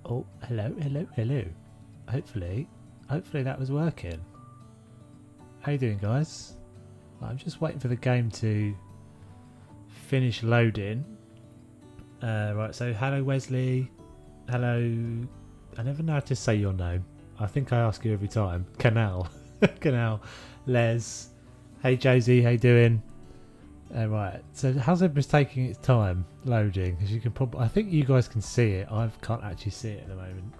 Oh, hello. Hopefully that was working. How you doing, guys? I'm just waiting for the game to finish loading. Right, so hello Wesley. Hello. I never know how to say your name. I think I ask you every time. Canal. Canal. Les. Hey Josie, how you doing? Right, so how's it taking its time loading? As you can probably, I think you guys can see it. I can't actually see it at the moment.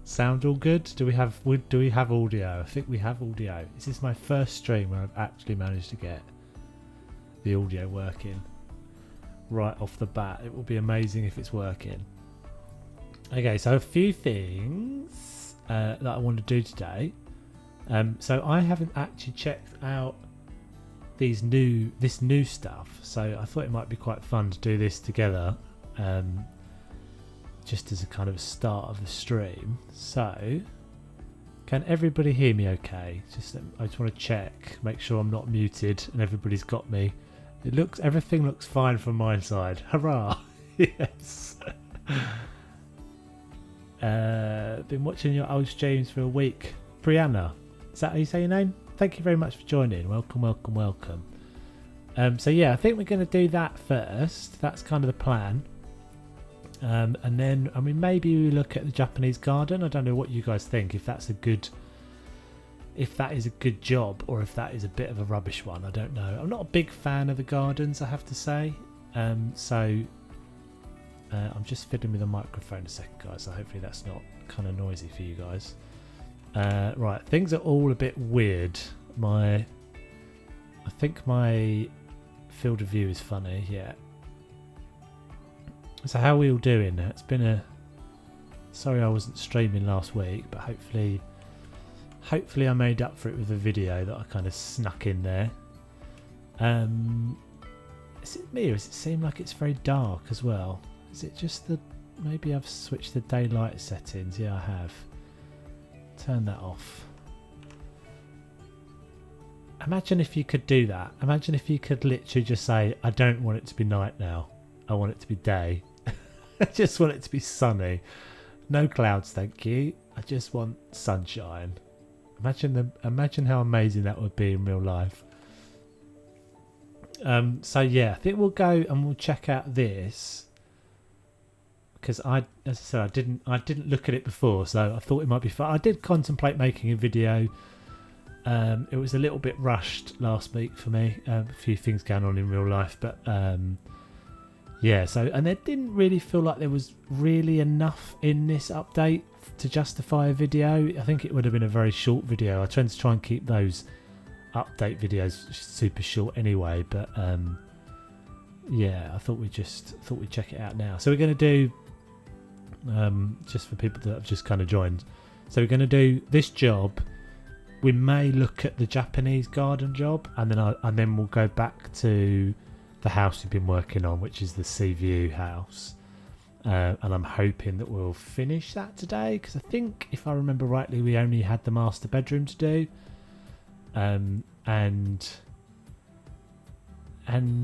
Sound all good? Do we have audio? I think we have audio. This is my first stream where I've actually managed to get the audio working right off the bat. It will be amazing if it's working. Okay, so a few things that I want to do today. So I haven't actually checked out this new stuff, so I thought it might be quite fun to do this together, just as a kind of start of the stream. So can everybody hear me okay? I just want to check, make sure I'm not muted and everybody's got me. Everything looks fine from my side. Hurrah! Yes. Been watching your old streams for a week. Brianna, is that how you say your name? Thank you very much for joining. Welcome. So yeah, I think we're going to do that first. That's kind of the plan. And then, I mean, maybe we look at the Japanese garden. I don't know what you guys think. If that is a good job, or if that is a bit of a rubbish one. I don't know. I'm not a big fan of the gardens, I have to say. I'm just fiddling with the microphone a second, guys. So hopefully that's not kind of noisy for you guys. Right, things are all a bit weird. I think my field of view is funny. Yeah. So how are we all doing? It's been sorry I wasn't streaming last week, but hopefully I made up for it with a video that I kind of snuck in there. Is it me, or does it seem like it's very dark as well? Is it just maybe I've switched the daylight settings? Yeah, I have. Turn that off. Imagine if you could do that. Imagine if you could literally just say, I don't want it to be night now. I want it to be day. I just want it to be sunny. No clouds, thank you. I just want sunshine. Imagine how amazing that would be in real life. So yeah, I think we'll go and we'll check out this. Because as I said, I didn't look at it before, so I thought it might be fun. I did contemplate making a video. It was a little bit rushed last week for me. A few things going on in real life, but yeah. So, and there didn't really feel like there was really enough in this update to justify a video. I think it would have been a very short video. I tend to try and keep those update videos super short anyway. But yeah, I thought we'd check it out now. So we're going to do. Just for people that have just kind of joined, so we're going to do this job. We may look at the Japanese garden job, and then we'll go back to the house we've been working on, which is the sea view house, and I'm hoping that we'll finish that today, because I think, if I remember rightly, we only had the master bedroom to do, and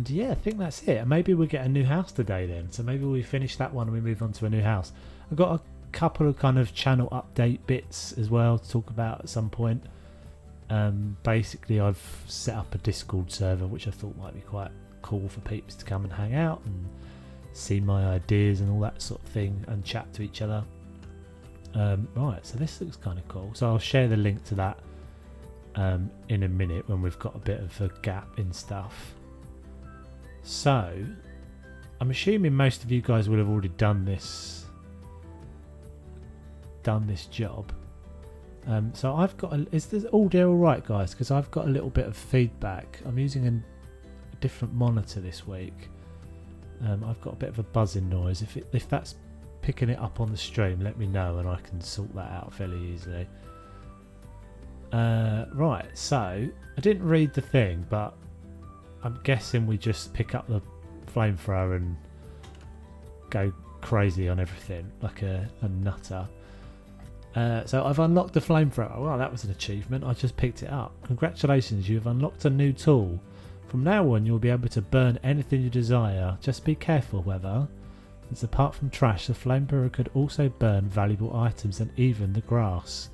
yeah, I think that's it. And maybe we'll get a new house today then. So maybe we finish that one and we move on to a new house. I've got a couple of kind of channel update bits as well to talk about at some point. Basically, I've set up a Discord server, which I thought might be quite cool for peeps to come and hang out and see my ideas and all that sort of thing and chat to each other. Right, so this looks kind of cool. So I'll share the link to that in a minute when we've got a bit of a gap in stuff. So, I'm assuming most of you guys will have already done this job. So I've got is this audio all right, guys? Because I've got a little bit of feedback. I'm using a different monitor this week. I've got a bit of a buzzing noise. If that's picking it up on the stream, let me know and I can sort that out fairly easily. Right, so I didn't read the thing, but I'm guessing we just pick up the flamethrower and go crazy on everything like a nutter. So I've unlocked the flamethrower. Well, that was an achievement. I just picked it up. Congratulations, you've unlocked a new tool. From now on, you'll be able to burn anything you desire. Just be careful, however. Since apart from trash, the flamethrower could also burn valuable items and even the grass.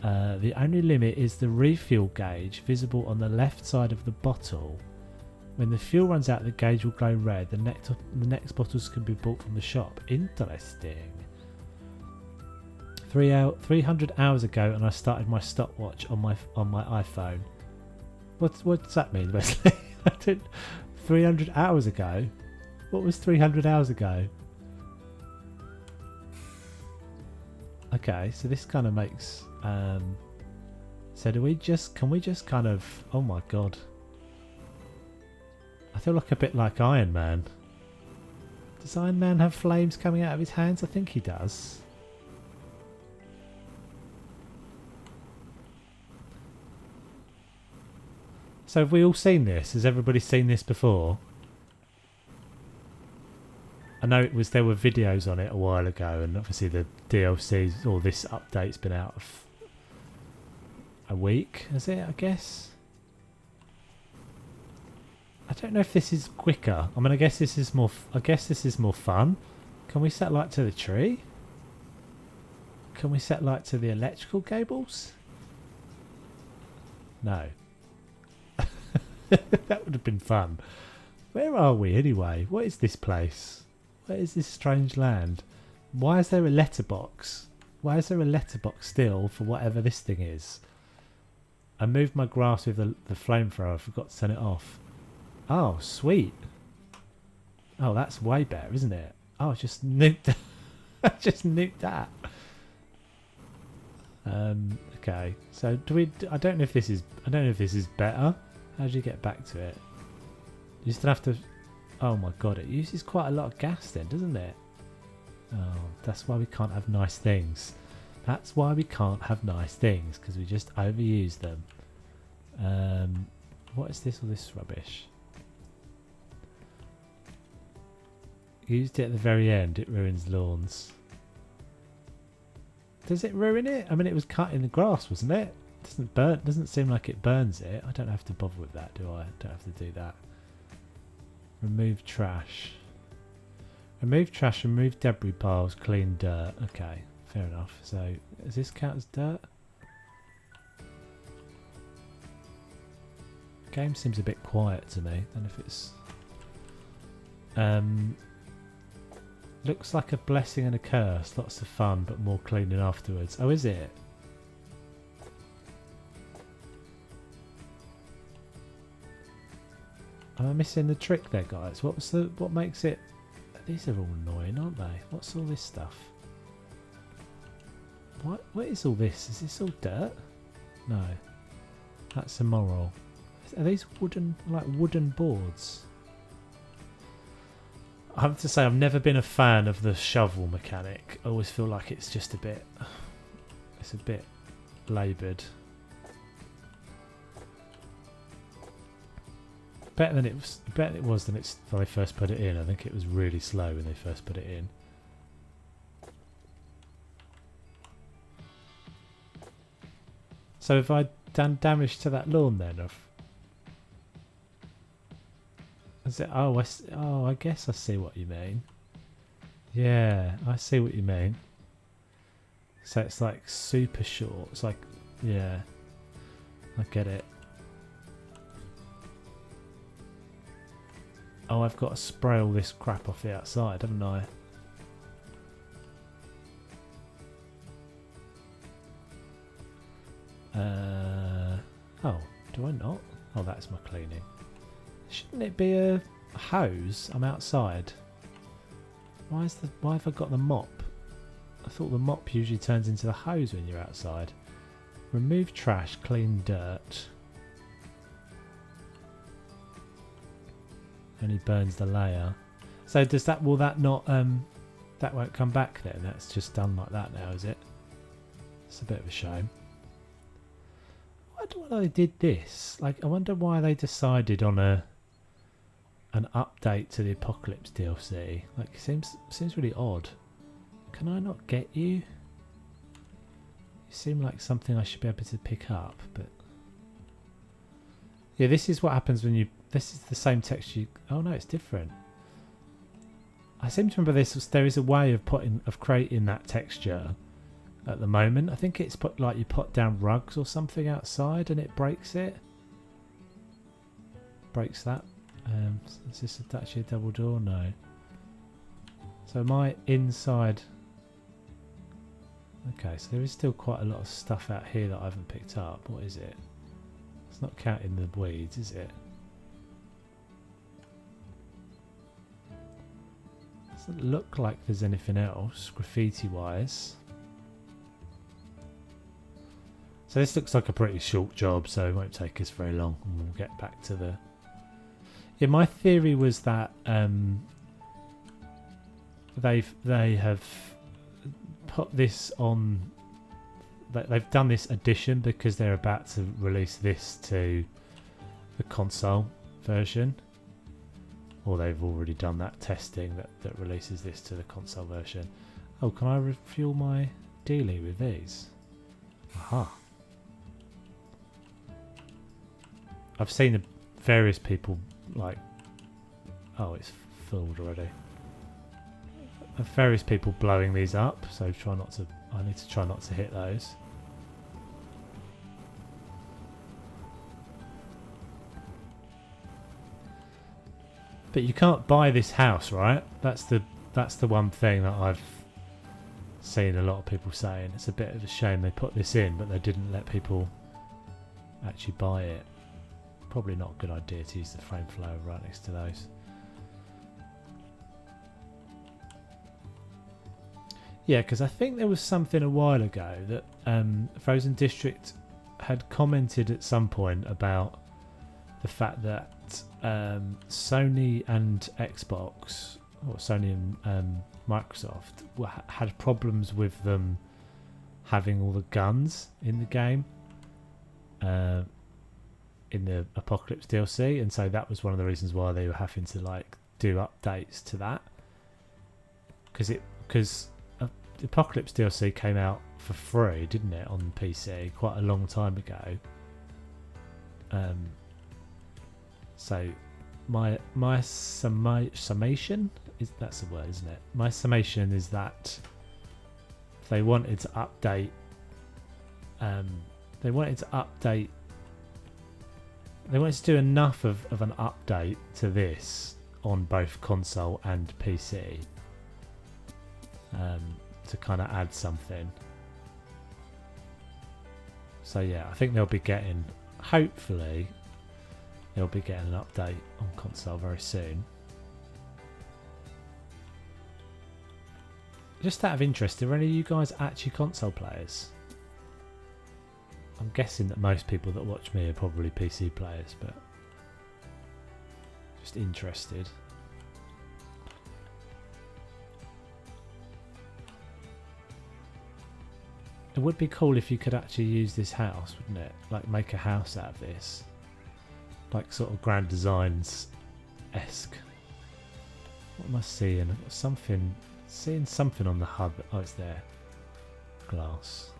The only limit is the refuel gauge visible on the left side of the bottle. When the fuel runs out, the gauge will glow red. The next bottles can be bought from the shop. Interesting. 300 hours ago, and I started my stopwatch on my iPhone. What does that mean, Wesley? 300 hours ago. What was 300 hours ago? Okay, so this kind of makes. So can we just kind of? Oh my god! I feel like a bit like Iron Man. Does Iron Man have flames coming out of his hands? I think he does. So have we all seen this? Has everybody seen this before? I know there were videos on it a while ago, and obviously the DLC or this update's been out of a week, is it? I guess. I don't know if this is quicker. I mean, I guess this is more. I guess this is more fun. Can we set light to the tree? Can we set light to the electrical cables? No. That would have been fun. Where are we anyway? What is this place? Where is this strange land? Why is there a letterbox? Why is there a letterbox still for whatever this thing is? I moved my grass with the flamethrower. I forgot to turn it off. Oh, sweet. Oh, that's way better, isn't it? Oh, I just nuked. I just nuked that. Okay. So do we? I don't know if this is. I don't know if this is better. How do you get back to it? You still have to. Oh my god! It uses quite a lot of gas, then, doesn't it? Oh, that's why we can't have nice things. That's why we can't have nice things, because we just overuse them. What is this? All this rubbish? Used it at the very end. It ruins lawns. Does it ruin it? I mean, it was cut in the grass, wasn't it? Doesn't burn. Doesn't seem like it burns it. I don't have to bother with that, do I? Don't have to do that. Remove trash. Remove trash. Remove debris piles. Clean dirt. Okay, fair enough. So, does this count as dirt? Game seems a bit quiet to me. I don't know if it's. Looks like a blessing and a curse. Lots of fun, but more cleaning afterwards. Oh, is it? Am I missing the trick there, guys? What makes it? These are all annoying, aren't they? What's all this stuff? What is all this? Is this all dirt? No, that's immoral. Are these wooden boards? I have to say, I've never been a fan of the shovel mechanic. I always feel like it's just a bit laboured. Better than it was when they first put it in. I think it was really slow when they first put it in. So have I done damage to that lawn then? Is it? Oh, I guess I see what you mean. Yeah, I see what you mean. So it's like super short. It's like, yeah, I get it. Oh, I've got to spray all this crap off the outside, haven't I? Oh, do I not? Oh, that's my cleaning. Shouldn't it be a hose? I'm outside. Why have I got the mop? I thought the mop usually turns into the hose when you're outside. Remove trash, clean dirt. Only burns the layer. So does that? Will that not? That won't come back then. That's just done like that now, is it? It's a bit of a shame. I wonder why they did this. Like, I wonder why they decided on an update to the Apocalypse DLC. Like, it seems really odd. Can I not get you? You seem like something I should be able to pick up, but yeah, this is what happens when you. This is the same text you. Oh no, it's different. I seem to remember there is a way of creating that texture at the moment. I think it's put like you put down rugs or something outside and it breaks it. Breaks that. Is this actually a double door? No. So my inside. Okay, so there is still quite a lot of stuff out here that I haven't picked up. What is it? It's not counting the weeds, is it? Doesn't look like there's anything else graffiti wise. So this looks like a pretty short job, so it won't take us very long, and we'll get back to the... Yeah, my theory was that they have put this on... They've done this addition because they're about to release this to the console version. Or they've already done that testing that releases this to the console version. Oh, can I refuel my dealie with these? Aha. I've seen various people like... Oh, it's filled already. Various people blowing these up, so try not to... I need to try not to hit those. But you can't buy this house, right? That's the one thing that I've seen a lot of people saying. It's a bit of a shame they put this in, but they didn't let people actually buy it. Probably not a good idea to use the frame flow right next to those. Yeah, because I think there was something a while ago that Frozen District had commented at some point about the fact that Sony and Xbox, or Sony and Microsoft, had problems with them having all the guns in the game, in the Apocalypse DLC, and so that was one of the reasons why they were having to like do updates to that, because the Apocalypse DLC came out for free, didn't it, on PC quite a long time ago. So my summation is, that's the word, isn't it? My summation is that they wanted to update. They wanted to do enough of an update to this on both console and PC. To kind of add something. So yeah, I think they'll be getting, hopefully, they'll be getting an update on console very soon. Just out of interest, are any of you guys actually console players? I'm guessing that most people that watch me are probably PC players, but just interested. It would be cool if you could actually use this house, wouldn't it? Like make a house out of this. Like sort of Grand Designs-esque. What am I seeing? I've got something... Seeing something on the hub. Oh, it's there. Glass.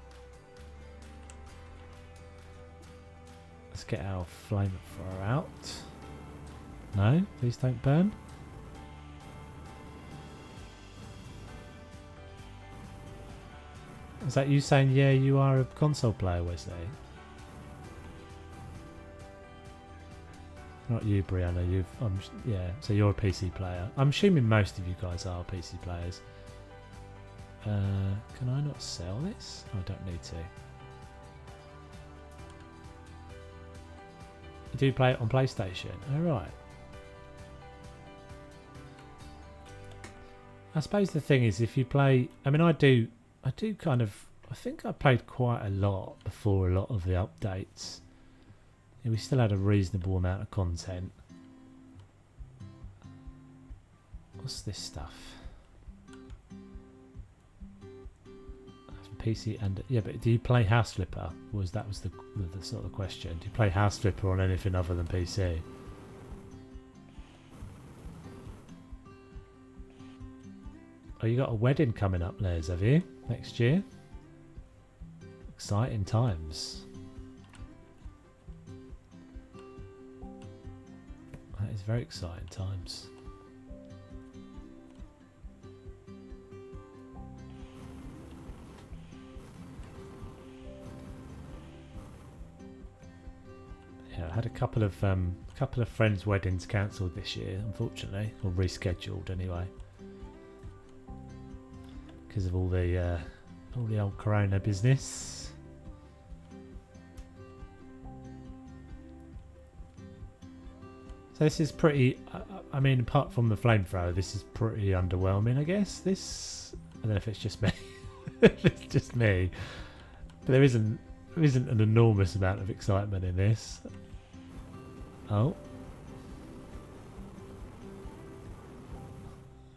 Let's get our flamethrower out. No, please don't burn. Is that you saying, yeah, you are a console player, Wesley? Not you, Brianna. Yeah, so you're a PC player. I'm assuming most of you guys are PC players. Can I not sell this? I don't need to. You do play it on PlayStation? Alright. I suppose the thing is, if you play... I mean, I do kind of... I think I played quite a lot before a lot of the updates. Yeah, we still had a reasonable amount of content. What's this stuff? PC and... Yeah, but do you play House Flipper? That was the sort of question. Do you play House Flipper on anything other than PC? Oh, you got a wedding coming up, Les, have you? Next year? Exciting times. That is very exciting times. Yeah, I had a couple of friends' weddings cancelled this year, unfortunately, or rescheduled anyway, because of all the old Corona business. So this is pretty. I mean, apart from the flamethrower, this is pretty underwhelming, I guess. I don't know if it's just me. It's just me, but there isn't an enormous amount of excitement in this. Oh.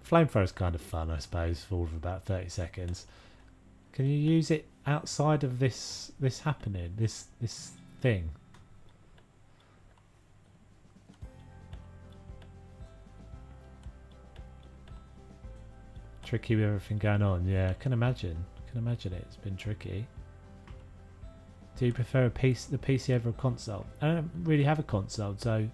Flamethrower is kind of fun, I suppose, for about 30 seconds. Can you use it outside of this happening, this thing? Tricky with everything going on. Yeah, I can imagine it. It's been tricky. Do you prefer the PC over a console? I don't really have a console, so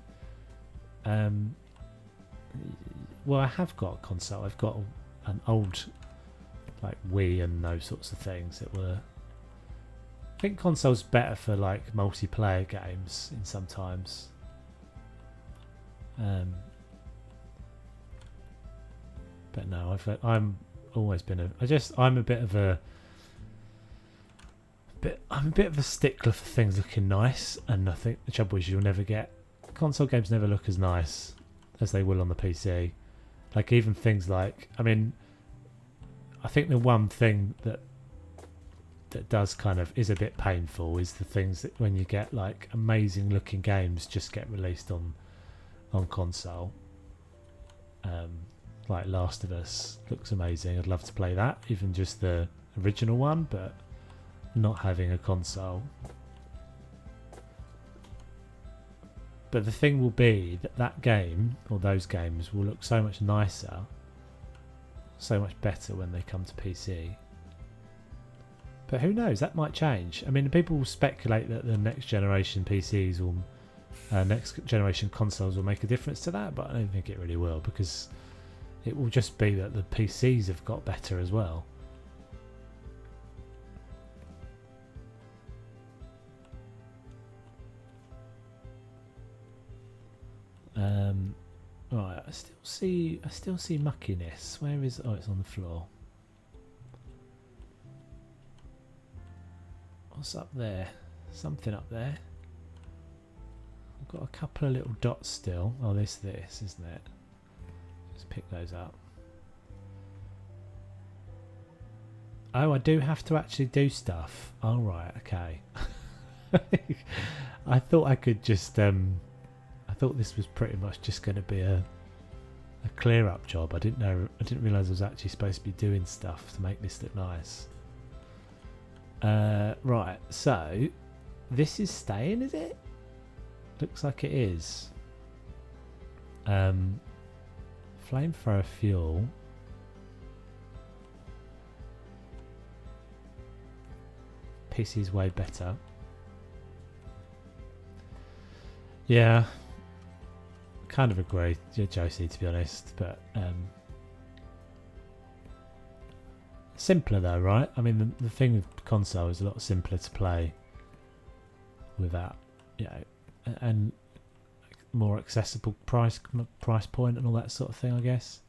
well, I have got a console. I've got an old like Wii and those sorts of things that were. I think console's better for like multiplayer games in sometimes. But no, I'm always been I'm a bit of a stickler for things looking nice, and I think the trouble is you'll never get console games never look as nice as they will on the PC. Like even things like, I mean, I think the one thing that does kind of is a bit painful is the things that when you get like amazing looking games just get released on console. Like Last of Us looks amazing. I'd love to play that, even just the original one, but not having a console. But the thing will be that game or those games will look so much nicer, so much better when they come to PC. But who knows, that might change. I mean, people will speculate that the next generation PCs or next generation consoles will make a difference to that, but I don't think it really will, because it will just be that the PCs have got better as well. Right, I still see muckiness. Where is? Oh, it's on the floor. What's up there? Something up there. I've got a couple of little dots still. Oh, this, isn't it? Just pick those up. Oh, I do have to actually do stuff. Oh, right, okay. I thought I could just... I thought this was pretty much just going to be a clear up job. I didn't realise I was actually supposed to be doing stuff to make this look nice. Right, so this is staying, is it? Looks like it is. Flamethrower fuel. PC's way better. Yeah. Kind of agree, Josie, to be honest, but simpler though, right? I mean, the thing with console is a lot simpler to play without, you know, and more accessible price point and all that sort of thing. I guess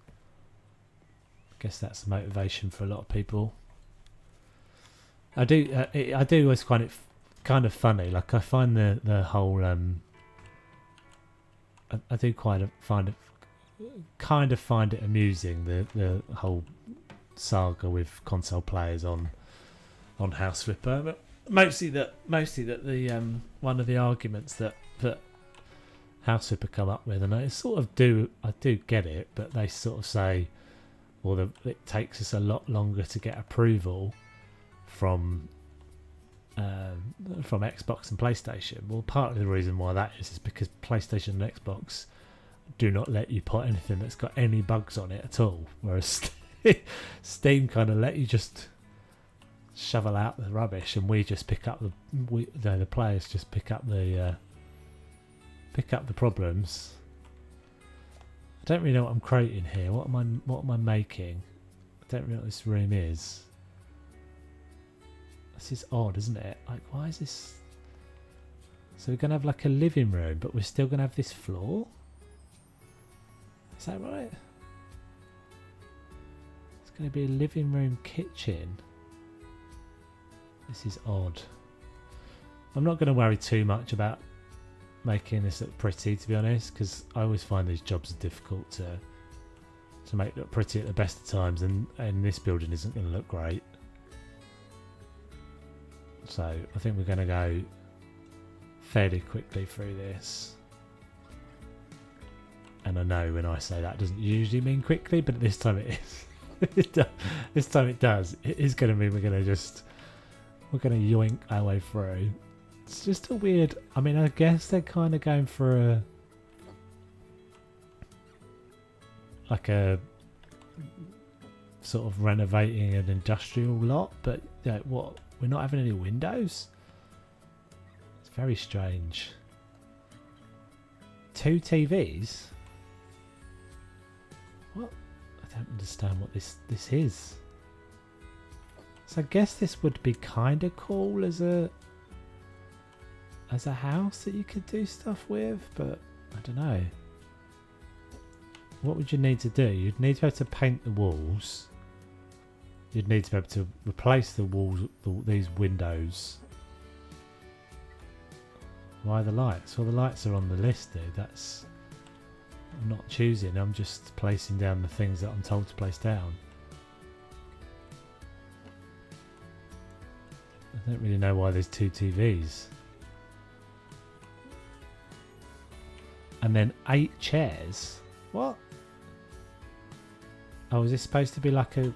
that's the motivation for a lot of people. I do always find it kind of funny. Like I find the whole I do find it amusing, the whole saga with console players on House Flipper. But mostly that the one of the arguments that House Flipper come up with, and I do get it, but they sort of say, well, it takes us a lot longer to get approval from Xbox and PlayStation. Well, part of the reason why that is because PlayStation and Xbox do not let you put anything that's got any bugs on it at all, whereas Steam kind of let you just shovel out the rubbish, and we just pick up the players just pick up the problems. I don't really know what I'm creating here. What am I making? I don't really know what this room is. This is odd, isn't it? Like, why is this? So we're going to have like a living room, but we're still going to have this floor? Is that right? It's going to be a living room kitchen. This is odd. I'm not going to worry too much about making this look pretty, to be honest, because I always find these jobs are difficult to make look pretty at the best of times, and this building isn't going to look great. So I think we're going to go fairly quickly through this. And I know when I say that, it doesn't usually mean quickly, but this time it is. This time it does. It is going to mean we're going to yoink our way through. It's just a weird... I mean, I guess they're kind of going for like a sort of renovating an industrial lot, but what? We're not having any windows? It's very strange. 2 TVs? What? I don't understand what this is. So I guess this would be kind of cool as a house that you could do stuff with, but I don't know. What would you need to do? You'd need to be able to paint the walls. You'd need to be able to replace the walls, these windows. Why the lights? Well, the lights are on the list, dude. That's... I'm not choosing, I'm just placing down the things that I'm told to place down. I don't really know why there's 2 TVs. And then 8 chairs? What? Oh, is this supposed to be like a...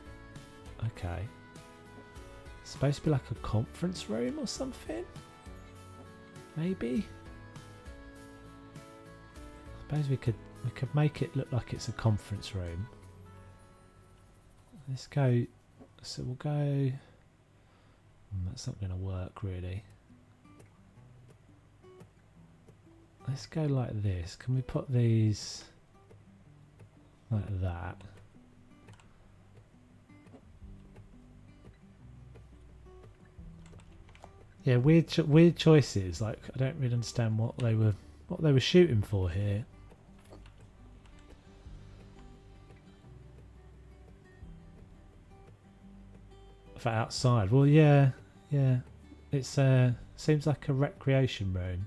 Okay. It's supposed to be like a conference room or something? Maybe? I suppose we could make it look like it's a conference room. Let's go... So we'll go... That's not going to work really. Let's go like this. Can we put these like that? Yeah, weird choices. Like, I don't really understand what they were shooting for here. For outside, well, yeah. It's seems like a recreation room.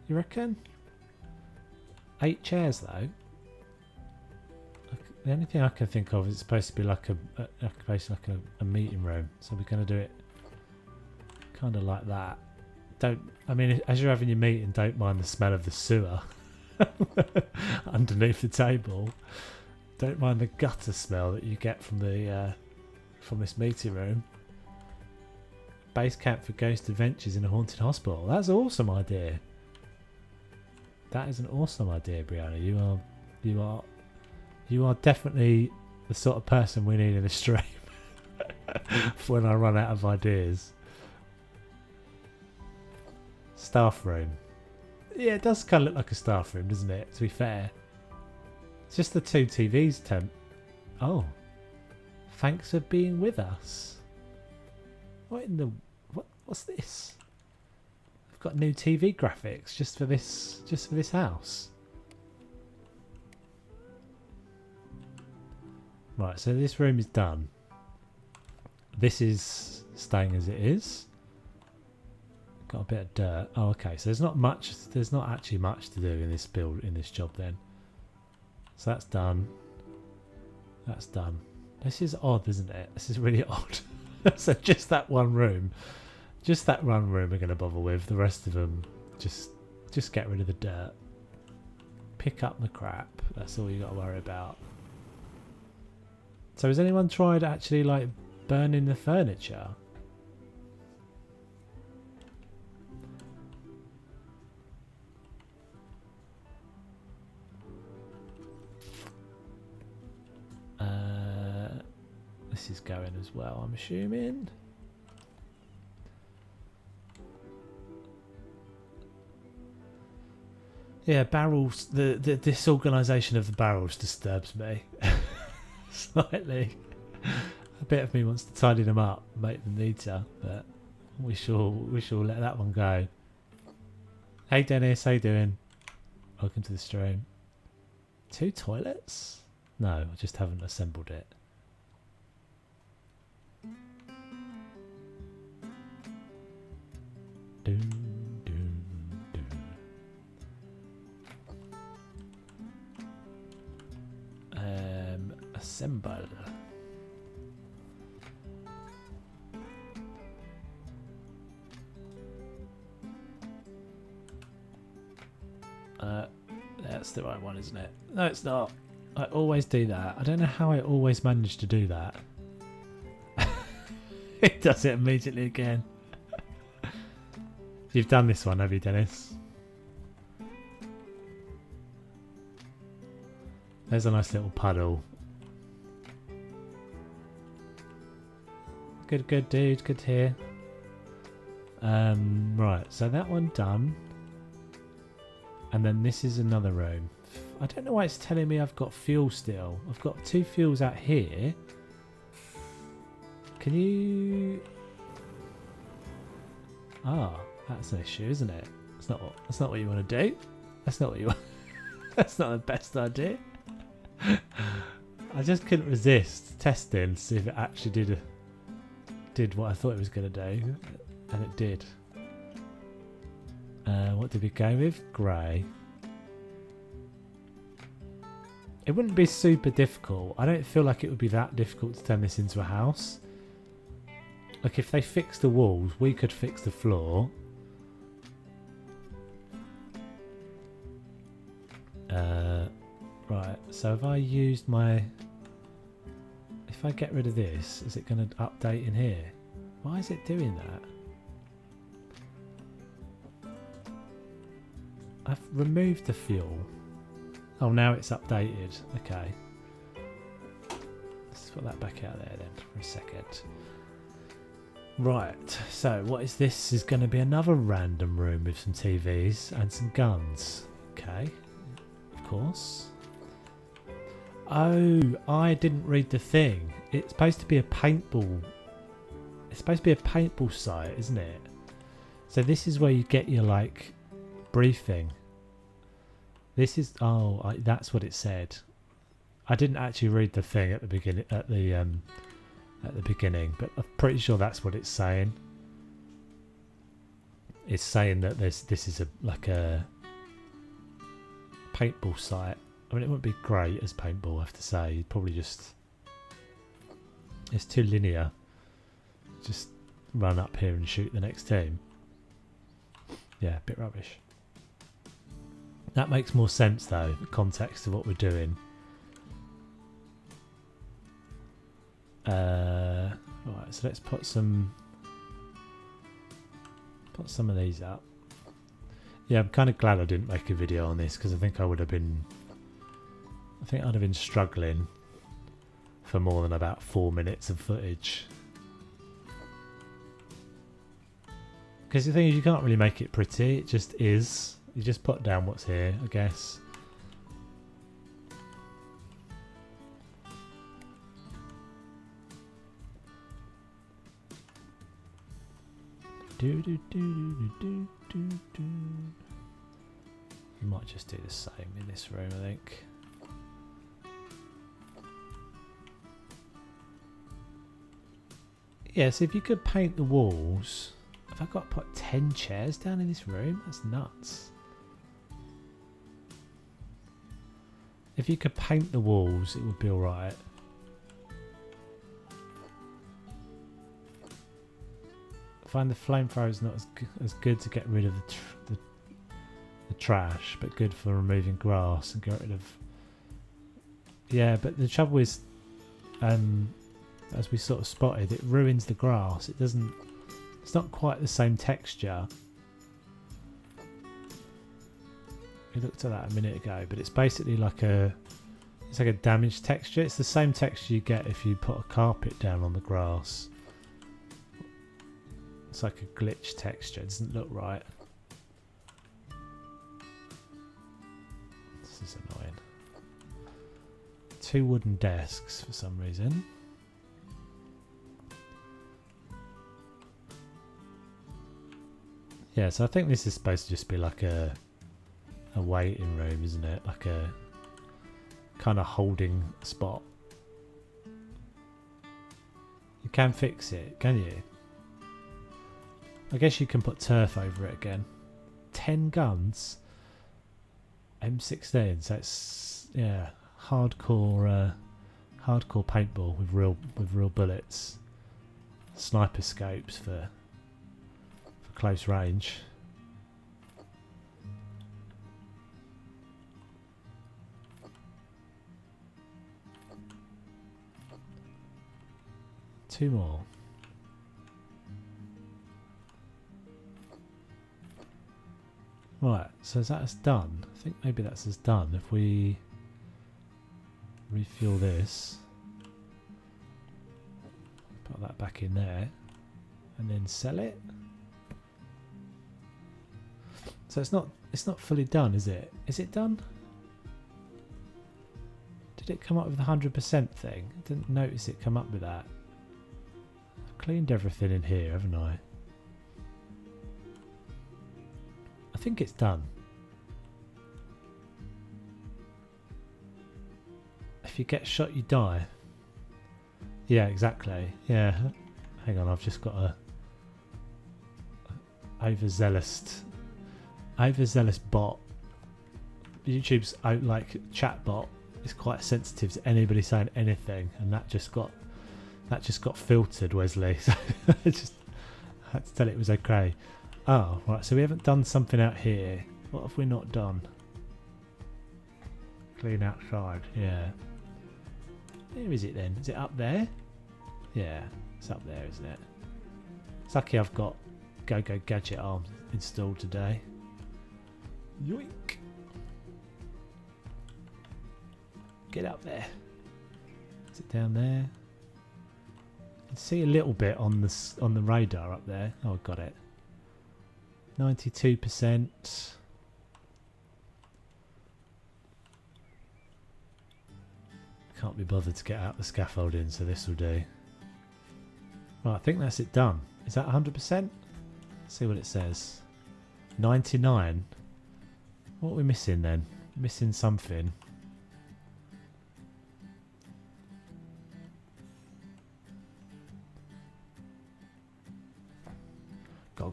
You reckon? 8 chairs though. The only thing I can think of is it's supposed to be like a meeting room. So we're going to do it kind of like that. I mean, as you're having your meeting, don't mind the smell of the sewer underneath the table. Don't mind the gutter smell that you get from this meeting room. Base camp for ghost adventures in a haunted hospital. That's an awesome idea. That is an awesome idea, Brianna. You are definitely the sort of person we need in the stream for when I run out of ideas. Staff room. Yeah, it does kind of look like a staff room, doesn't it? To be fair. It's just the 2 TVs, temp. Oh. Thanks for being with us. What in the... What's this? I've got new TV graphics just for this house. Right, so this room is done. This is staying as it is. Got a bit of dirt. Oh, okay. So there's not actually much to do in this job then. So that's done. That's done. This is odd, isn't it? This is really odd. So just that one room. Just that one room we're going to bother with. The rest of them, just get rid of the dirt. Pick up the crap. That's all you got to worry about. So has anyone tried actually like burning the furniture? This is going as well, I'm assuming. Yeah, barrels. The disorganisation of the barrels disturbs me slightly. A bit of me wants to tidy them up, make them neater, but We shall let that one go. Hey Dennis, how you doing? Welcome to the stream. 2 toilets? No, I just haven't assembled it. Doom, doom, doom. Assemble. That's the right one, isn't it? No, it's not. I always do that. I don't know how I always manage to do that. It does it immediately again. You've done this one, have you, Dennis? There's a nice little puddle. Good, good, dude. Good to hear. Right, so that one done. And then this is another room. I don't know why it's telling me I've got fuel still. I've got 2 fuels out here. Can you... Ah, that's an issue, isn't it? That's not what you want to do. That's not what you want. That's not the best idea. I just couldn't resist testing to see if it actually did what I thought it was going to do. And it did. What did we go with? Grey. It wouldn't be super difficult. I don't feel like it would be that difficult to turn this into a house. Like if they fix the walls, we could fix the floor. Right, so if I used my... If I get rid of this, is it going to update in here? Why is it doing that? I've removed the fuel. Oh, now it's updated. Okay. Let's put that back out there then for a second. Right, so what is this? Is going to be another random room with some TVs and some guns. Okay, of course. Oh, I didn't read the thing. It's supposed to be a paintball. It's supposed to be a paintball site, isn't it? So this is where you get your like briefing. This is that's what it said. I didn't actually read the thing at the beginning at the beginning, but I'm pretty sure that's what it's saying. It's saying that this is like a paintball site. I mean, it wouldn't be great as paintball, I have to say. You'd probably just... It's too linear. Just run up here and shoot the next team. Yeah, a bit rubbish. That makes more sense though, the context of what we're doing. Right, so let's put some of these up. Yeah, I'm kind of glad I didn't make a video on this because I think I'd have been struggling for more than about 4 minutes of footage. Because the thing is, you can't really make it pretty, it just is. You just put down what's here, I guess. You might just do the same in this room, I think. Yeah, so if you could paint the walls... Have I got to put 10 chairs down in this room? That's nuts. If you could paint the walls, it would be alright. I find the flamethrower is not as good to get rid of the trash, but good for removing grass and get rid of... Yeah, but the trouble is, as we sort of spotted, it ruins the grass. It doesn't... It's not quite the same texture. We looked at that a minute ago, but it's basically like it's like a damaged texture. It's the same texture you get if you put a carpet down on the grass. It's like a glitch texture. It doesn't look right. This is annoying. 2 wooden desks for some reason. Yeah, so I think this is supposed to just be like a waiting room, isn't it? Like a kind of holding spot. You can fix it, can you? I guess you can put turf over it again. 10 guns. M16, so it's yeah, hardcore paintball with real bullets. Sniper scopes for close range. Two more. Right, so is that us done? I think maybe that's us done. If we refuel this, put that back in there, and then sell it. So it's not fully done, is it? Is it done? Did it come up with the 100% thing? I didn't notice it come up with that. I've cleaned everything in here, haven't I? I think it's done. If you get shot, you die. Yeah, exactly. Yeah. Hang on, I've just got a overzealous bot. YouTube's like chat bot is quite sensitive to anybody saying anything, and that just got filtered, Wesley. So I just had to tell it was okay. Oh, right, so we haven't done something out here. What have we not done? Clean outside, yeah. Where is it then? Is it up there? Yeah, it's up there, isn't it? It's lucky I've got Go Gadget Arm installed today. Yoink! Get up there. Is it down there? I can see a little bit on the radar up there. Oh, got it. 92%. Can't be bothered to get out the scaffolding, so this will do. Right, I think that's it done. Is that 100%? See what it says. 99. What are we missing then? Missing something.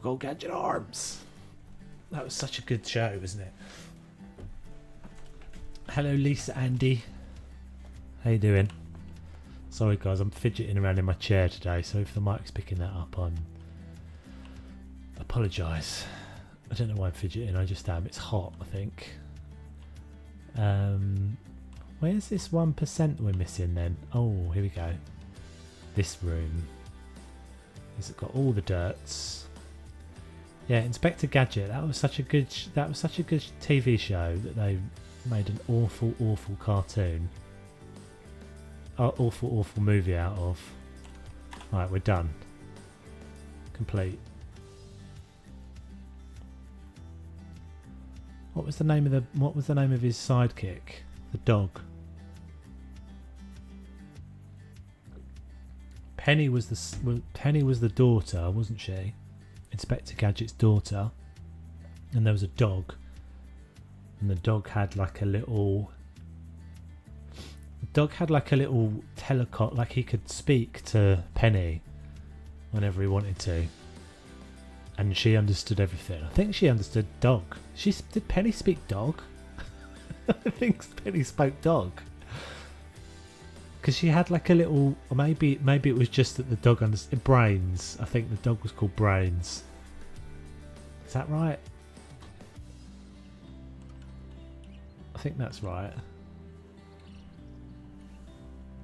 Go Gadget Arms. That was such a good show, wasn't it? Hello, Lisa Andy. How you doing? Sorry guys, I'm fidgeting around in my chair today, so if the mic's picking that up, I apologise. I don't know why I'm fidgeting, I just am. It's hot, I think. Where's this 1% we're missing then? Oh, here we go. This room. It's got all the dirts. Yeah, Inspector Gadget. That was such a good TV show that they made an awful cartoon. Awful movie out of. Right, we're done. Complete. What was the name of his sidekick? The dog. Penny was the daughter, wasn't she? Inspector Gadget's daughter. And there was a dog. And the dog had like a little telecom, like he could speak to Penny whenever he wanted to. And she understood everything. I think she understood dog. Did Penny speak dog? I think Penny spoke dog. Because she had like a little, or maybe it was just that the dog understood Brains. I think the dog was called Brains. Is that right? I think that's right.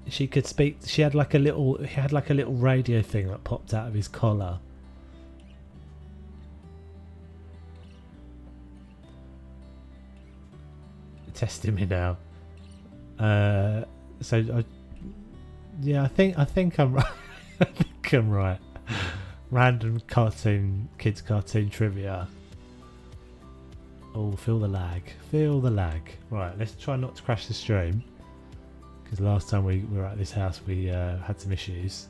She could speak. He had like a little radio thing that popped out of his collar. Testing me now. I think I'm right. I think I'm right. Random kids cartoon trivia. Oh, feel the lag. Right, let's try not to crash the stream. Because last time we were at this house, we had some issues.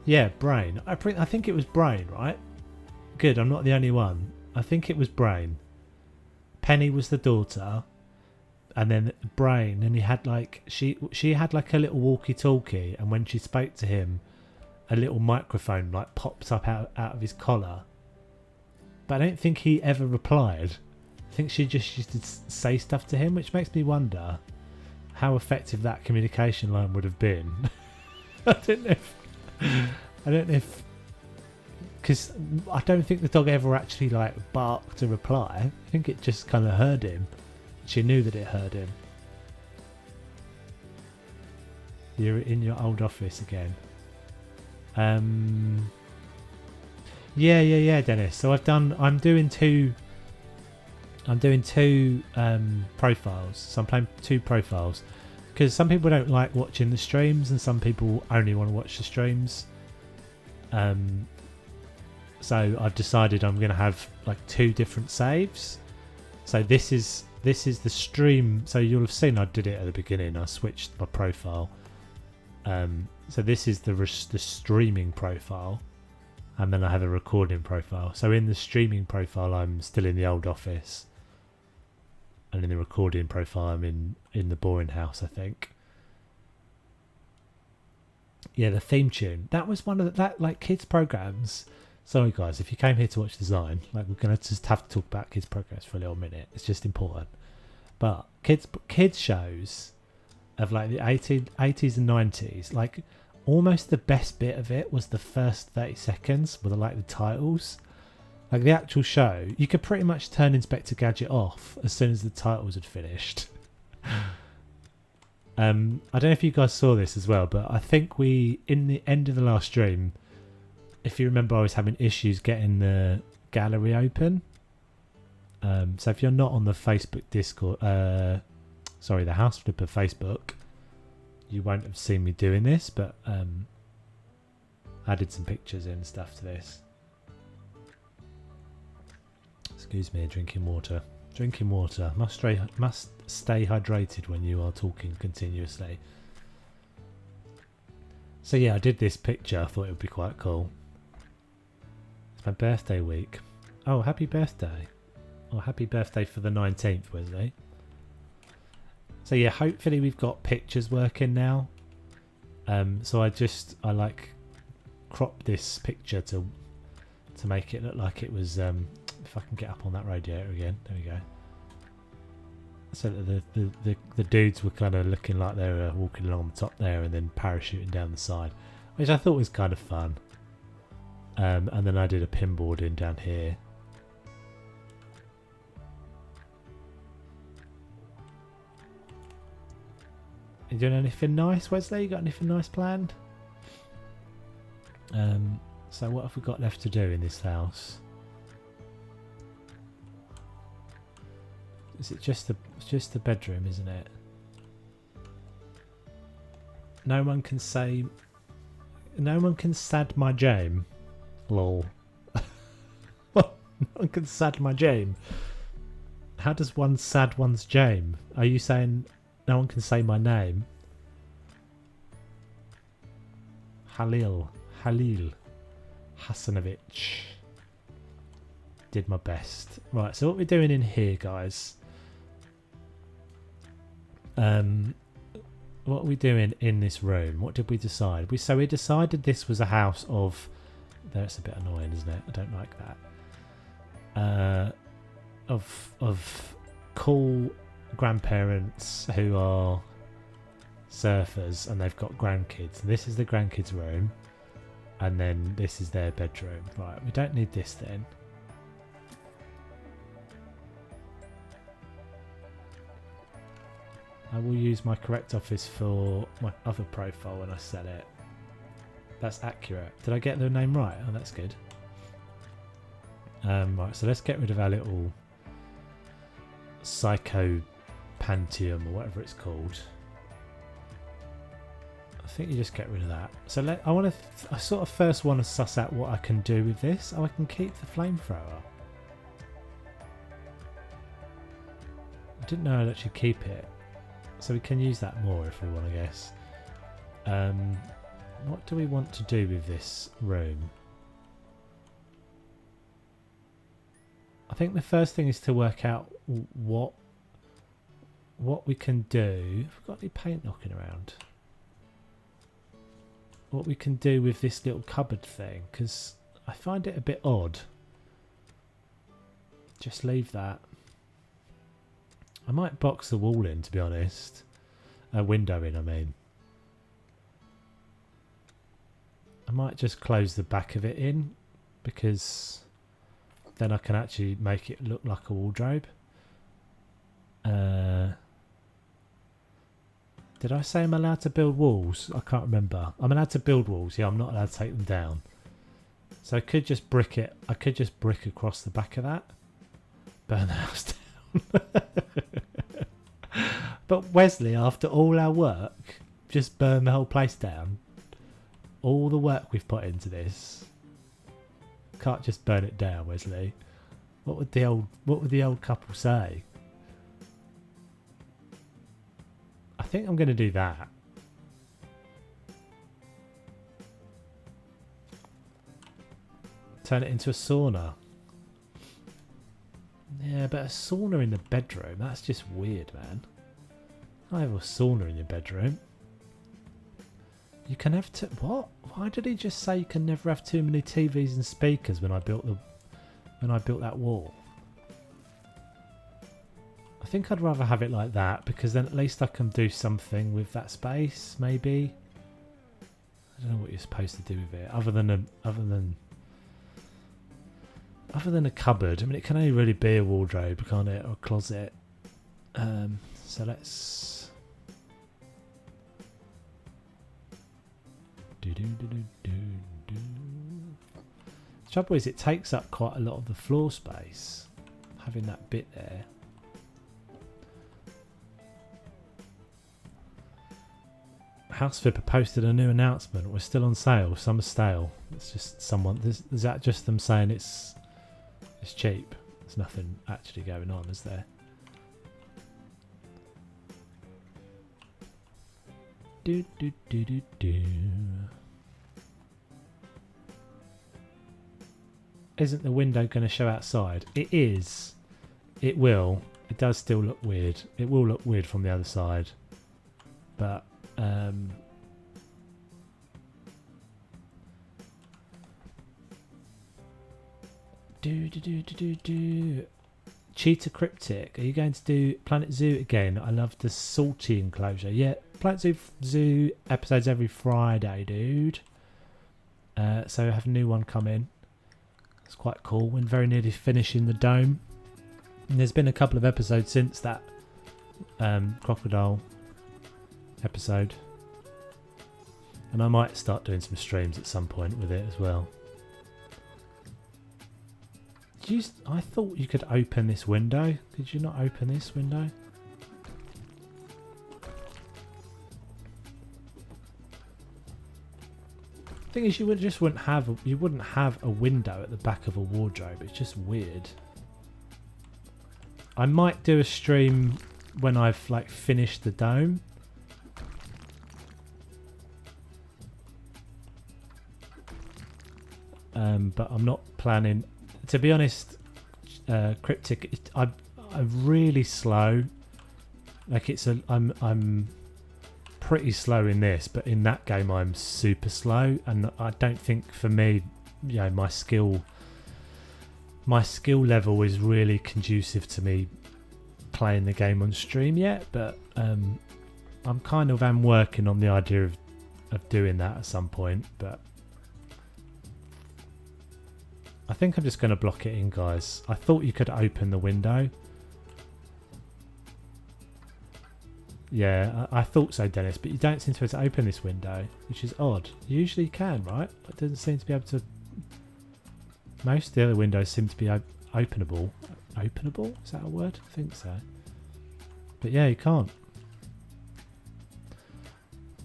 Yeah, Brain. I think it was Brain, right? Good, I'm not the only one. I think it was Brain. Penny was the daughter, and then Brain, and he had like she had like a little walkie-talkie, and when she spoke to him, a little microphone like pops up out of his collar. But I don't think he ever replied. I think she just used to say stuff to him, which makes me wonder how effective that communication line would have been. I don't know if because I don't think the dog ever actually like barked a reply. I think it just kind of heard him. She knew that it heard him. You're in your old office again. Yeah, Dennis. So I'm doing two profiles. So I'm playing 2 profiles because some people don't like watching the streams and some people only want to watch the streams. So I've decided I'm going to have like 2 different saves. So this is the stream. So you'll have seen I did it at the beginning. I switched my profile. So this is the streaming profile, and then I have a recording profile. So in the streaming profile, I'm still in the old office, and in the recording profile, I'm in the boring house, I think. Yeah, the theme tune. That was one of that like kids programs. Sorry guys, if you came here to watch design, like we're gonna just have to talk about kids programs for a little minute. It's just important. But kids shows of like the 80s and 90s, like almost the best bit of it was the first 30 seconds with like the titles. Like the actual show, you could pretty much turn Inspector Gadget off as soon as the titles had finished. I don't know if you guys saw this as well, but I think in the end of the last stream, if you remember, I was having issues getting the gallery open. So if you're not on the Facebook Discord, the House Flipper Facebook, you won't have seen me doing this, but I added some pictures and stuff to this. Excuse me, drinking water. Drinking water. Must stay hydrated when you are talking continuously. So yeah, I did this picture. I thought it would be quite cool. It's my birthday week. Oh, happy birthday. Oh, happy birthday for the 19th, Wesley. So yeah, hopefully we've got pictures working now. So I like cropped this picture to make it look like it was. If I can get up on that radiator again, there we go. So that the dudes were kind of looking like they were walking along the top there and then parachuting down the side, which I thought was kind of fun. And then I did a pinboarding down here. You doing anything nice, Wesley? You got anything nice planned? So what have we got left to do in this house? Is it just the bedroom, isn't it? No one can sad my Jame. Lol. What? No one can sad my Jame. How does one sad one's Jame? Are you saying no one can say my name? Halil Hasanovich. Did my best. Right, so what we're doing in here, guys. What are we doing in this room? What did we decide? We decided this was a house of. That's a bit annoying, isn't it? I don't like that. Of cool grandparents who are surfers and they've got grandkids. And this is the grandkids' room, and then this is their bedroom. Right, we don't need this then. I will use my correct office for my other profile when I sell it. That's accurate. Did I get the name right? Oh, that's good. Right, so let's get rid of our little Psycho Pantheon or whatever it's called. I think you just get rid of that. So I sort of first want to suss out what I can do with this. Oh, I can keep the flamethrower. I didn't know I'd actually keep it. So we can use that more if we want, I guess. What do we want to do with this room? I think the first thing is to work out what we can do. Have we got any paint knocking around? What we can do with this little cupboard thing, because I find it a bit odd. Just leave that. I might box the wall in, to be honest. A window in, I mean. I might just close the back of it in, because then I can actually make it look like a wardrobe. Did I say I'm allowed to build walls? I can't remember. I'm allowed to build walls. Yeah, I'm not allowed to take them down. So I could just brick it. I could just brick across the back of that. Burn the house down. But Wesley, after all our work, just burn the whole place down. All the work we've put into this. Can't just burn it down, Wesley. What would the old couple say? I think I'm going to do that. Turn it into a sauna. Yeah, but a sauna in the bedroom, that's just weird, man. I have a sauna in your bedroom. You can have what? Why did he just say you can never have too many TVs and speakers when I built that wall? I think I'd rather have it like that, because then at least I can do something with that space, maybe. I don't know what you're supposed to do with it, other than a cupboard. I mean, it can only really be a wardrobe, can't it, or a closet. So let's The trouble is, it takes up quite a lot of the floor space, having that bit there. Houseflipper posted a new announcement. We're still on sale. Summer stale. It's just someone. Is that just them saying it's cheap? There's nothing actually going on, is there? Do do do do do. Isn't the window going to show outside? It is. It will. It does still look weird. It will look weird from the other side, but. Cheetah Cryptic, are you going to do Planet Zoo again? I love the salty enclosure. Yeah, Planet Zoo episodes every Friday, dude. So I have a new one coming. It's quite cool. We're very nearly finishing the dome. And there's been a couple of episodes since that crocodile episode, and I might start doing some streams at some point with it as well. I thought you could open this window. Could you not open this window? Thing is, you wouldn't have a window at the back of a wardrobe. It's just weird. I might do a stream when I've finished the dome. But I'm not planning. To be honest, Cryptic, I'm really slow. I'm pretty slow in this, but in that game I'm super slow, and I don't think for me, my skill level is really conducive to me playing the game on stream yet. But I'm working on the idea of doing that at some point, but. I think I'm just going to block it in, guys. I thought you could open the window. Yeah, I thought so, Dennis, but you don't seem to be able to open this window, which is odd. You usually can, right? It doesn't seem to be able to... Most of the other windows seem to be openable. Openable? Is that a word? I think so. But yeah, you can't.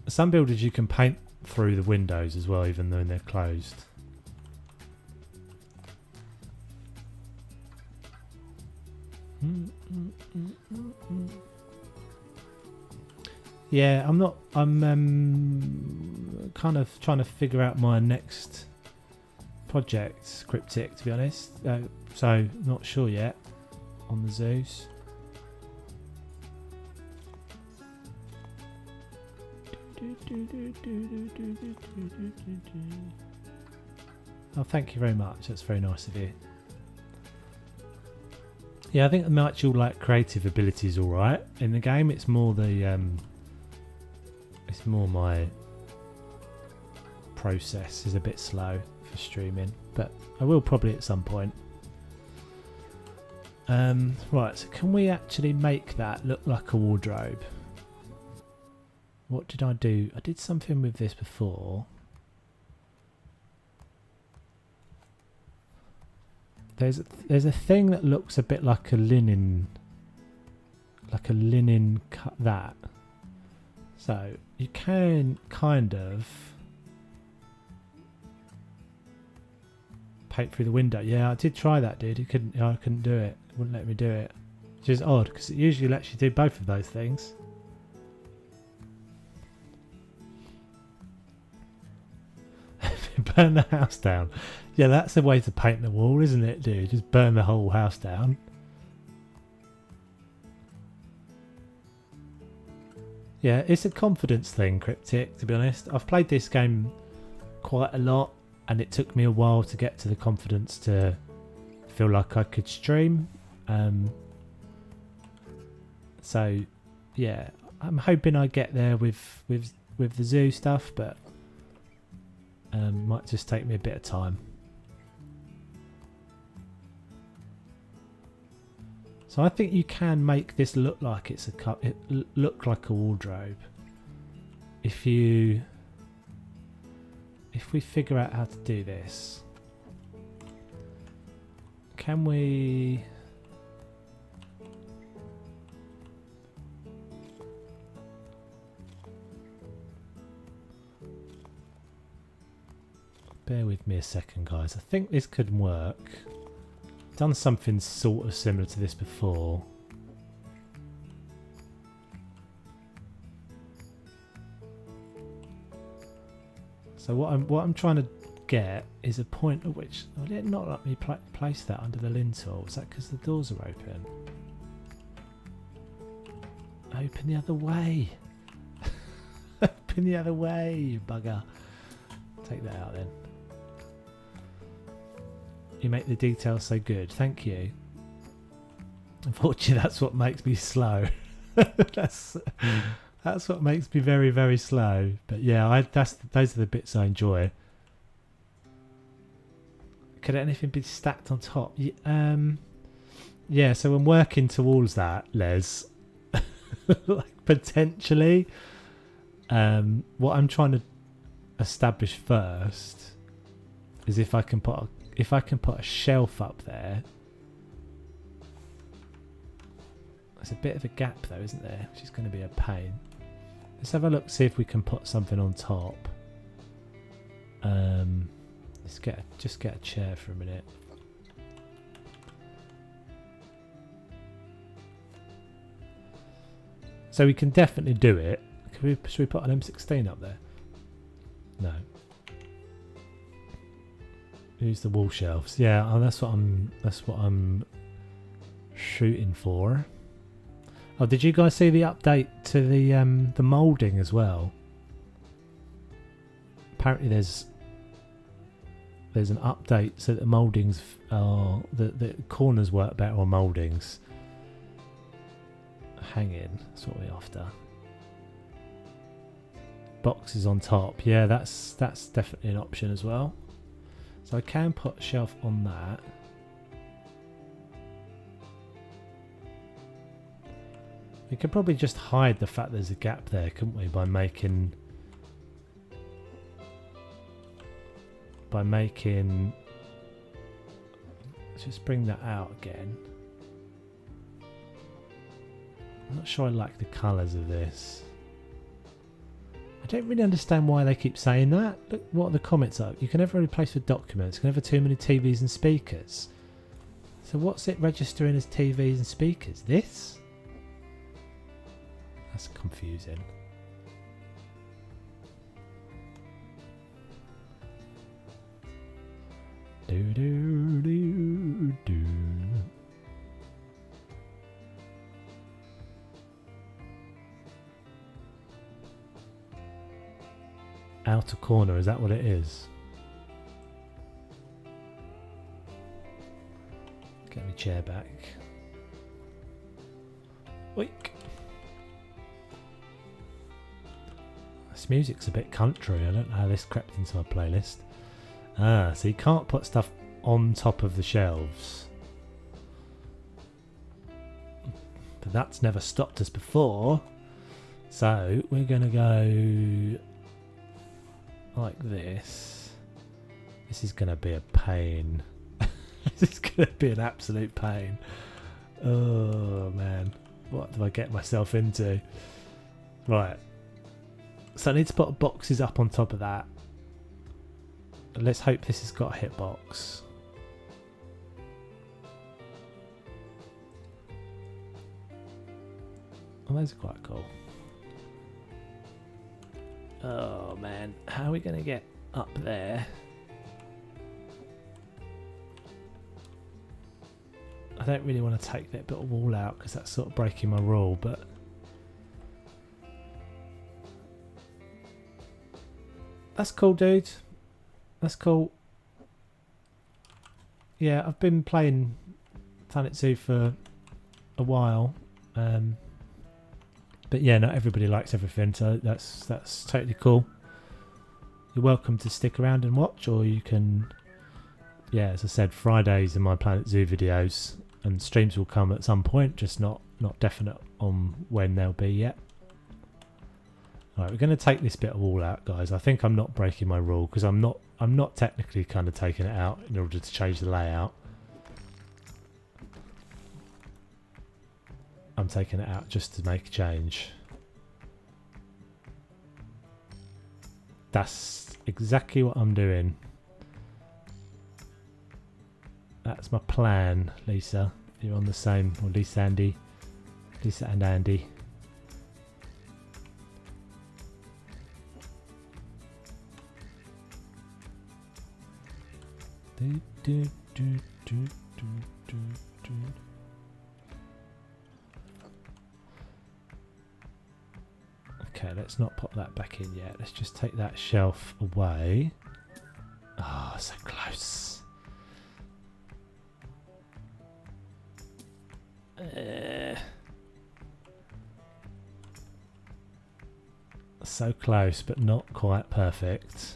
Some builders you can paint through the windows as well, even though they're closed. Yeah, I'm kind of trying to figure out my next project, Cryptic, to be honest. So not sure yet on the Zeus. Oh, thank you very much. That's very nice of you. Yeah, I think my actual like creative ability is all right in the game. It's more the it's more my process is a bit slow for streaming, but I will probably at some point. Right, so can we actually make that look like a wardrobe? What did I do? I did something with this before. There's a thing that looks a bit like a linen cut that. So you can kind of paint through the window. Yeah, I did try that, dude. I couldn't do it. It wouldn't let me do it, which is odd because it usually lets you do both of those things. Burn the house down. Yeah, that's the way to paint the wall, isn't it, dude? Just burn the whole house down. Yeah, it's a confidence thing, Cryptic, to be honest. I've played this game quite a lot and it took me a while to get to the confidence to feel like I could stream. So yeah, I'm hoping I get there with the zoo stuff, but might just take me a bit of time. So I think you can make this look like it's look like a wardrobe if we figure out how to do this. Can we? Bear with me a second, guys. I think this could work. Done something sort of similar to this before. So what I'm trying to get is a point at which did it not let me place that under the lintel? Is that because the doors are open? Open the other way. Open the other way, you bugger. Take that out then. You make the details so good. Thank you. Unfortunately, that's what makes me slow. that's what makes me very, very slow. But yeah, those are the bits I enjoy. Could anything be stacked on top? Yeah. So I'm working towards that, Les. Like potentially. What I'm trying to establish first is if I can put a shelf up there. There's a bit of a gap though, isn't there? Which is going to be a pain. Let's have a look, see if we can put something on top. Let's just get a chair for a minute. So we can definitely do it. Should we put an M16 up there? No. Use the wall shelves. Yeah, that's what I'm shooting for. Oh, did you guys see the update to the moulding as well? Apparently there's an update so that the mouldings are the corners work better on mouldings. Hanging, that's what we're after. Boxes on top. Yeah, that's definitely an option as well. So I can put a shelf on that. We could probably just hide the fact there's a gap there, couldn't we? By making... Let's just bring that out again. I'm not sure I like the colours of this. I don't really understand why they keep saying that. Look what the comments are. You can never replace with documents. You can never too many TVs and speakers. So what's it registering as TVs and speakers? This? That's confusing. Do, do, do, do. Outer corner, is that what it is? Get my chair back. Weak. This music's a bit country. I don't know how this crept into my playlist. Ah, so you can't put stuff on top of the shelves. But that's never stopped us before. So we're going to go like this. This is going to be a pain. This is going to be an absolute pain. Oh man, what do I get myself into? Right, so I need to put boxes up on top of that. Let's hope this has got a hitbox. Oh, those are quite cool. Oh man, how are we going to get up there? I don't really want to take that bit of wall out because that's sort of breaking my rule, but that's cool, dude. That's cool. Yeah, I've been playing Planet Zoo for a while, but yeah, not everybody likes everything, so that's totally cool. You're welcome to stick around and watch, or you can, yeah, as I said, Fridays are my Planet Zoo videos, and streams will come at some point, just not definite on when they'll be yet. Alright, we're going to take this bit of wall out, guys. I think I'm not breaking my rule, because I'm not technically kind of taking it out in order to change the layout. I'm taking it out just to make a change. That's exactly what I'm doing. That's my plan, Lisa. You're on the same, or Lisa and Andy. Do, do, do, do, do, do, do. Okay, let's not pop that back in yet. Let's just take that shelf away. Oh, so close. So close, but not quite perfect.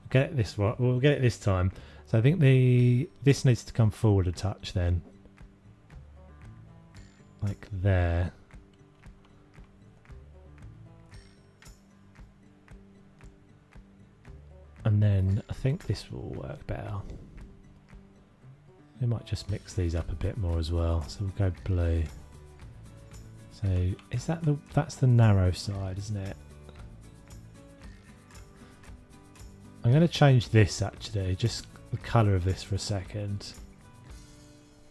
Get it this right. We'll get it this time. So I think this needs to come forward a touch then, like there. And then I think this will work better. We might just mix these up a bit more as well. So we'll go blue. So is that that's the narrow side, isn't it? I'm going to change this actually, just the colour of this for a second,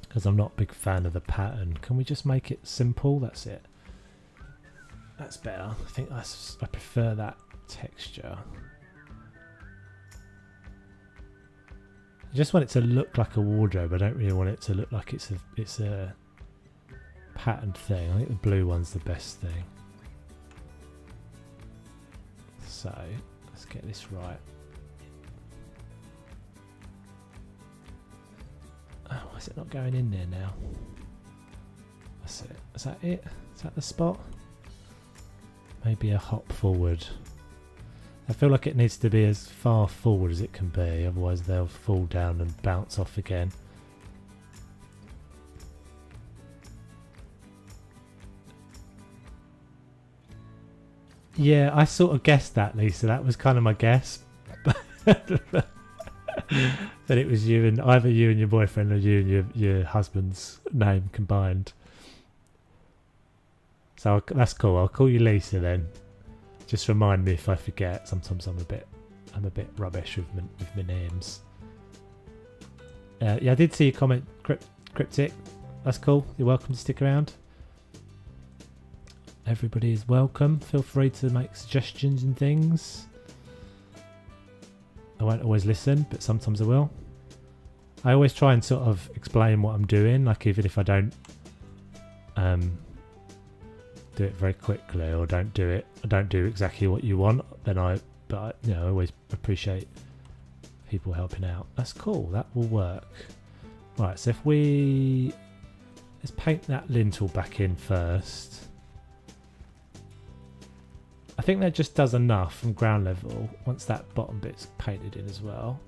because I'm not a big fan of the pattern. Can we just make it simple? That's it. That's better. I think I prefer that texture. I just want it to look like a wardrobe. I don't really want it to look like it's a patterned thing. I think the blue one's the best thing. So let's get this right. Oh, why is it not going in there now? That's it. Is that it? Is that the spot? Maybe a hop forward. I feel like it needs to be as far forward as it can be, otherwise they'll fall down and bounce off again. Yeah, I sort of guessed that, Lisa. That was kind of my guess. That it was you and either you and your boyfriend or you and your husband's name combined. So that's cool. I'll call you Lisa then. Just remind me if I forget. Sometimes I'm a bit rubbish with my names. Yeah, I did see your comment, Cryptic. That's cool. You're welcome to stick around. Everybody is welcome. Feel free to make suggestions and things. I won't always listen, but sometimes I will. I always try and sort of explain what I'm doing, like even if I don't do it very quickly or I don't do exactly what you want, but you know, I always appreciate people helping out. That's cool, that will work. Right, so if let's paint that lintel back in first. I think that just does enough from ground level once that bottom bit's painted in as well.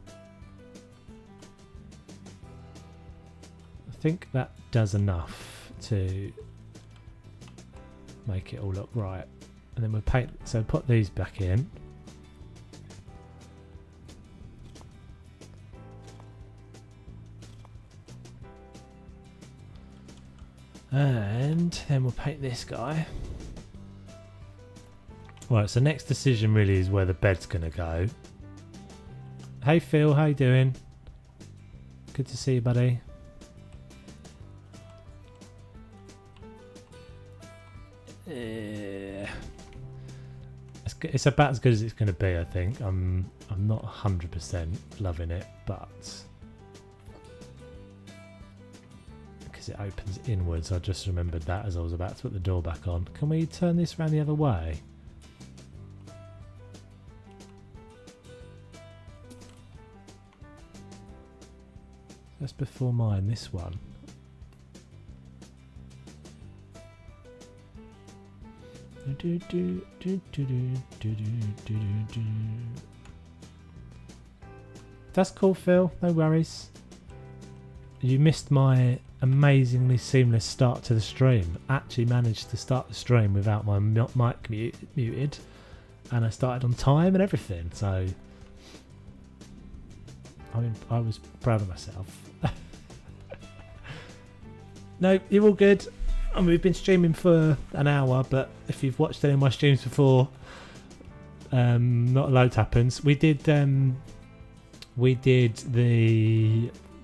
I think that does enough to make it all look right. And then we'll paint, so put these back in. And then we'll paint this guy. Right, so next decision really is where the bed's going to go. Hey Phil, how you doing? Good to see you, buddy. It's about as good as it's going to be, I think. I'm not 100% loving it, but because it opens inwards, I just remembered that as I was about to put the door back on. Can we turn this around the other way? That's before mine, this one. That's cool, Phil. No worries. You missed my amazingly seamless start to the stream. Actually managed to start the stream without my mic muted, and I started on time and everything. So I was proud of myself. No, you're all good. I mean, we've been streaming for an hour, but if you've watched any of my streams before, not a load happens. We did the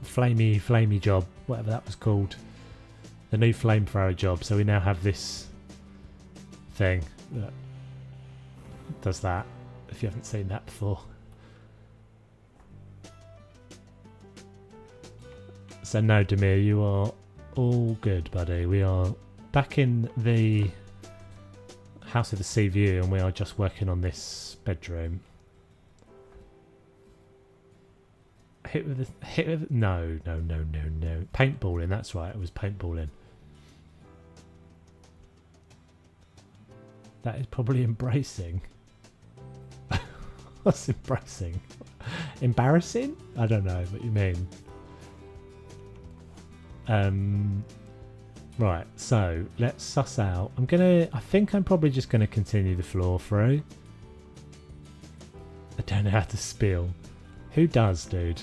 flamey job, whatever that was called, the new flamethrower job. So we now have this thing that does that. If you haven't seen that before. So no, Demir, you are all good, buddy. We are back in the house with the sea view, and we are just working on this bedroom. No. Paintballing, that's right, it was paintballing. That is probably embracing. What's embracing? Embarrassing? I don't know what you mean. Right, so let's suss out. I think I'm probably just gonna continue the floor through. I don't know how to spill. Who does, dude?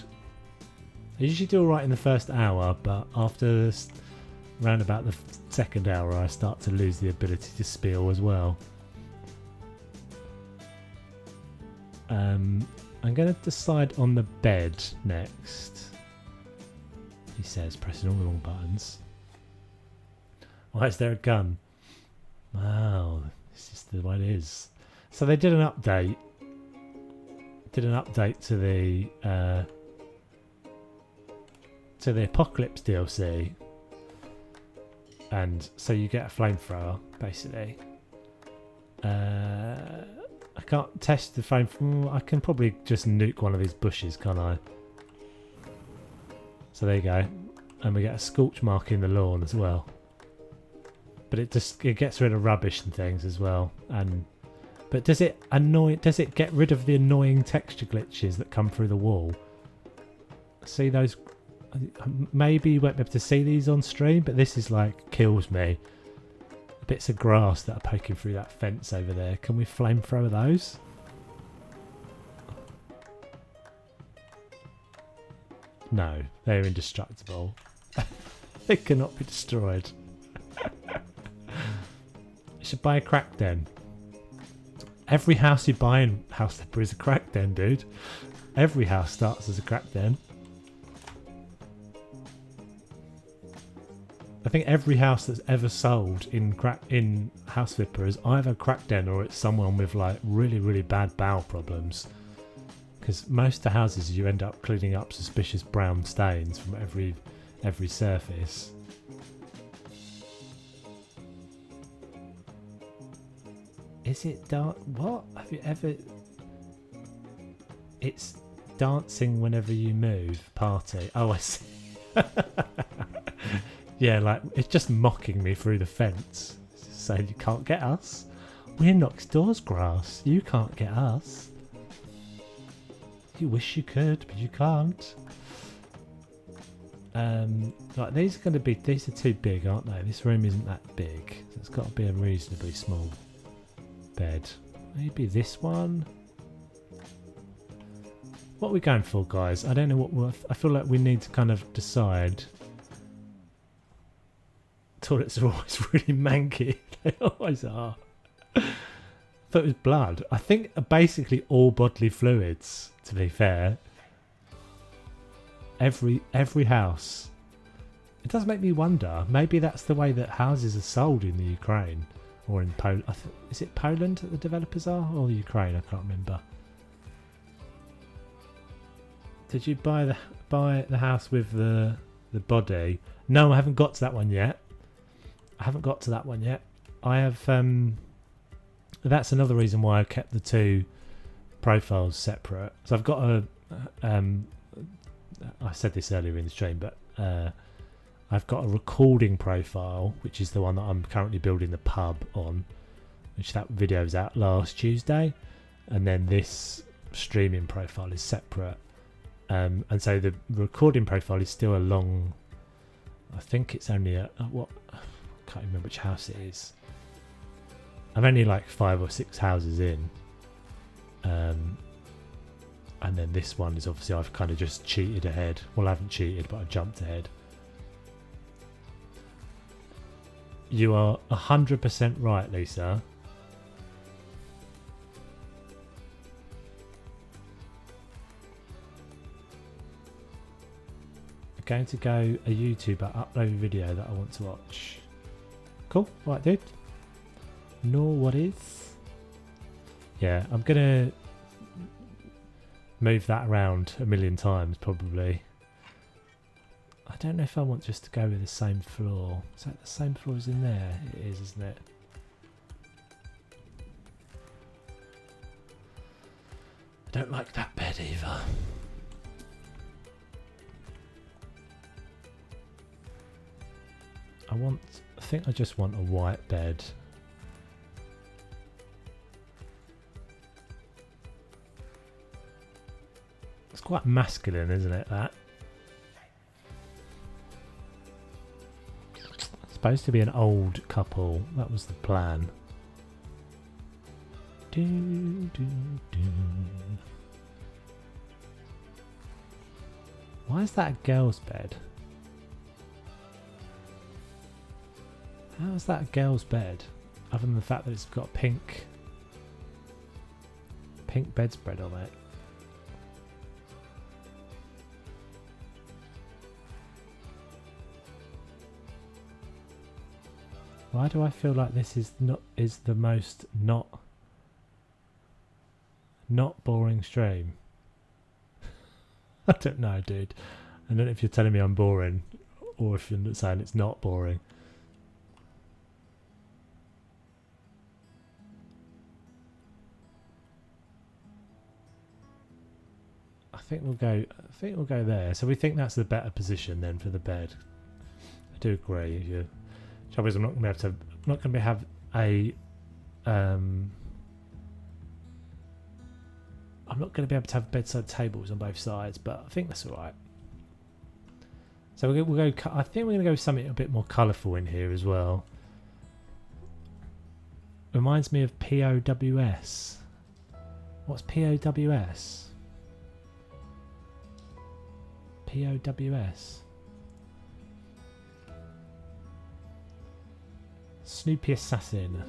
I usually do alright in the first hour, but after round about the second hour I start to lose the ability to spill as well. I'm gonna decide on the bed next. He says, pressing all the wrong buttons. Why is there a gun? Wow, it's just the way it is. So they did an update. To the Apocalypse DLC, and so you get a flamethrower basically. I can't test the flame. I can probably just nuke one of these bushes, can't I? So there you go, and we get a scorch mark in the lawn as well. But it gets rid of rubbish and things as well. But does it get rid of the annoying texture glitches that come through the wall? See those? Maybe you won't be able to see these on stream, but this is like kills me. Bits of grass that are poking through that fence over there. Can we flamethrower those? No, they're indestructible. They cannot be destroyed. You should buy a crack den. Every house you buy in House Flipper is a crack den, dude. Every house starts as a crack den. I think every house that's ever sold in House Flipper is either crack den or it's someone with like really, really bad bowel problems Because most of the houses you end up cleaning up suspicious brown stains from every surface. Is it dark? What? Have you ever... It's dancing whenever you move. Party. Oh, I see. Yeah, like, it's just mocking me through the fence. It's just saying, you can't get us. We're next door's grass. You can't get us. You wish you could, but you can't. Like, these are too big, aren't they? This room isn't that big. So it's got to be a reasonably small bed. Maybe this one. What are we going for, guys? I don't know what I feel like we need to kind of decide. Toilets are always really manky. They always are. Thought it was blood. I think basically all bodily fluids, to be fair. Every house. It does make me wonder. Maybe that's the way that houses are sold in the Ukraine. Or in Poland. Is it Poland that the developers are? Or Ukraine? I can't remember. Did you buy the house with the body? No, I haven't got to that one yet. I have... that's another reason why I kept the two profiles separate. So I've got a... I said this earlier in the stream, but I've got a recording profile, which is the one that I'm currently building the pub on, which that video was out last Tuesday, and then this streaming profile is separate, and so the recording profile is still a long, I think it's only I can't remember which house it is. I'm only like 5 or 6 houses in, and then this one is obviously I've kind of just cheated ahead. Well, I haven't cheated, but I jumped ahead. You are 100% right, Lisa. I'm going to go a YouTuber, upload a video that I want to watch. Cool, right, dude. Know what is? Yeah, I'm gonna move that around a million times probably. I don't know if I want just to go with the same floor. Is that the same floor as in there? It is, isn't it? I don't like that bed either. I think I just want a white bed. It's quite masculine, isn't it, that? It's supposed to be an old couple. That was the plan. Why is that a girl's bed? How is that a girl's bed? Other than the fact that it's got pink bedspread on it. Why do I feel like this is the most not boring stream? I don't know, dude. I don't know if you're telling me I'm boring or if you're saying it's not boring. I think we'll go there. So we think that's the better position then for the bed. I do agree. Yeah. Trouble is, I'm not going to have a. I'm not going to be able to have bedside tables on both sides, but I think that's all right. So we'll go. I think we're going to go with something a bit more colourful in here as well. Reminds me of POWS. What's POWS? POWS. Snoopy Assassin.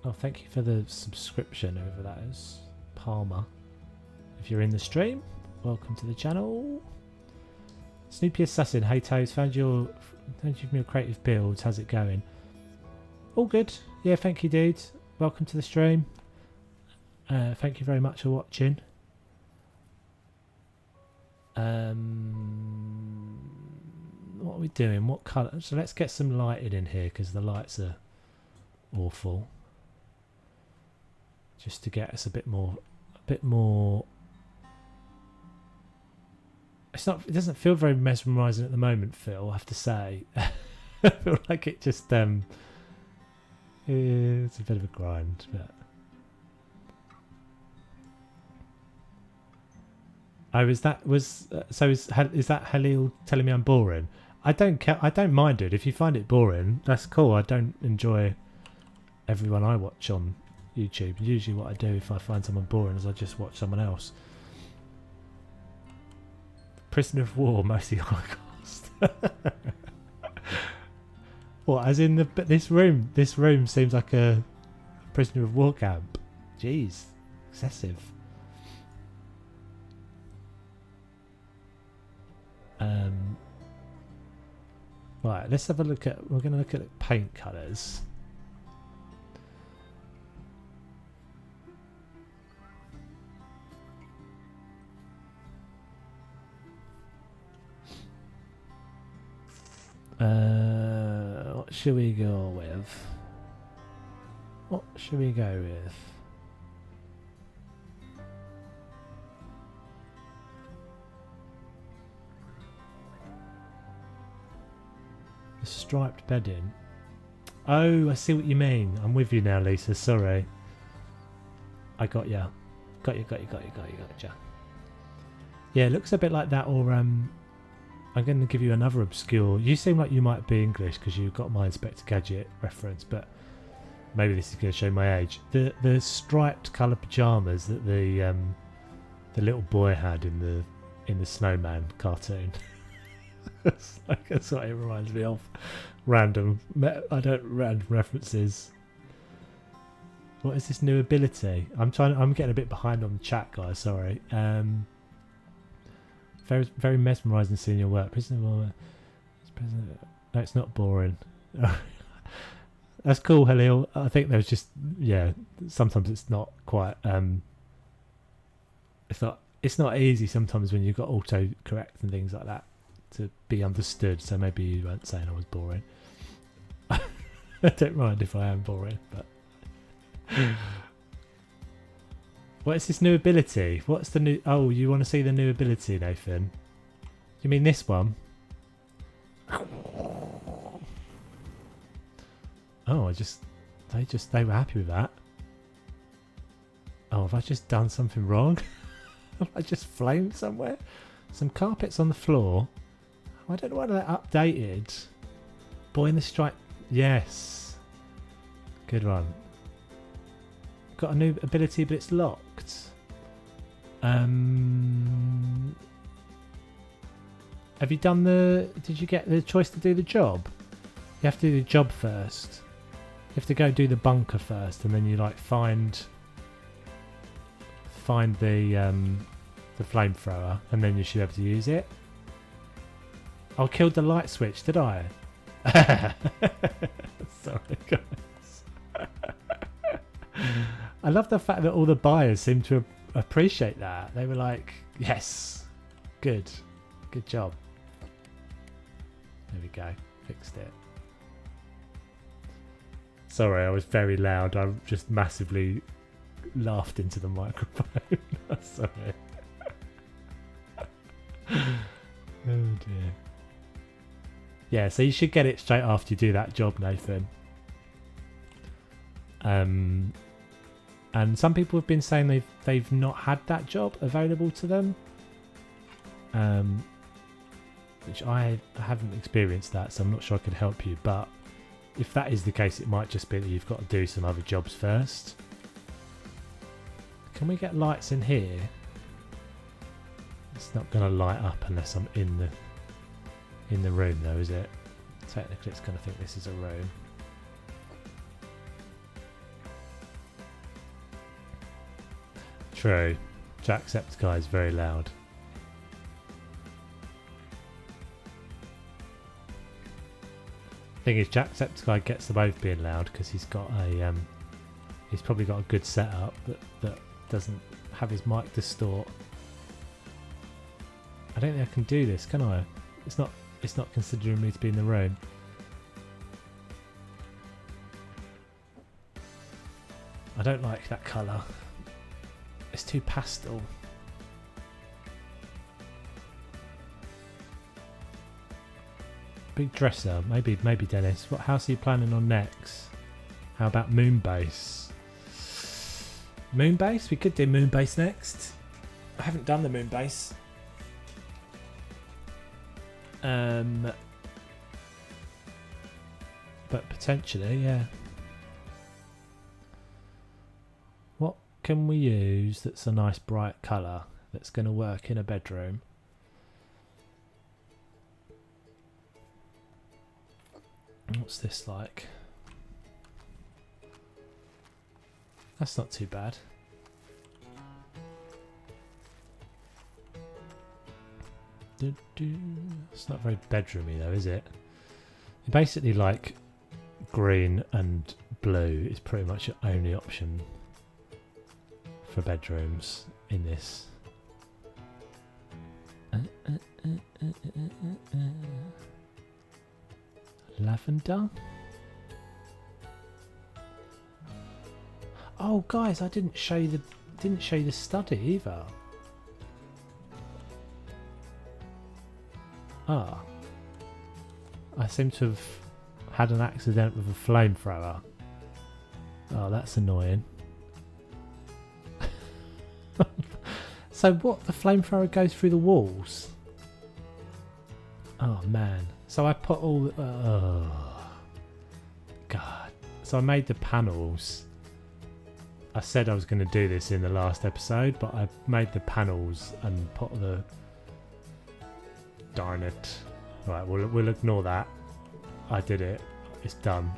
Oh, thank you for the subscription, whoever that is. Palmer. If you're in the stream, welcome to the channel. Snoopy Assassin, hey Toves, found you from your creative builds. How's it going? All good. Yeah, thank you, dude. Welcome to the stream. Thank you very much for watching. What are we doing? What colour? So let's get some lighting in here because the lights are awful. Just to get us a bit more. It's not. It doesn't feel very mesmerising at the moment, Phil. I have to say. I feel like it just. It's a bit of a grind, but. Oh, is that Halil telling me I'm boring? I don't care. I don't mind it. If you find it boring, that's cool. I don't enjoy everyone I watch on YouTube. Usually, what I do if I find someone boring is I just watch someone else. Prisoner of war, mostly Holocaust. What? As in this room? This room seems like a prisoner of war camp. Jeez, excessive. Right, let's have a look at. We're going to look at paint colours. What should we go with? What should we go with? The striped bedding. Oh, I see what you mean. I'm with you now, Lisa. Sorry. I got ya. Got you. Yeah, it looks a bit like that, or I'm going to give you another obscure. You seem like you might be English because you've got my Inspector Gadget reference, but maybe this is going to show my age. The striped colour pyjamas that the little boy had in the Snowman cartoon. That's what it reminds me of. Random references. What is this new ability? I'm getting a bit behind on the chat, guys. Sorry. Very, very mesmerising seeing your work. No, it's not boring. That's cool, Halil. I think there's just sometimes it's not quite. It's not easy sometimes when you've got auto correct and things like that to be understood. So maybe you weren't saying I was boring. I don't mind if I am boring, but. What is this new ability? What's the new... Oh, you want to see the new ability, Nathan? You mean this one? Oh, they were happy with that. Oh, have I just done something wrong? Have I just flamed somewhere? Some carpets on the floor. I don't know whether they're updated. Boy in the stripe. Yes. Good one. Got a new ability, but it's locked. Have you done did you get the choice to do the job? You have to do the job first. You have to go do the bunker first, and then you like find the flamethrower, and then you should be able to use it. I killed the light switch, did I? Sorry, guys. I love the fact that all the buyers seem to appreciate that. They were like, yes, good job. There we go, fixed it. Sorry, I was very loud. I just massively laughed into the microphone. Sorry. Oh dear. Yeah, so you should get it straight after you do that job, Nathan. And some people have been saying they've not had that job available to them, which I haven't experienced that, so I'm not sure I could help you. But if that is the case, it might just be that you've got to do some other jobs first. Can we get lights in here? It's not going to light up unless I'm in the room, though, is it? Technically, it's going to think this is a room. True. Jacksepticeye is very loud. Thing is, Jacksepticeye gets them both being loud because he's got a he's probably got a good setup that doesn't have his mic distort. I don't think I can do this, can I? It's not considering me to be in the room. I don't like that colour. It's too pastel. Big dresser, maybe Dennis. What house are you planning on next? How about Moonbase? Moonbase? We could do Moonbase next. I haven't done the Moonbase. But potentially, yeah. What can we use that's a nice bright colour that's going to work in a bedroom? What's this like? That's not too bad. It's not very bedroomy though, is it? Basically, like green and blue is pretty much your only option for bedrooms in this. Lavender. Oh, guys, I didn't show you the study either. Ah, I seem to have had an accident with a flamethrower. Oh, that's annoying. So what? The flamethrower goes through the walls? Oh man! So I put all. Oh God! So I made the panels. I said I was going to do this in the last episode, but I made the panels and put the. Darn it! Right, we'll ignore that. I did it. It's done.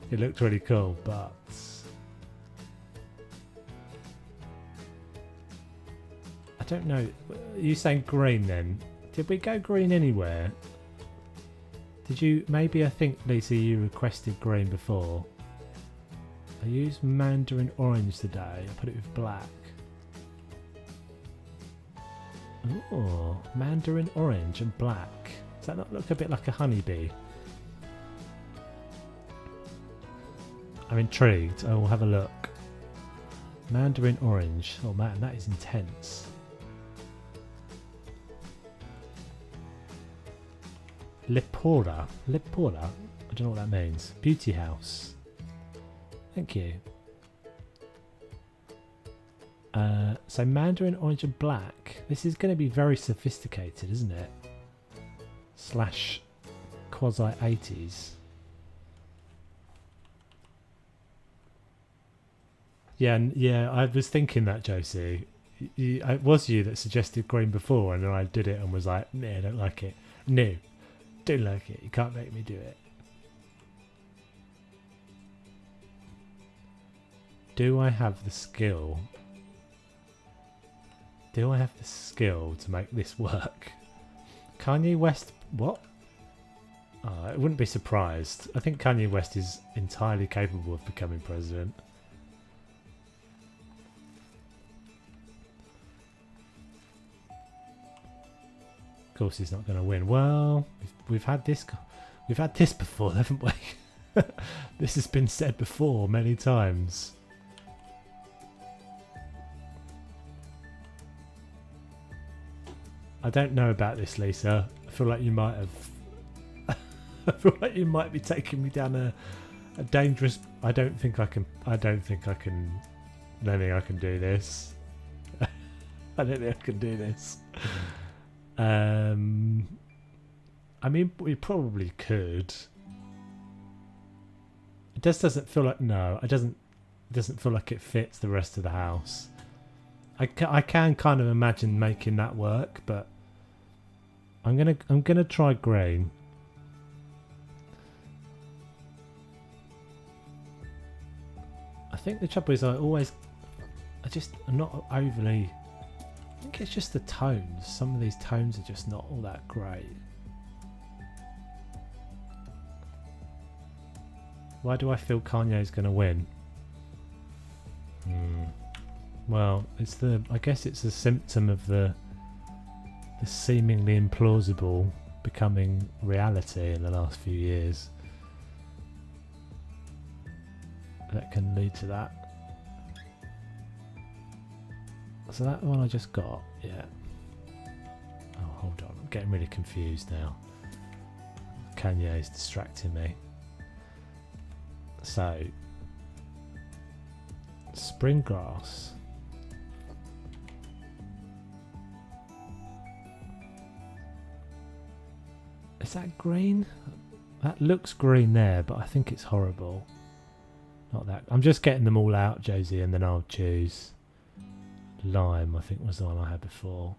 It looked really cool, but I don't know. Are you saying green then? Did we go green anywhere? Did you? Maybe I think, Lisa, you requested green before. I used mandarin orange today. I put it with black. Oh, mandarin orange and black. Does that not look a bit like a honeybee? I'm intrigued. I will have a look. Mandarin orange. Oh man, that is intense. Lepora. Lepora? I don't know what that means. Beauty house. Thank you. So mandarin orange and black. This is going to be very sophisticated, isn't it? Slash quasi 80s. Yeah, I was thinking that, Josie. It was you that suggested green before, and then I did it and was like, "No, I don't like it. No, don't like it. You can't make me do it." Do I have the skill? Do I have the skill to make this work? Kanye West, what? Oh, I wouldn't be surprised. I think Kanye West is entirely capable of becoming president. Of course, he's not going to win. Well, we've had this before, haven't we? This has been said before many times. I don't know about this, Lisa. I feel like you might have. I feel like you might be taking me down a dangerous. I don't think I can. I don't think I can do this. I don't think I can do this. I mean, we probably could. It just doesn't feel like It doesn't feel like it fits the rest of the house. I can kind of imagine making that work, but I'm gonna try green. I think the trouble is I'm not overly. I think it's just the tones. Some of these tones are just not all that great. Why do I feel Kanye's gonna win? Well, it's the. I guess it's a symptom of the seemingly implausible becoming reality in the last few years. That can lead to that. So that one I just got, yeah. Oh, hold on, I'm getting really confused now. Kanye is distracting me. So, spring grass. Is that green? That looks green there, but I think it's horrible. Not that. I'm just getting them all out, Josie, and then I'll choose. Lime, I think, was the one I had before.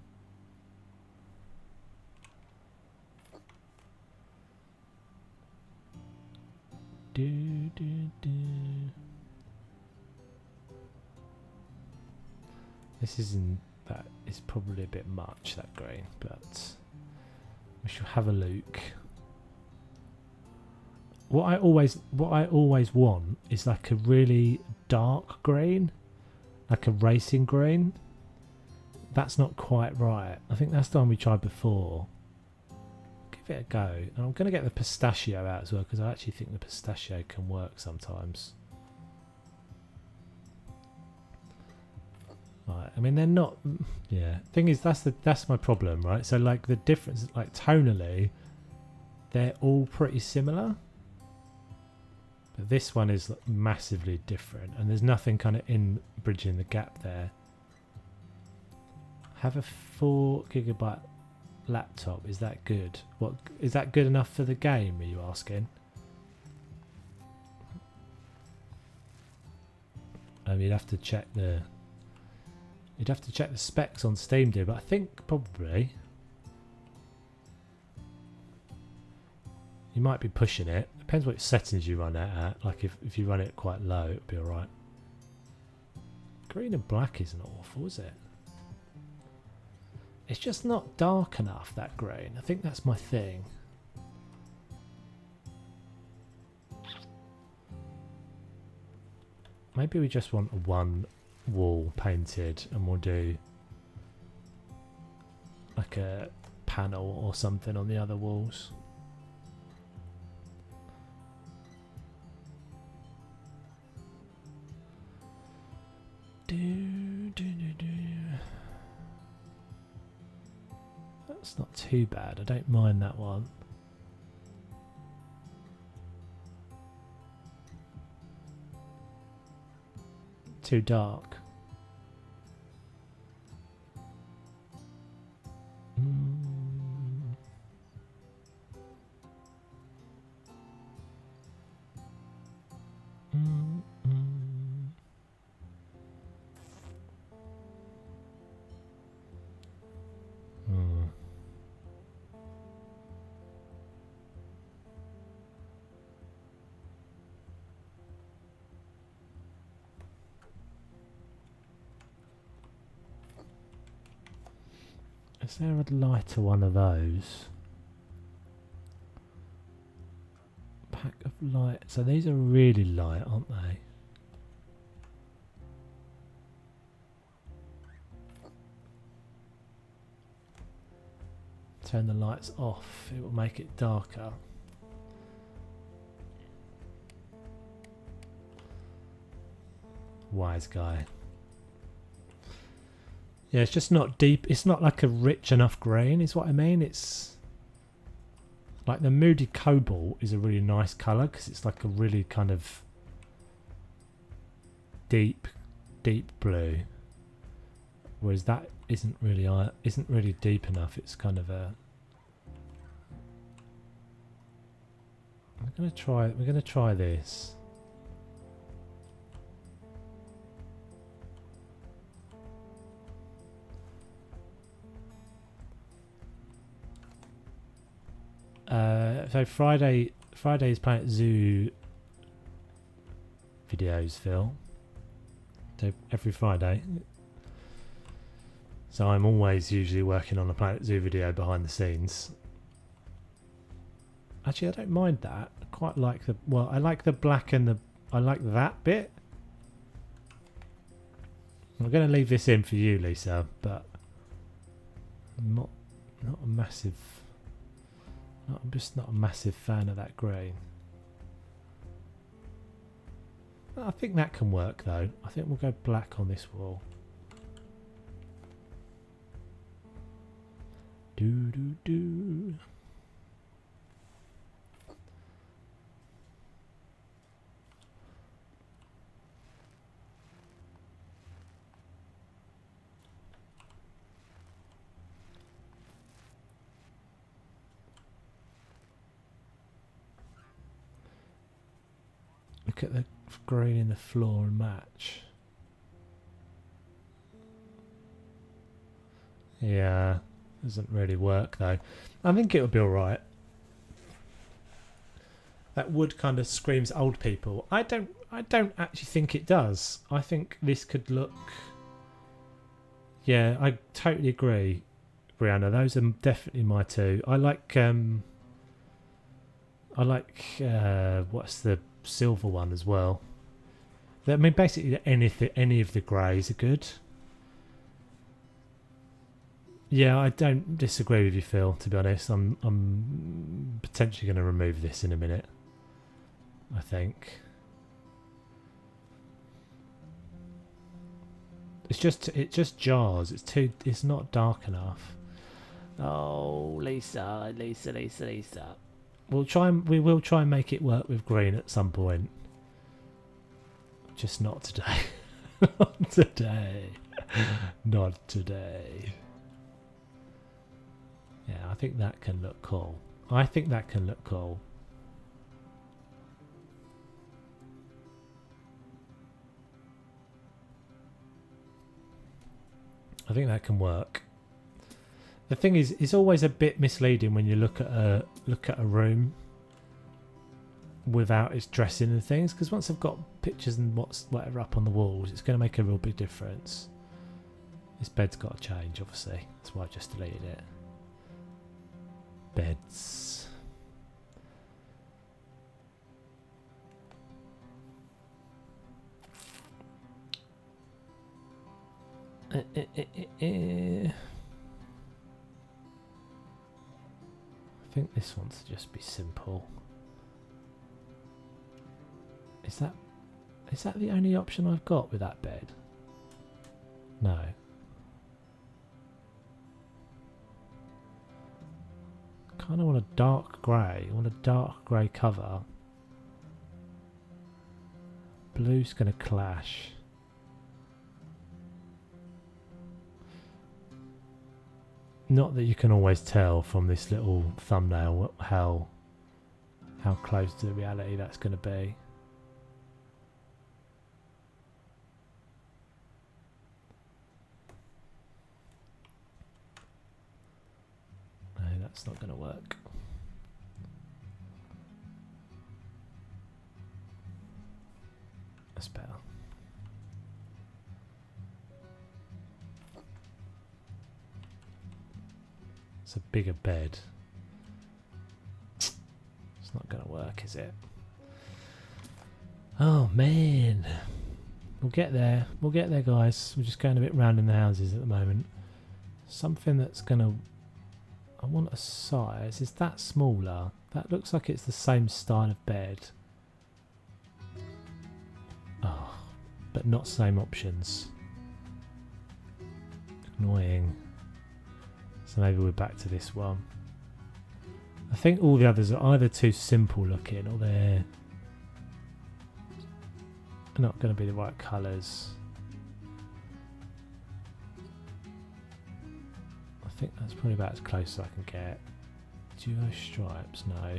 This isn't that. It's probably a bit much, that green, but we shall have a look. What I always want is like a really dark green, like a racing green. That's not quite right. I think that's the one we tried before. Give it a go. And I'm going to get the pistachio out as well, because I actually think the pistachio can work sometimes. Right. I mean, they're not. Yeah. Thing is, that's my problem, right? So like the difference, like tonally, they're all pretty similar. But this one is massively different, and there's nothing kind of in bridging the gap there. Have a 4 GB laptop. Is that good? What is that good enough for the game? Are you asking? You'd have to check the. You'd have to check the specs on Steam, dear. But I think probably you might be pushing it. Depends what settings you run it at. Like if you run it quite low, it'll be alright. Green and black isn't awful, is it? It's just not dark enough, that green. I think that's my thing. Maybe we just want one wall painted and we'll do like a panel or something on the other walls. That's not too bad. I don't mind that one. Too dark. Is there a lighter one of those? Pack of light. So these are really light, aren't they? Turn the lights off. It will make it darker. Wise guy. Yeah, it's just not deep. It's not like a rich enough grain, is what I mean. It's like the Moody Cobalt is a really nice colour because it's like a really kind of deep blue. Whereas that isn't really deep enough. It's kind of a. We're gonna try this. So Friday's Planet Zoo videos, Phil. So every Friday. So I'm always usually working on a Planet Zoo video behind the scenes. Actually, I don't mind that. I quite like the. Well, I like the black and the. I like that bit. I'm going to leave this in for you, Lisa, but I'm not a massive. I'm just not a massive fan of that green. I think that can work though. I think we'll go black on this wall. Do. Look at the green in the floor and match. Yeah, doesn't really work though. I think it'll be alright. That wood kind of screams old people. I don't actually think it does. I think this could look. Yeah, I totally agree, Brianna. Those are definitely my two. I like what's the silver one as well. I mean, basically any of the greys are good. Yeah, I don't disagree with you, Phil. To be honest, I'm potentially going to remove this in a minute. I think it just jars. It's not dark enough. Oh, Lisa. We will try and make it work with green at some point. Just not today. Not today. Not today. Yeah, I think that can look cool. I think that can work. The thing is, it's always a bit misleading when you look at a room without its dressing and things, because once I've got pictures and whatever up on the walls, it's going to make a real big difference. This bed's got to change, obviously. That's why I just deleted it. Beds. I think this wants to just be simple. Is that the only option I've got with that bed? No. Kind of want a dark grey. I want a dark grey cover. Blue's going to clash. Not that you can always tell from this little thumbnail how close to the reality that's going to be. No, that's not going to work. That's better. It's a bigger bed. It's not going to work, is it? Oh man, we'll get there. We'll get there, guys. We're just going a bit round in the houses at the moment. Something that's going to. I want a size. Is that smaller? That looks like it's the same style of bed. Oh, but not same options. Annoying. So maybe we're back to this one. I think all the others are either too simple looking or they're not going to be the right colours. I think that's probably about as close as I can get. Duo stripes, no.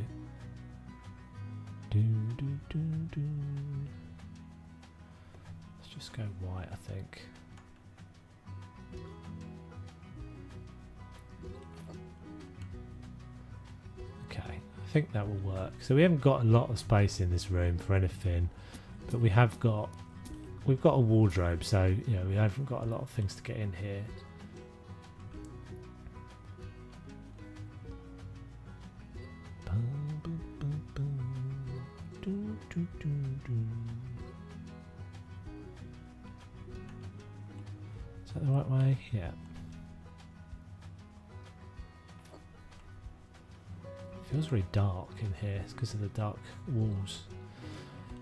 Let's just go white, I think. Okay, I think that will work. So we haven't got a lot of space in this room for anything, but we've got a wardrobe, so you know we haven't got a lot of things to get in here. Is that the right way? Yeah. Feels very dark in here. It's because of the dark walls.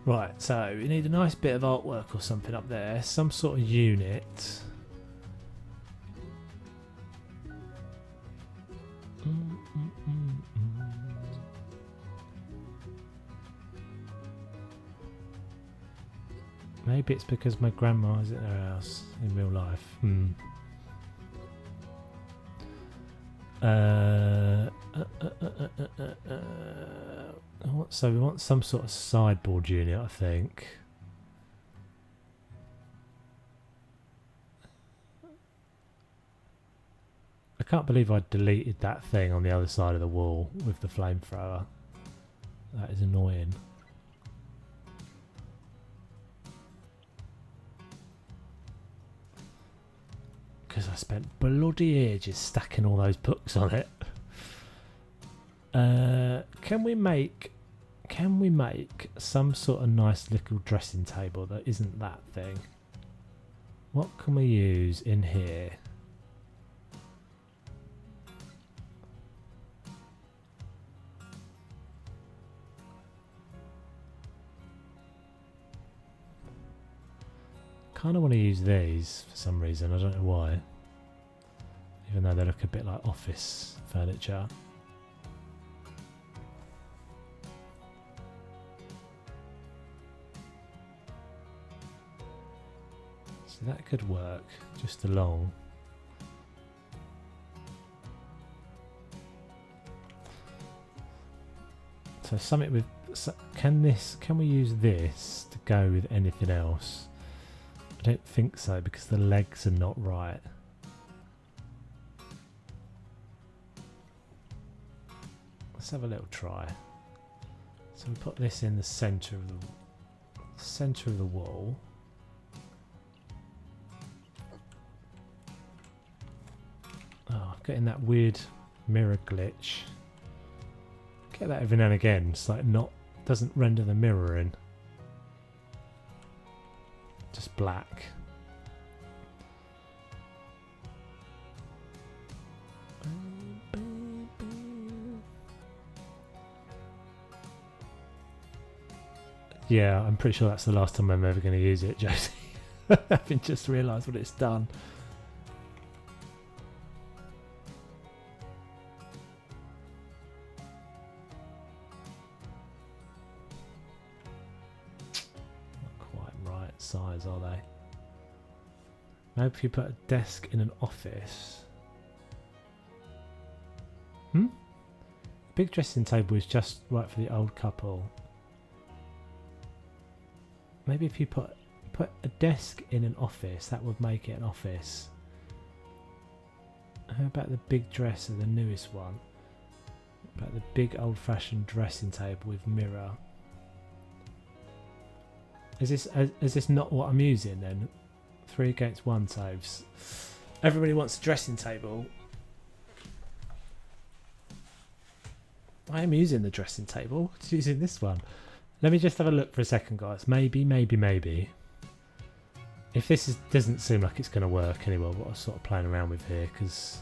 Right, so we need a nice bit of artwork or something up there. Some sort of unit. Maybe it's because my grandma is at her house in real life. So we want some sort of sideboard unit, I think. I can't believe I deleted that thing on the other side of the wall with the flamethrower. That is annoying. Because I spent bloody ages stacking all those books on it. Can we make some sort of nice little dressing table that isn't that thing? What can we use in here? Kind of want to use these for some reason, I don't know why. Even though they look a bit like office furniture. So that could work, just along. So something with, can we use this to go with anything else? I don't think so because the legs are not right. Let's have a little try. So we put this in the centre of the wall. Oh, I'm getting that weird mirror glitch. Get that every now and again. It's like doesn't render the mirror in. Just black. Yeah, I'm pretty sure that's the last time I'm ever going to use it, Josie. Having just realised what it's done. Size are they? Maybe if you put a desk in an office. Big dressing table is just right for the old couple. Maybe if you put a desk in an office, that would make it an office. How about the big dresser, the newest one? How about the big old-fashioned dressing table with mirror? Is this not what I'm using then? 3 against 1 Toves. Everybody wants a dressing table. I am using the dressing table. It's using this one. Let me just have a look for a second, guys. Maybe. If this doesn't seem like it's going to work anyway, what I'm sort of playing around with here, because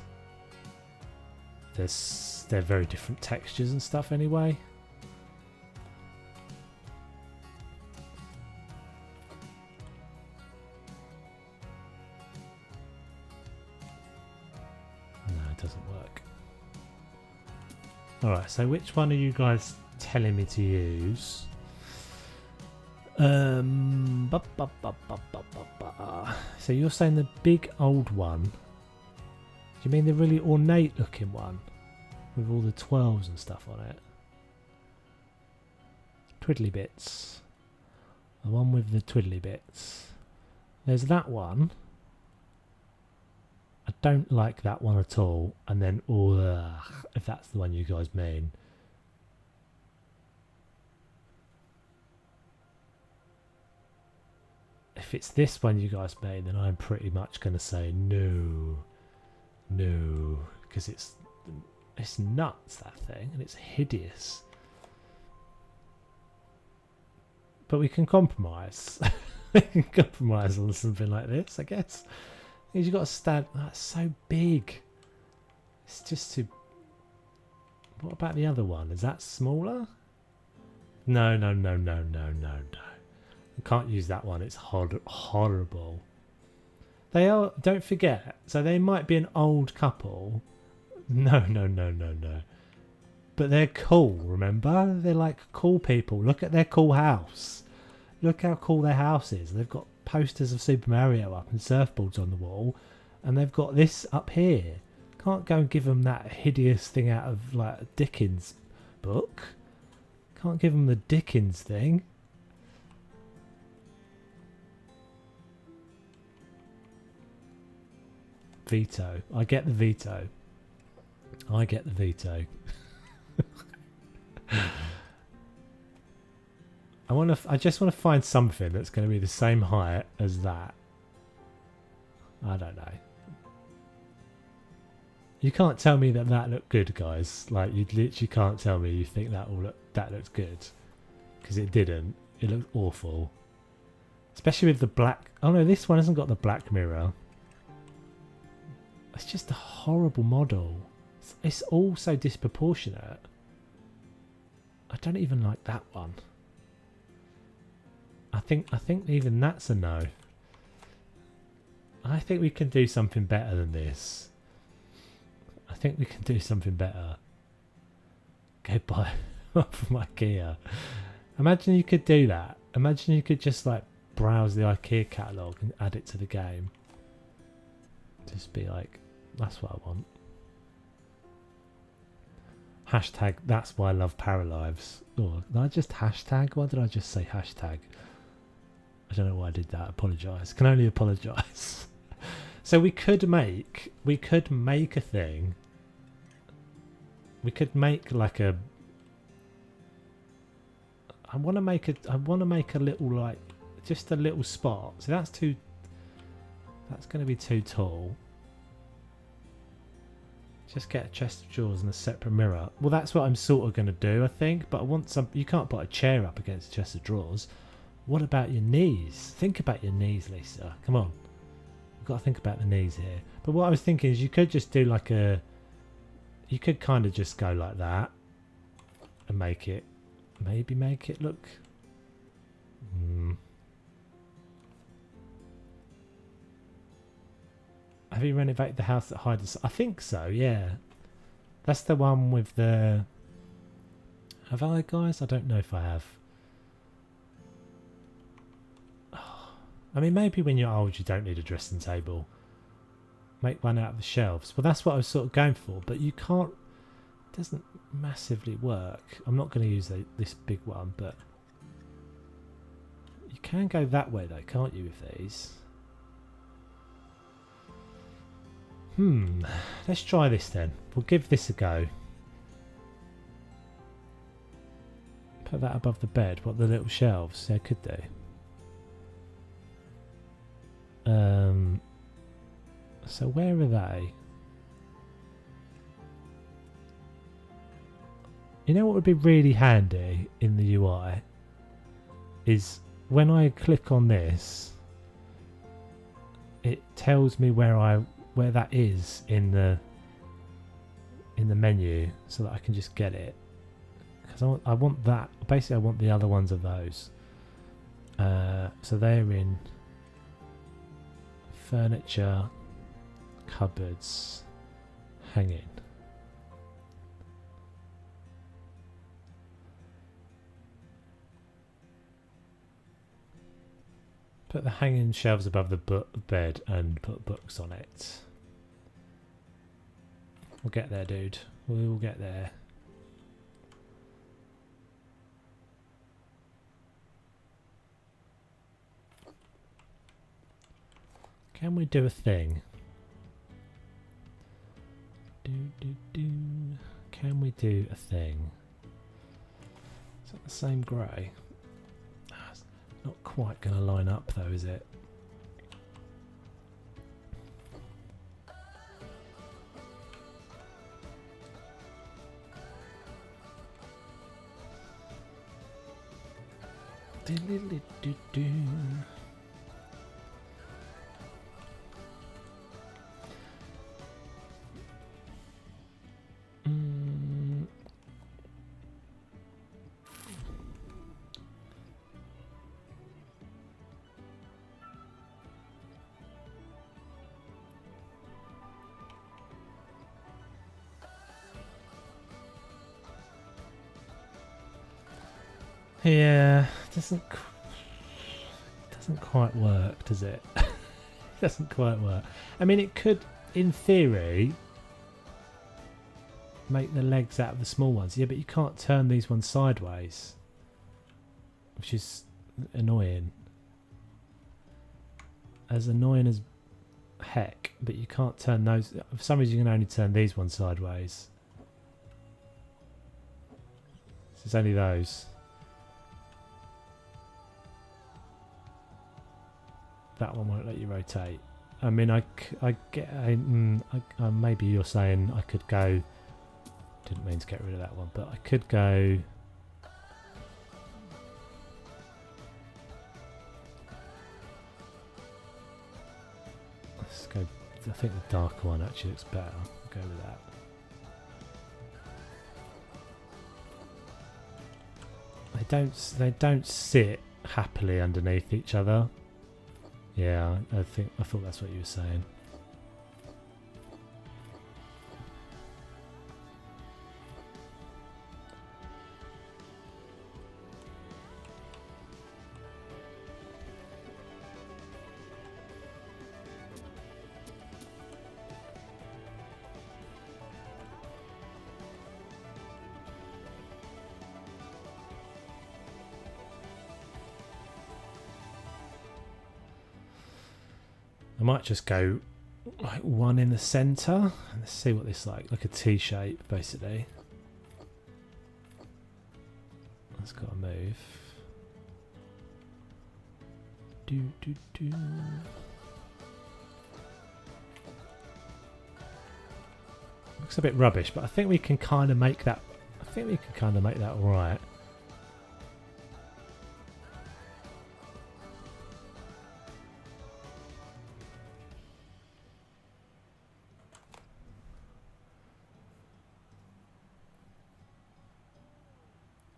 they're very different textures and stuff anyway. Doesn't work. Alright, so which one are you guys telling me to use? So you're saying the big old one. Do you mean the really ornate looking one? With all the twirls and stuff on it? Twiddly bits. The one with the twiddly bits. There's that one. I don't like that one at all. And then, if that's the one you guys mean. If it's this one you guys mean, then I'm pretty much going to say no. No. Because it's nuts, that thing. And it's hideous. But we can compromise. We can compromise on something like this, I guess. You've got to stand. That's so big. It's just too. What about the other one? Is that smaller? No, no, no, no, no, no, no. I can't use that one. It's horrible. They are. Don't forget. So they might be an old couple. No, no, no, no, no. But they're cool. Remember, they're like cool people. Look at their cool house. Look how cool their house is. They've got posters of Super Mario up and surfboards on the wall, and they've got this up here. Can't go and give them that hideous thing out of like a Dickens book. Can't give them the Dickens thing. Veto. I get the veto. I get the veto. I just want to find something that's going to be the same height as that. I don't know. You can't tell me that looked good, guys. Like, you literally can't tell me you think that looks good, because it didn't. It looked awful, especially with the black. Oh no, this one hasn't got the black mirror. It's just a horrible model. It's all so disproportionate. I don't even like that one. I think even that's a no. I think we can do something better than this. I think we can do something better. Go buy from IKEA. Imagine you could do that. Imagine you could just like browse the IKEA catalogue and add it to the game. Just be like, that's what I want. Hashtag, that's why I love Paralives. Oh, did I just hashtag? Why did I just say hashtag? I don't know why I did that. Apologise. Can only apologise. So we could make a thing. We could make like a. I want to make a little like just a little spot. So that's too. That's going to be too tall. Just get a chest of drawers and a separate mirror. Well, that's what I'm sort of going to do, I think. But I want some. You can't put a chair up against a chest of drawers. What about your knees? Think about your knees, Lisa. Come on. You've got to think about the knees here. But what I was thinking is you could just do like a... You could kind of just go like that. And make it... Maybe make it look... Have you renovated the house that hides... I think so, yeah. That's the one with the... Have I, guys? I don't know if I have. I mean, maybe when you're old you don't need a dressing table. Make one out of the shelves. Well, that's what I was sort of going for, but you can't... It doesn't massively work. I'm not going to use this big one, but... You can go that way though, can't you, with these? Let's try this then. We'll give this a go. Put that above the bed. What, the little shelves? Yeah, could do. So where are they? You know what would be really handy in the UI is when I click on this, it tells me where that is in the menu, so that I can just get it. Because I want that. Basically, I want the other ones of those. So they're in furniture, cupboards, hanging. Put the hanging shelves above the bed and put books on it. We'll get there, dude. We will get there. Can we do a thing? Can we do a thing? Is that the same grey? It's not quite going to line up though, is it? Yeah, doesn't quite work, does it? Doesn't quite work. I mean, it could, in theory, make the legs out of the small ones. Yeah, but you can't turn these ones sideways, which is annoying. As annoying as heck, but you can't turn those. For some reason, you can only turn these ones sideways. So it's only those. That one won't let you rotate. I mean, I get. Maybe you're saying I could go. Didn't mean to get rid of that one, but I could go. Let's go. I think the darker one actually looks better. I'll go with that. They don't sit happily underneath each other. Yeah, I thought that's what you were saying. I might just go like one in the centre. Let's see what this like a T shape basically. That's got to move. Looks a bit rubbish, but I think we can kind of make that. I think we can kind of make that all right.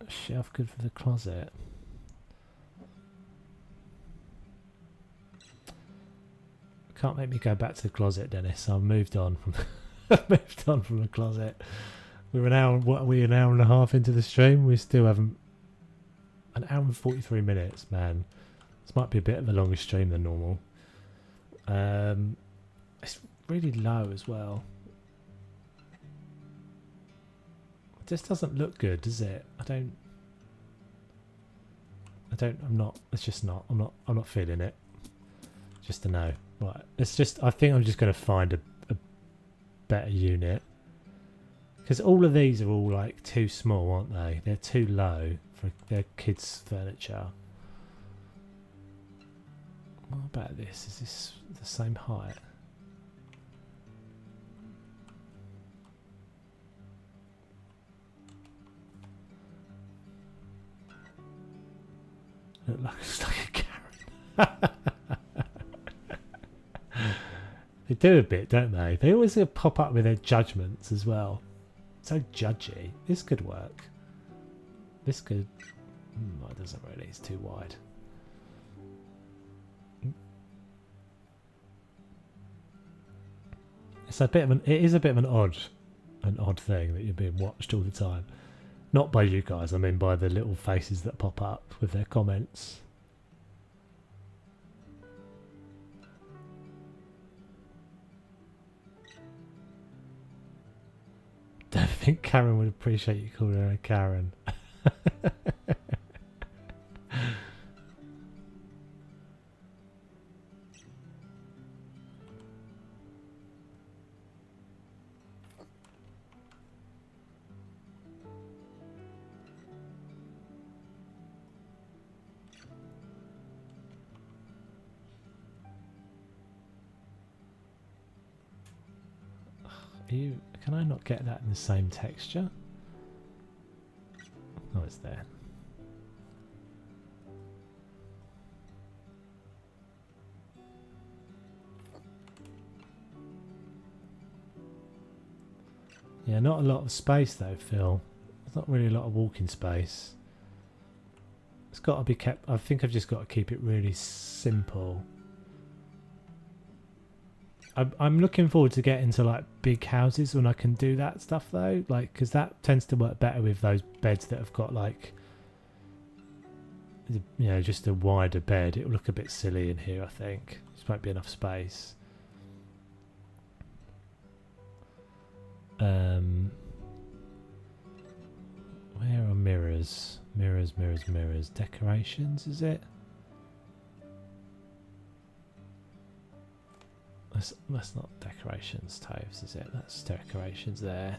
Shelf good for the closet. Can't make me go back to the closet, Dennis. I've moved on from moved on from the closet. We're an hour. What are we? An hour and a half into the stream. We still haven't. An hour and 43 minutes, man. This might be a bit of a longer stream than normal. It's really low as well. It just doesn't look good, does it? I'm not feeling it. Just to know. Right. I think I'm just going to find a better unit. Because all of these are all like too small, aren't they? They're too low for their kids' furniture. What about this? Is this the same height? Looks like a Karen. They do a bit, don't they? They always pop up with their judgments as well. So judgy. This could work. This could... it doesn't really. It's too wide. It's a bit of an... It is a bit of an odd thing that you're being watched all the time. Not by you guys, I mean by the little faces that pop up with their comments. Don't think Karen would appreciate you calling her a Karen. Can I not get that in the same texture? Oh, it's there. Yeah, not a lot of space though, Phil. There's not really a lot of walking space. It's got to be kept... I think I've just got to keep it really simple. I'm looking forward to getting to like big houses when I can do that stuff though, like because that tends to work better with those beds that have got like you know, just a wider bed, it will look a bit silly in here, I think. Just won't be enough space. Where are mirrors? Mirrors, mirrors, mirrors. Decorations, is it? That's not decorations, Toves, is it? That's decorations there.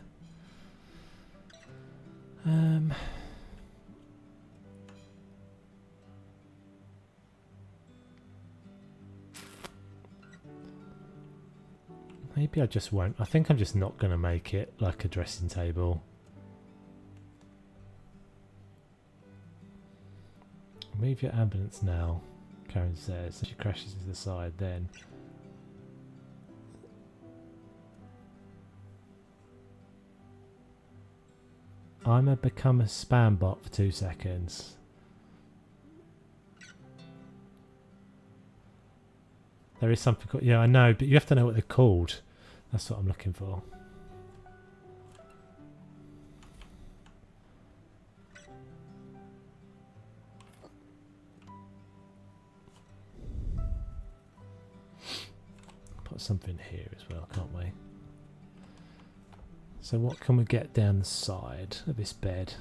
Maybe I just won't. I think I'm just not going to make it like a dressing table. Move your ambulance now, Karen says. She crashes to the side then. I'ma become a spam bot for 2 seconds. There is something called... Yeah, I know, but you have to know what they're called. That's what I'm looking for. Put something here as well, can't we? So what can we get down the side of this bed?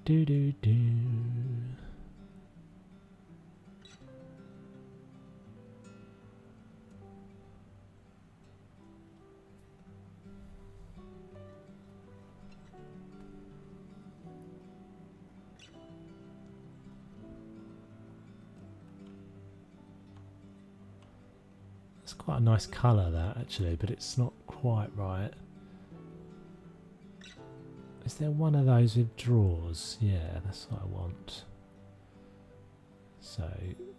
Do do do. It's quite a nice colour that actually, but it's not quite right. Is there one of those with drawers? Yeah, that's what I want. So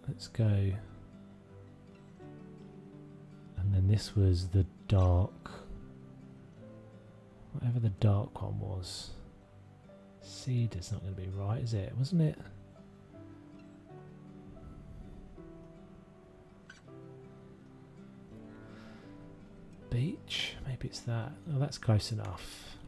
let's go. And then this was the dark, whatever the dark one was. Cedar's not going to be right, is it? Wasn't it? Beach? Maybe it's that. Oh, that's close enough.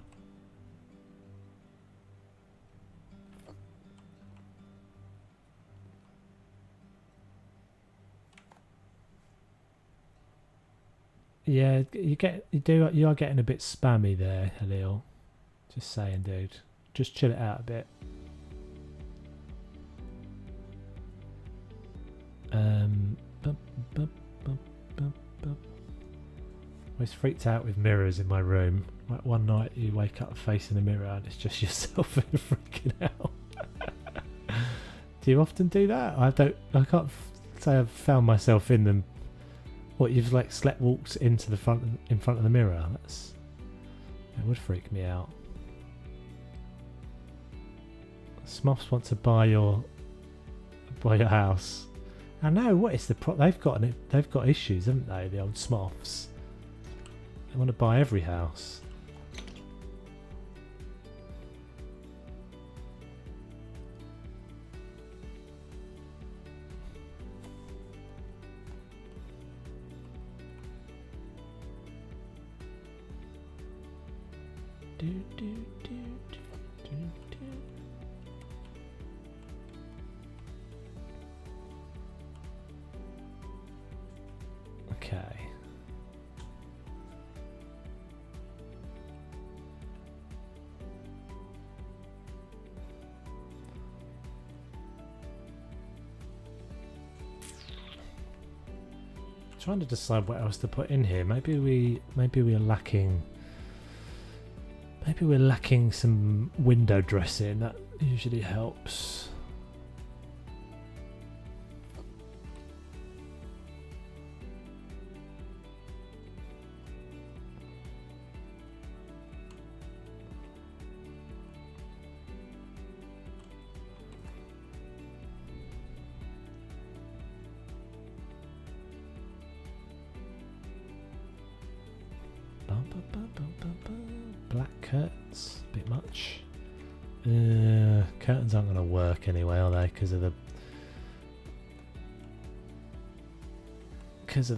Yeah, you are getting a bit spammy there, Halil. Just saying, dude. Just chill it out a bit. Always freaked out with mirrors in my room. Like one night you wake up facing a mirror and it's just yourself and you're freaking out. Do you often do that? I can't say I've found myself in them. What, you've like slept walks into the in front of the mirror? That would freak me out. Smoths want to buy your house. I know, what is the they've got issues, haven't they, the old Smoths? They want to buy every house. Okay. Trying to decide what else to put in here. Maybe we're lacking some window dressing. That usually helps. Black curtains, a bit much. Curtains aren't going to work anyway, are they? Because of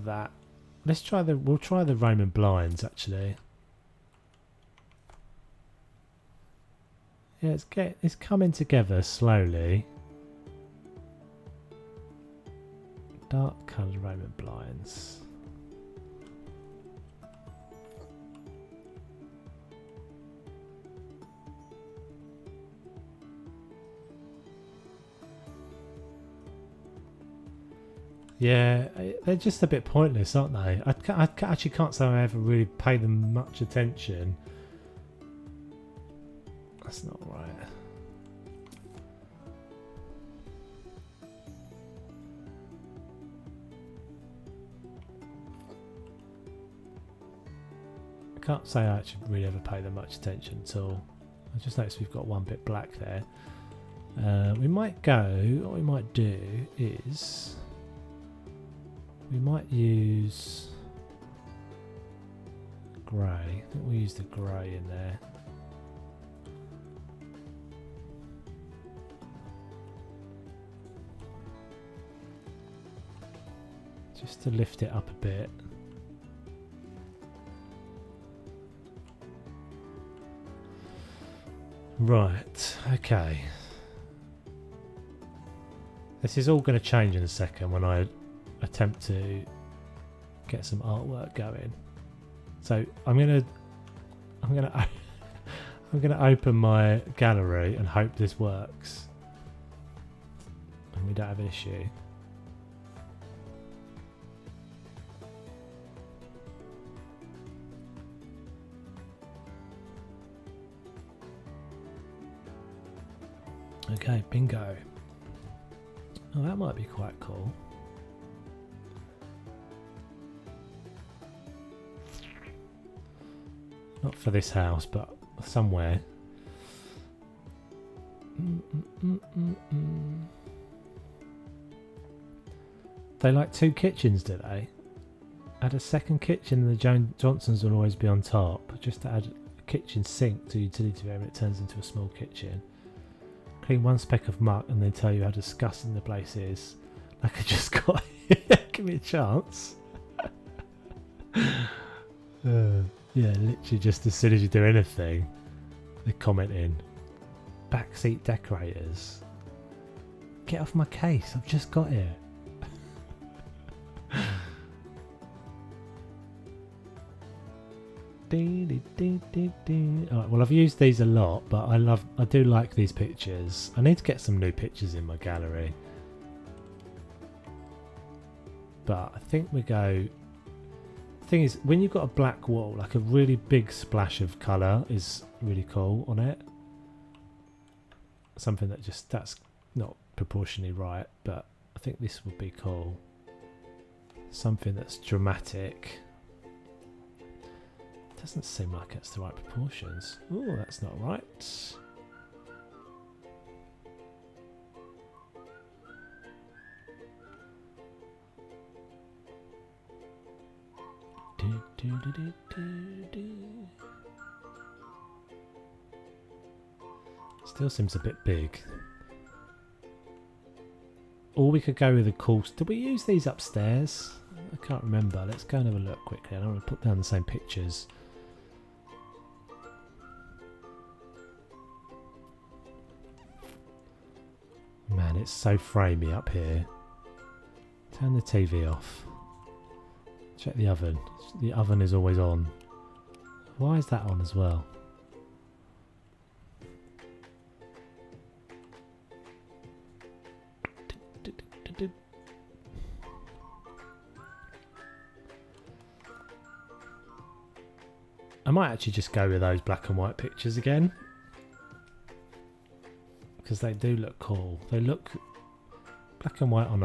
that. We'll try the Roman blinds actually. Yeah, it's coming together slowly. Dark coloured Roman blinds. Yeah, they're just a bit pointless, aren't they? I actually can't say I ever really paid them much attention. That's not right. I can't say I actually really ever paid them much attention at all. I just noticed we've got one bit black there. We might go, what we might do is we might use grey. I think we'll use the grey in there. Just to lift it up a bit. Right, okay. This is all going to change in a second when I attempt to get some artwork going. So I'm gonna open my gallery and hope this works and we don't have an issue. Okay, bingo. Oh, that might be quite cool. Not for this house, but somewhere. They like two kitchens, do they? Add a second kitchen and the Johnsons will always be on top. Just to add a kitchen sink to utility room, it turns into a small kitchen. Clean one speck of muck and then tell you how disgusting the place is. Like I just got give me a chance. Yeah, literally just as soon as you do anything, they're commenting. Backseat decorators. Get off my case, I've just got here. Alright, well I've used these a lot, but I do like these pictures. I need to get some new pictures in my gallery. But I think we go... The thing is, when you've got a black wall, like a really big splash of colour is really cool on it. Something that's not proportionally right, but I think this would be cool. Something that's dramatic. Doesn't seem like it's the right proportions. Oh, that's not right. Still seems a bit big. Or we could go with a course. Did we use these upstairs? I can't remember. Let's go and have a look quickly. I don't want to put down the same pictures. Man, it's so framey up here. Turn the TV off. Check the oven. The oven is always on. Why is that on as well? I might actually just go with those black and white pictures again. Because they do look cool. They look black and white on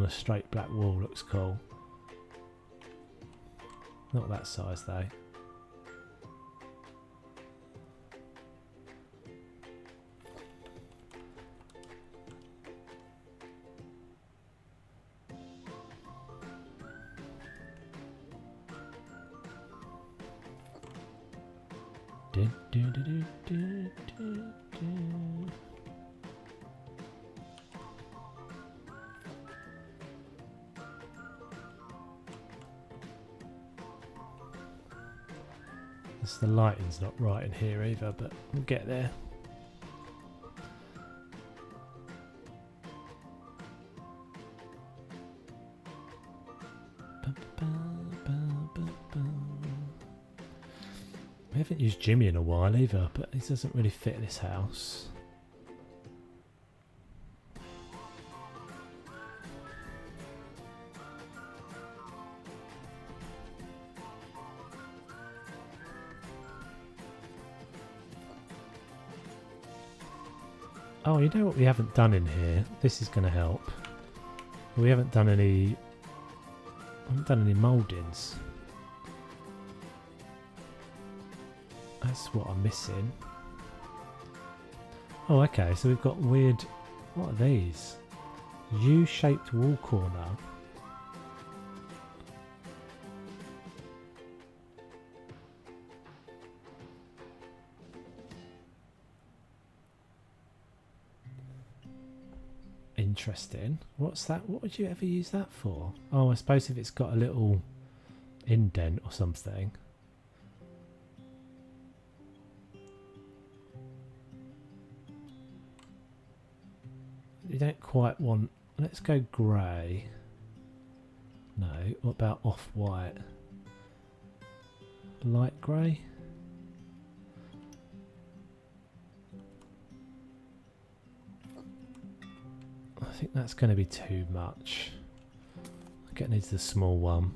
a straight black wall looks cool. Not that size though. The lighting's not right in here either, but we'll get there. haven't used Jimmy in a while either, but he doesn't really fit this house. Oh, you know what we haven't done in here? This is going to help. We haven't done any mouldings. That's what I'm missing. Oh, okay, so we've got weird... What are these? U-shaped wall corner. Interesting. What's that? What would you ever use that for? Oh, I suppose if it's got a little indent or something. You don't quite want... Let's go grey. No, what about off-white? Light grey? I think that's going to be too much. I think it needs the small one.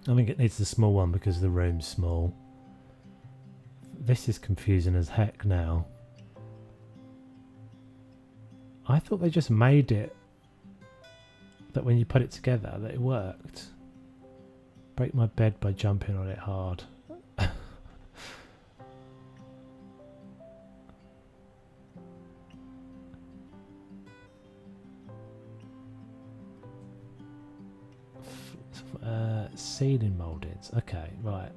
I think it needs the small one because the room's small. This is confusing as heck now. I thought they just made it that when you put it together that it worked. Break my bed by jumping on it hard. Ceiling mouldings. Okay, right.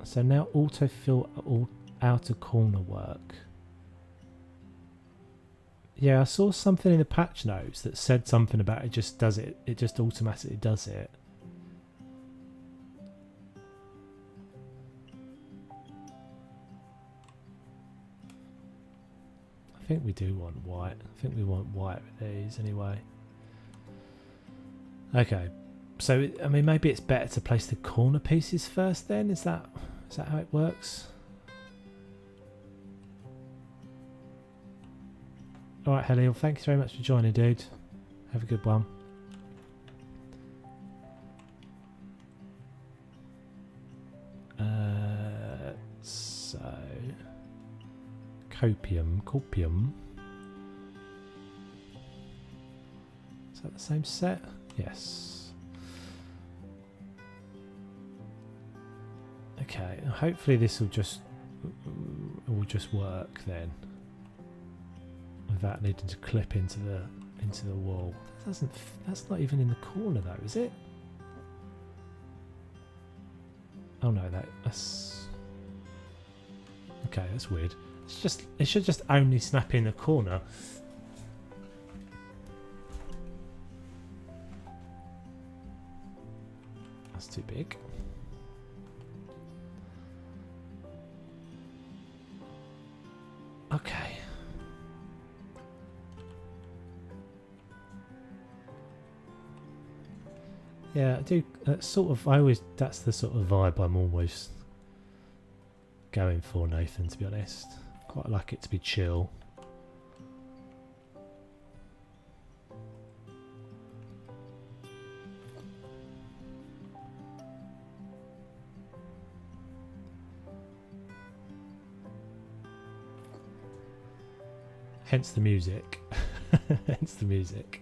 So now autofill all outer corner work. Yeah, I saw something in the patch notes that said something about it just does it. It just automatically does it. I think we do want white. I think we want white with these anyway. Okay, so I mean maybe it's better to place the corner pieces first then? Is that how it works? Alright Halil, thanks very much for joining, dude. Have a good one. So copium. Is that the same set? Yes. Okay, hopefully this will just work then, without needing to clip into the wall. That's not even in the corner though, is it? Oh no, that's okay. That's weird. It should just only snap in the corner. That's too big. Okay. Yeah, I do. That's the sort of vibe I'm always going for, Nathan, to be honest. Quite like it to be chill. Hence the music. Hence the music.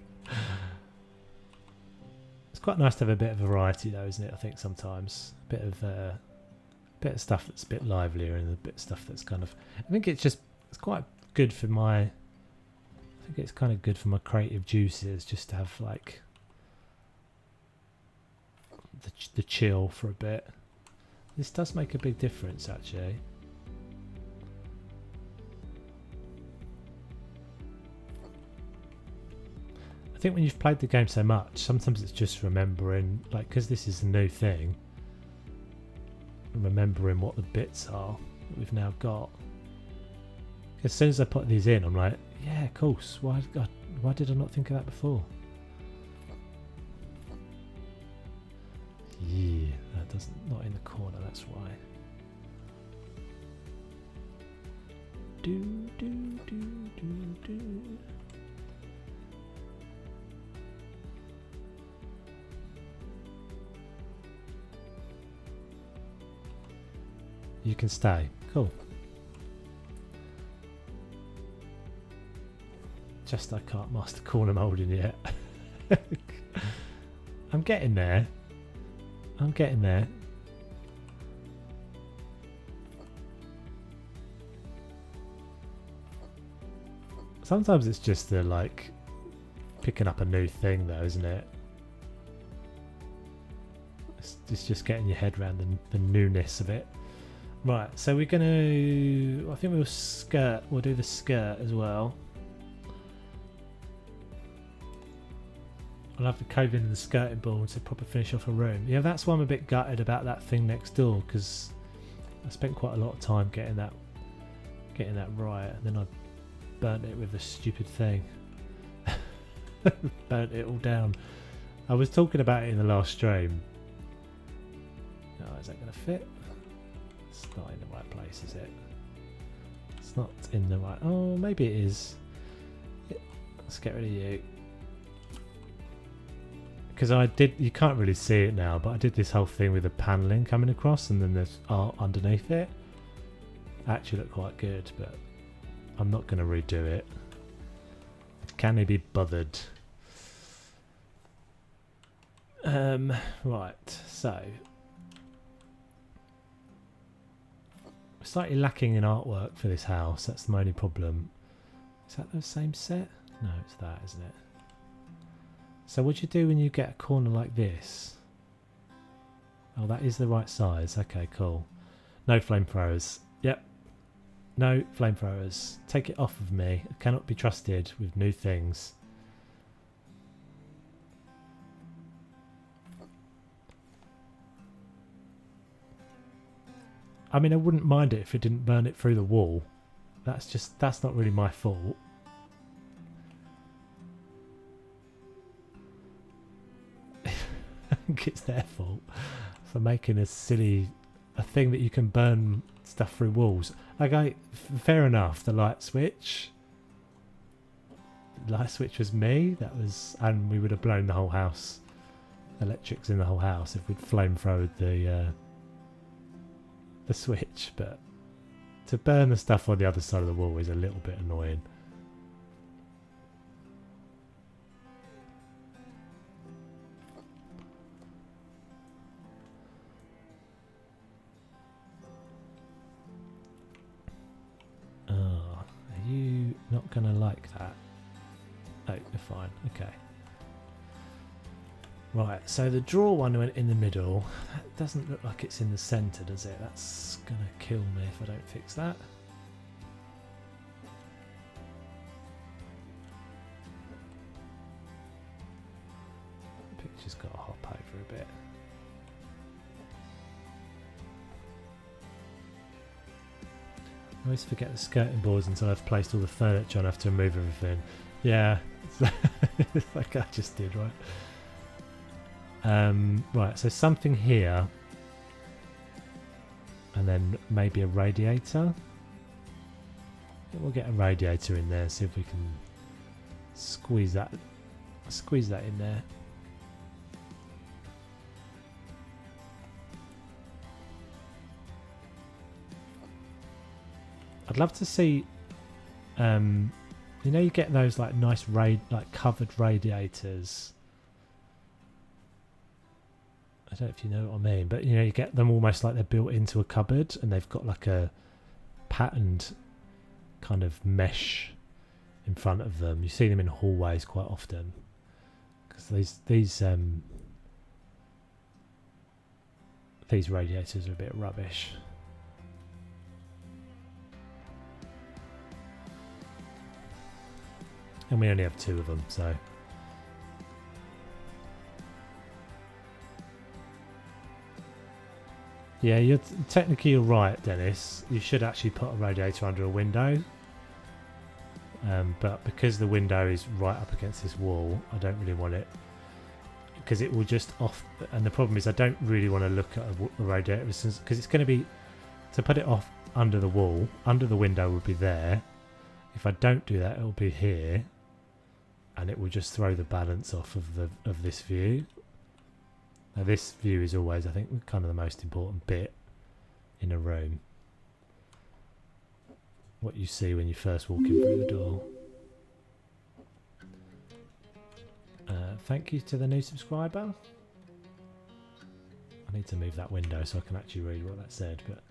It's quite nice to have a bit of variety though, isn't it? I think sometimes a bit of stuff that's a bit livelier and a bit of stuff that's kind of, I think it's quite good for my creative juices just to have like the chill for a bit. This does make a big difference actually. I think when you've played the game so much, sometimes it's just remembering, like, because this is a new thing, remembering what the bits are that we've now got. As soon as I put these in, I'm like, yeah, of course. Why did I not think of that before? Yeah. it doesn't, not in the corner, that's why. Do, do, do, do, do. You can stay. Cool. Just I can't master corner moulding yet. I'm getting there. I'm getting there. Sometimes it's just like picking up a new thing though, isn't it? It's just getting your head around the newness of it. Right, so we're gonna, I think we'll do the skirt as well. I'll have the cove in the skirting board to proper finish off a room. Yeah, that's why I'm a bit gutted about that thing next door, because I spent quite a lot of time getting that right, and then I burnt it with the stupid thing. Burnt it all down. I was talking about it in the last stream. Oh, is that going to fit? It's not in the right place, is it? It's not in the right... Oh, maybe it is. Let's get rid of you. Because I did... You can't really see it now, but I did this whole thing with the panelling coming across and then there's art underneath it. Actually looked quite good, but I'm not going to redo it. Can he be bothered? Right, so... We're slightly lacking in artwork for this house, that's the only problem. Is that the same set? No, it's that, isn't it? So what do you do when you get a corner like this? Oh, that is the right size. Okay, cool. No flamethrowers. Yep. No flamethrowers. Take it off of me. I cannot be trusted with new things. I mean, I wouldn't mind it if it didn't burn it through the wall. That's not really my fault. I think it's their fault for making a thing that you can burn stuff through walls. Okay, fair enough. The light switch was me. And we would have blown the whole house. Electrics in the whole house if we'd flamethrowed the switch. But to burn the stuff on the other side of the wall is a little bit annoying. You not gonna like that? Oh, you're fine. Okay. Right, so the drawer one went in the middle. That doesn't look like it's in the centre, does it? That's gonna kill me if I don't fix that. The picture's got to hop over a bit. I always forget the skirting boards until I've placed all the furniture and I have to remove everything. Yeah, it's like I just did, right? Right, so something here. And then maybe a radiator. We'll get a radiator in there, see if we can squeeze that in there. I'd love to see, you know, you get those like nice covered radiators. I don't know if you know what I mean, but you know, you get them almost like they're built into a cupboard and they've got like a patterned kind of mesh in front of them. You see them in hallways quite often because these radiators are a bit rubbish. And we only have 2 of them, so. Yeah, technically you're right, Dennis. You should actually put a radiator under a window. But because the window is right up against this wall, I don't really want it because it will just off. And the problem is I don't really want to look at a radiator because it's going to be, to put it off under the wall, under the window would be there. If I don't do that, it'll be here, and it will just throw the balance off of this view. Now this view is always, I think, kind of the most important bit in a room. What you see when you first walk in through the door. Thank you to the new subscriber. I need to move that window so I can actually read what that said, but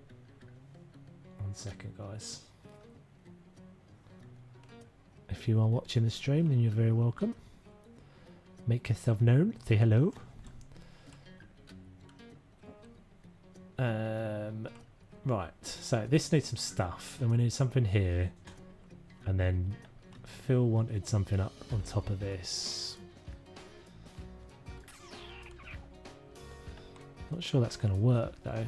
1 second, guys. If you are watching the stream, then you're very welcome. Make yourself known. Say hello. Right, so this needs some stuff, and we need something here, and then Phil wanted something up on top of this. Not sure that's going to work though.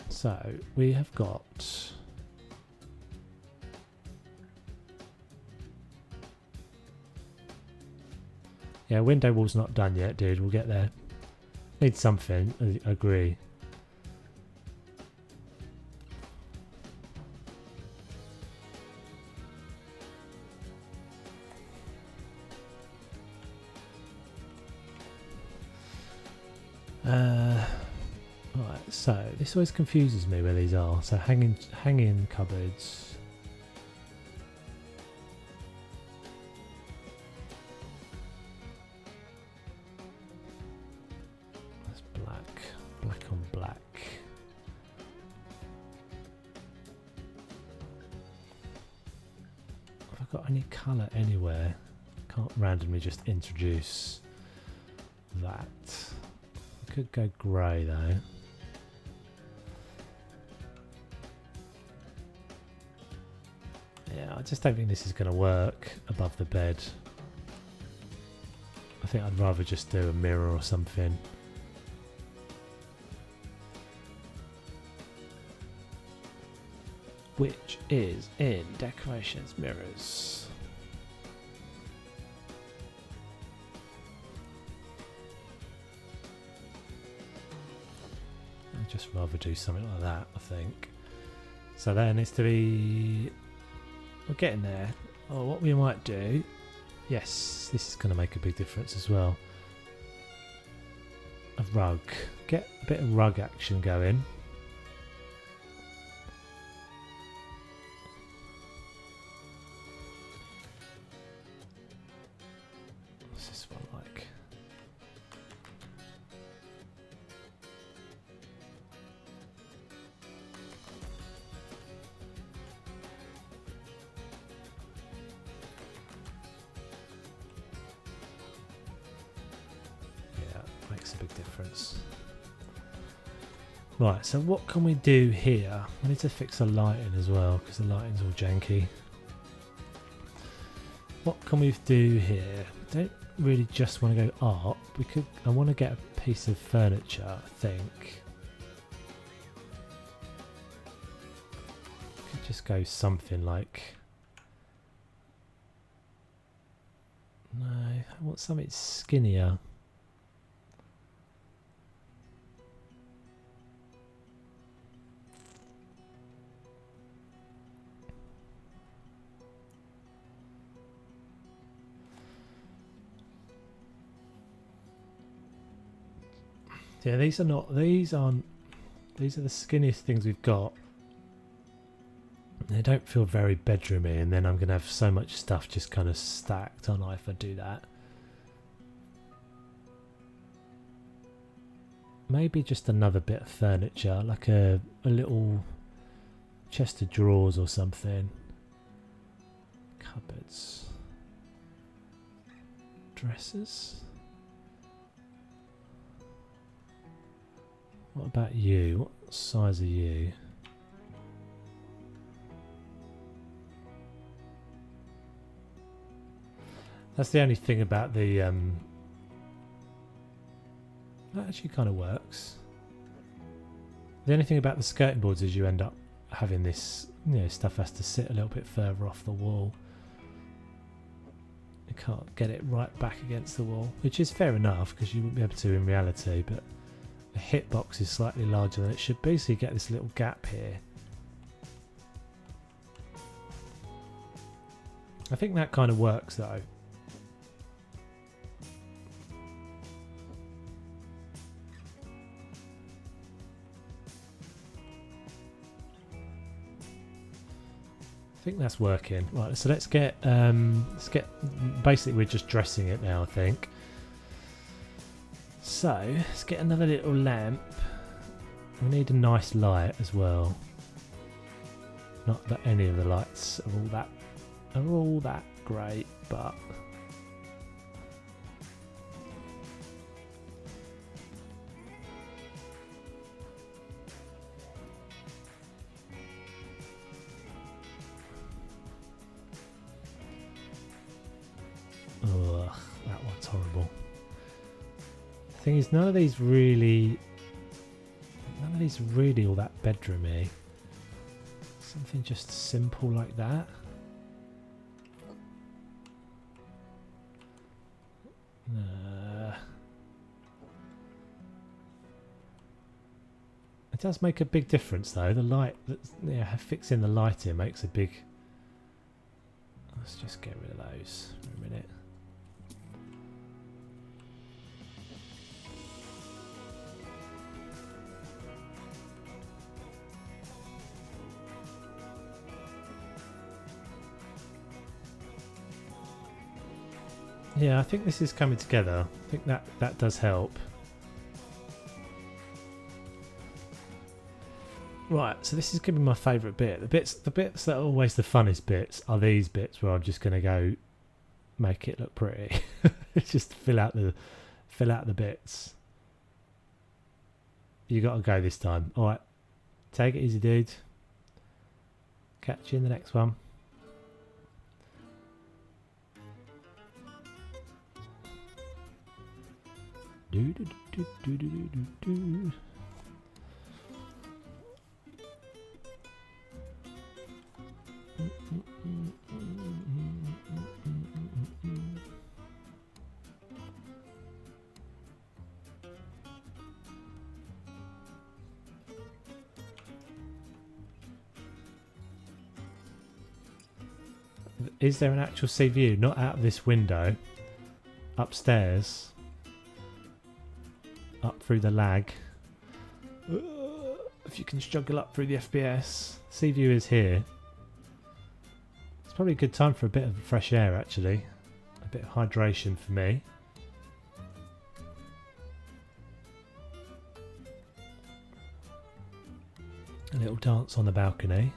So we have got window wall's not done yet, dude. We'll get there. Need something, I agree. Right, so this always confuses me where these are. So hanging cupboards. That's black on black. Have I got any colour anywhere? Can't randomly just introduce that. Could go grey though. Yeah, I just don't think this is going to work above the bed. I think I'd rather just do a mirror or something. Which is in decorations mirrors. I'd just rather do something like that, I think. So there needs to be... We're getting there. Oh, what we might do... Yes, this is going to make a big difference as well. A rug. Get a bit of rug action going. What's this one like? Makes a big difference. Right, so what can we do here? I need to fix the lighting as well because the lighting's all janky. What can we do here? I don't really just want to go art. I want to get a piece of furniture, I think. Could just go something like... No, I want something skinnier. Yeah, these are the skinniest things we've got. They don't feel very bedroomy, and then I'm going to have so much stuff just kind of stacked on if I do that. Maybe just another bit of furniture, like a little chest of drawers or something. Cupboards. Dressers. What about you? What size are you? That's the only thing about the... that actually kind of works. The only thing about the skirting boards is you end up having this, stuff has to sit a little bit further off the wall. You can't get it right back against the wall, which is fair enough because you wouldn't be able to in reality, but the hitbox is slightly larger than it should be, so you get this little gap here. I think that kind of works though. I think that's working. Right, so let's get basically we're just dressing it now, I think. So let's get another little lamp. We need a nice light as well. Not that any of the lights are all that great, but ugh, that one's horrible. The thing is, none of these really all that bedroomy. Something just simple like that. It does make a big difference though. The light, fixing the light in makes a big. Let's just get rid of those for a minute. Yeah, I think this is coming together. I think that does help. Right, so this is going to be my favourite bit. The bits that are always the funnest bits are these bits where I'm just going to go make it look pretty. Just fill out the bits. You got to go this time. All right, take it easy, dude. Catch you in the next one. Do do do do do do do. Is there an actual sea view? Not out of this window. Upstairs. Up through the lag. If you can struggle up through the FPS. Sea view is here. It's probably a good time for a bit of fresh air actually. A bit of hydration for me. A little dance on the balcony.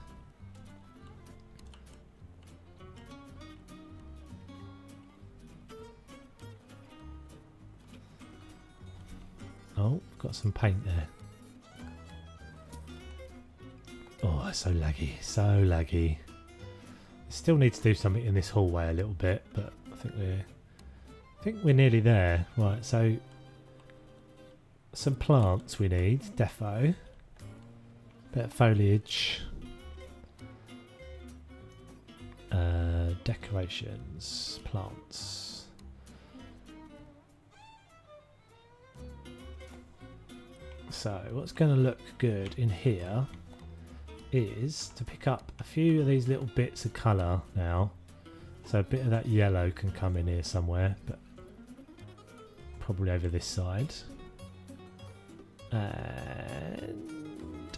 Oh, got some paint there. Oh, so laggy, so laggy. Still need to do something in this hallway a little bit, but I think we're nearly there. Right, so some plants we need, defo. Bit of foliage. Decorations, plants. So what's going to look good in here is to pick up a few of these little bits of colour now. So a bit of that yellow can come in here somewhere, but probably over this side. And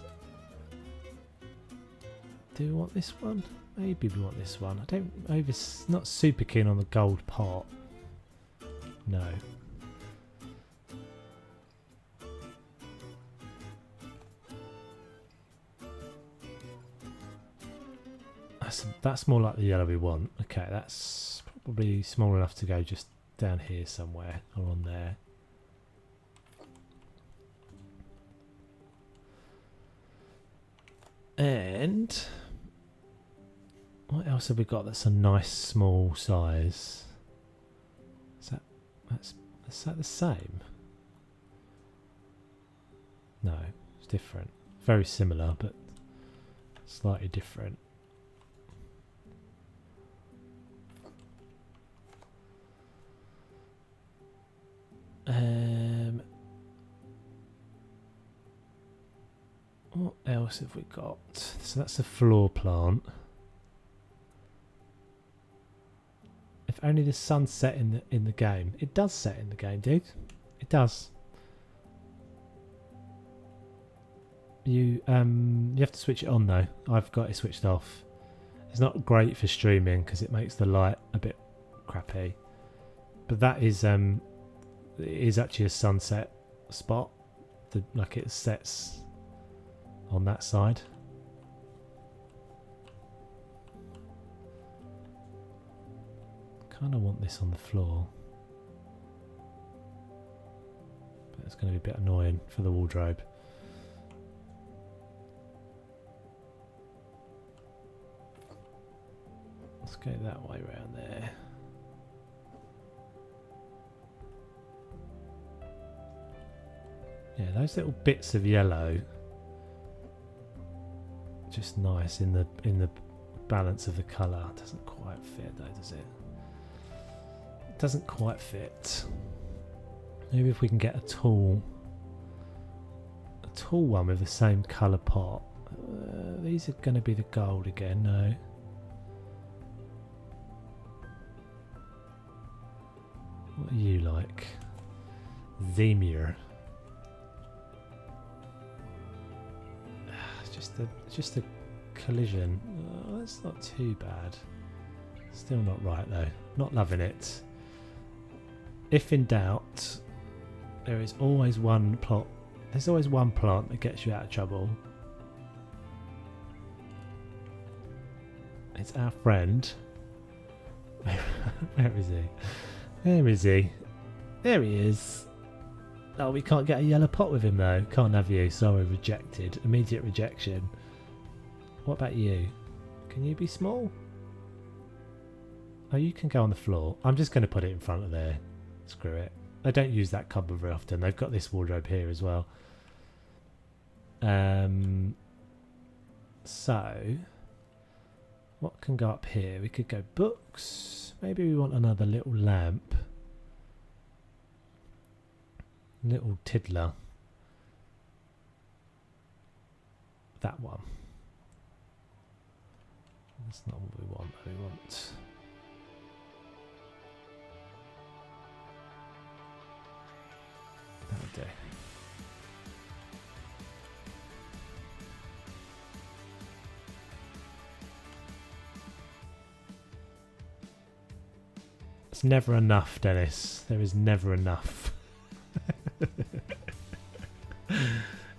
do we want this one? Maybe we want this one. I don't not super keen on the gold part. No. That's more like the yellow we want. Okay, that's probably small enough to go just down here somewhere or on there. And what else have we got that's a nice small size? Is that the same? No, it's different. Very similar, but slightly different. What else have we got? So that's a floor plant. If only the sun set in the game. It does set in the game, dude. It does. You have to switch it on though. I've got it switched off. It's not great for streaming because it makes the light a bit crappy. But that is it is actually a sunset spot. Like it sets on that side. Kind of want this on the floor. But it's going to be a bit annoying for the wardrobe. Let's go that way around there. Yeah, those little bits of yellow, just nice in the balance of the colour. Doesn't quite fit though, does it? It doesn't quite fit. Maybe if we can get a tall one with the same colour pot. These are going to be the gold again. No. What are you like? Zemir. Just a collision. Oh, that's not too bad. Still not right though. Not loving it. If in doubt, there is always one plot. There's always one plant that gets you out of trouble. It's our friend. Where is he? Where is he? There he is. Oh, we can't get a yellow pot with him though. Can't have you. Sorry, rejected. Immediate rejection. What about you? Can you be small? Oh, you can go on the floor. I'm just going to put it in front of there. Screw it. They don't use that cupboard very often. They've got this wardrobe here as well. So, what can go up here? We could go books. Maybe we want another little lamp. Little tiddler. That one. That's not what we want. We want... That'll do. It's never enough, Dennis. There is never enough.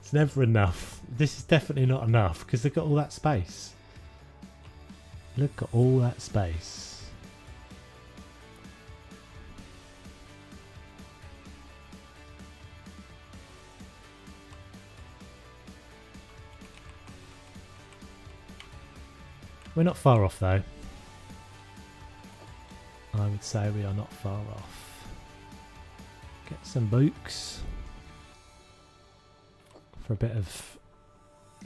It's never enough. This is definitely not enough because they've got all that space. Look at all that space. We're not far off though. I would say we are not far off. Get some books for a bit of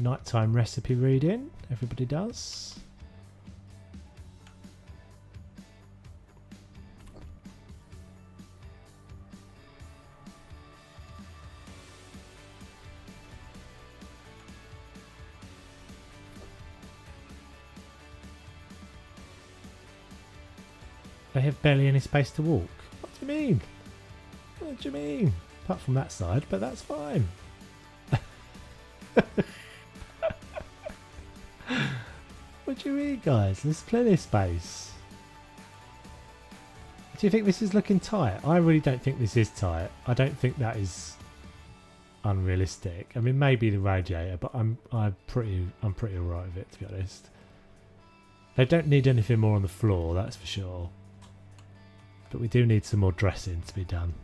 nighttime recipe reading. Everybody does. They have barely any space to walk. What do you mean? What do you mean? Apart from that side, but that's fine. What do you mean, guys? There's plenty of space. Do you think this is looking tight? I really don't think this is tight. I don't think that is unrealistic. I mean, maybe the radiator, but I'm pretty alright with it, to be honest. They don't need anything more on the floor, that's for sure. But we do need some more dressing to be done.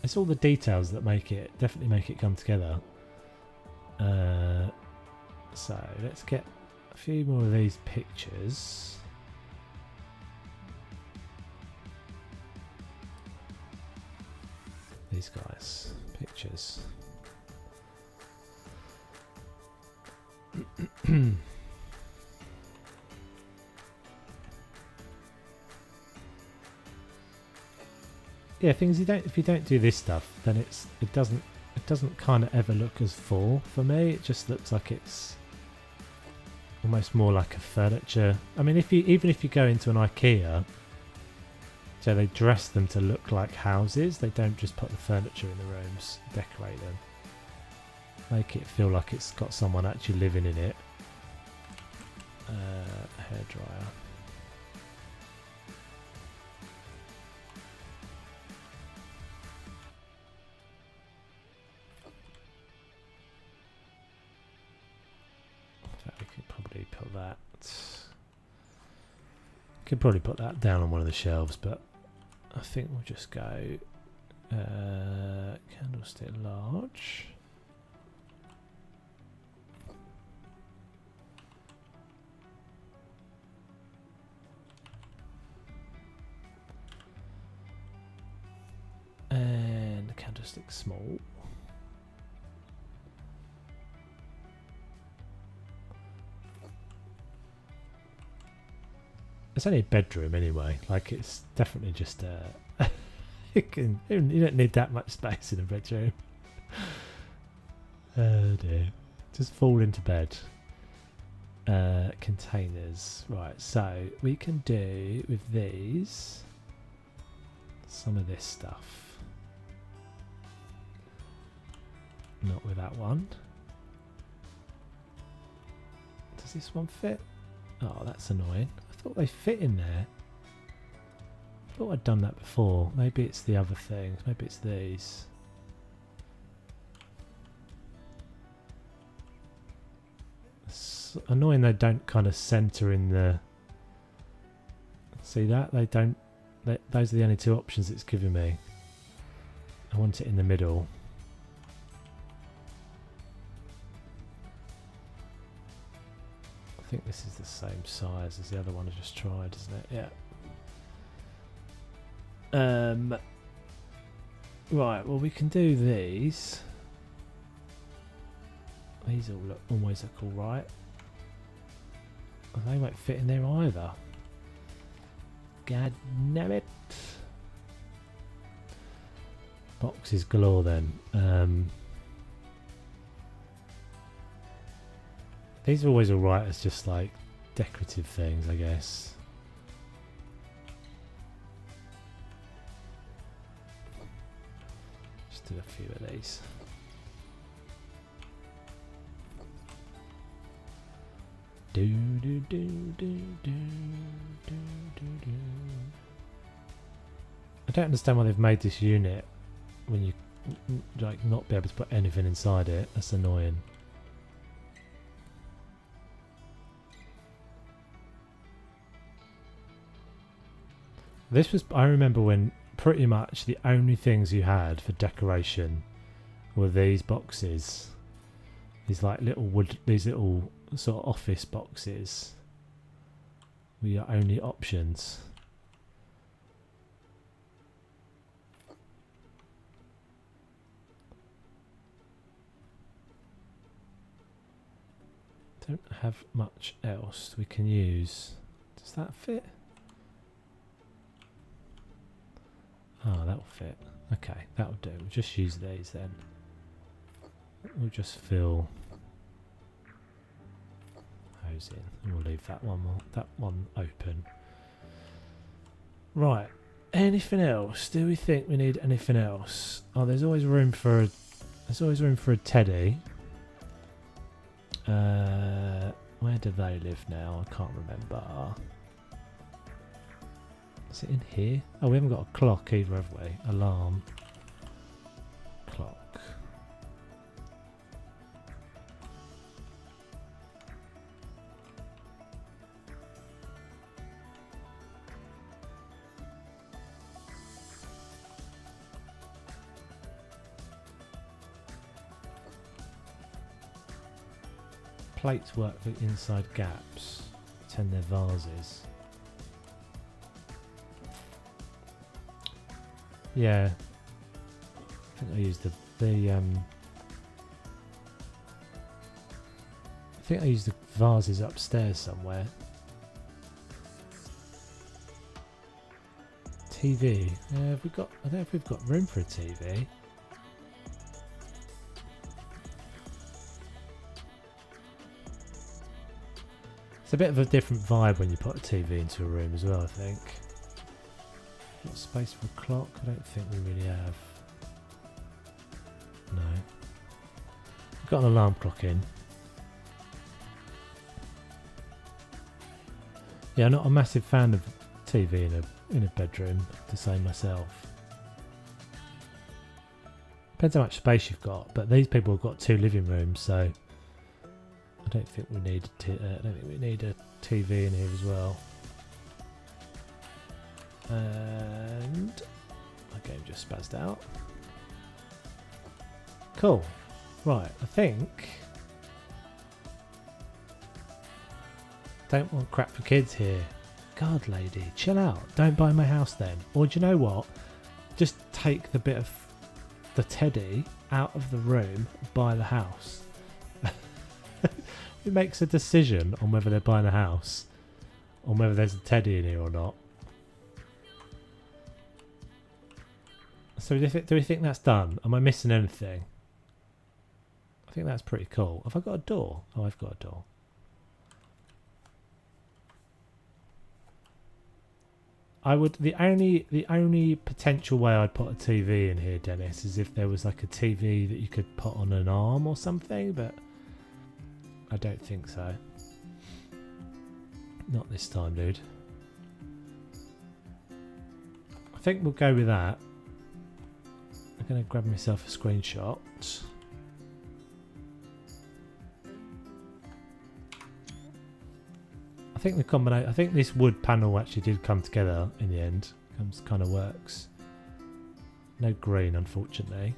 It's all the details that definitely make it come together. So let's get a few more of these pictures. These guys, pictures. yeah, things if you don't do this stuff, then it doesn't kind of ever look as full for me. It just looks like it's almost more like a furniture. I mean, even if you go into an IKEA, so they dress them to look like houses. They don't just put the furniture in the rooms, decorate them, make it feel like it's got someone actually living in it. Hairdryer. We could probably put that. Could probably put that down on one of the shelves, but I think we'll just go candlestick large. And candlestick small. It's only a bedroom anyway. Like, it's definitely just you don't need that much space in a bedroom. Oh dear. Just fall into bed. Containers. Right, so we can do with these some of this stuff. Not with that one. Does this one fit? Oh, that's annoying. I thought they fit in there. I thought I'd done that before. Maybe it's the other things. Maybe it's these. It's annoying they don't kind of centre in the... See that? They don't... Those are the only two options it's giving me. I want it in the middle. I think this is the same size as the other one I just tried, isn't it? Yeah. Right, well we can do these. These all always look alright. They won't fit in there either. God damn it. Boxes galore then. These are always alright as just like decorative things, I guess. Just do a few of these. Do do do do do do do do. I don't understand why they've made this unit when you like not be able to put anything inside it. That's annoying. This was, I remember when pretty much the only things you had for decoration were these boxes. These like these little sort of office boxes were your only options. Don't have much else we can use. Does that fit? Oh, that'll fit. Okay, that'll do. We'll just use these then. We'll just fill those in, and we'll leave that one open. Right. Anything else? Do we think we need anything else? Oh, there's always room for a teddy. Where do they live now? I can't remember. Is it in here? Oh, we haven't got a clock either, have we? Alarm. Clock. Plates work for inside gaps. Pretend they're vases. Yeah, I think I used the vases upstairs somewhere. TV. Have we got? I don't know if we've got room for a TV. It's a bit of a different vibe when you put a TV into a room as well, I think. Got space for a clock? I don't think we really have. No. We've got an alarm clock in. Yeah, I'm not a massive fan of TV in a bedroom, to say myself. Depends how much space you've got, but these people have got 2 living rooms, so I don't think we need a TV in here as well. And my game just spazzed out. Cool. Right, I think. Don't want crap for kids here. God, lady, chill out. Don't buy my house then. Or do you know what? Just take the bit of the teddy out of the room, buy the house. It makes a decision on whether they're buying a house, on whether there's a teddy in here or not. So do we think that's done? Am I missing anything? I think that's pretty cool. Have I got a door? Oh, I've got a door. I would the only potential way I'd put a TV in here, Dennis, is if there was like a TV that you could put on an arm or something, but I don't think so. Not this time, dude. I think we'll go with that. I'm going to grab myself a screenshot. I think the combination. I think this wood panel actually did come together in the end. Kind of works. No green, unfortunately.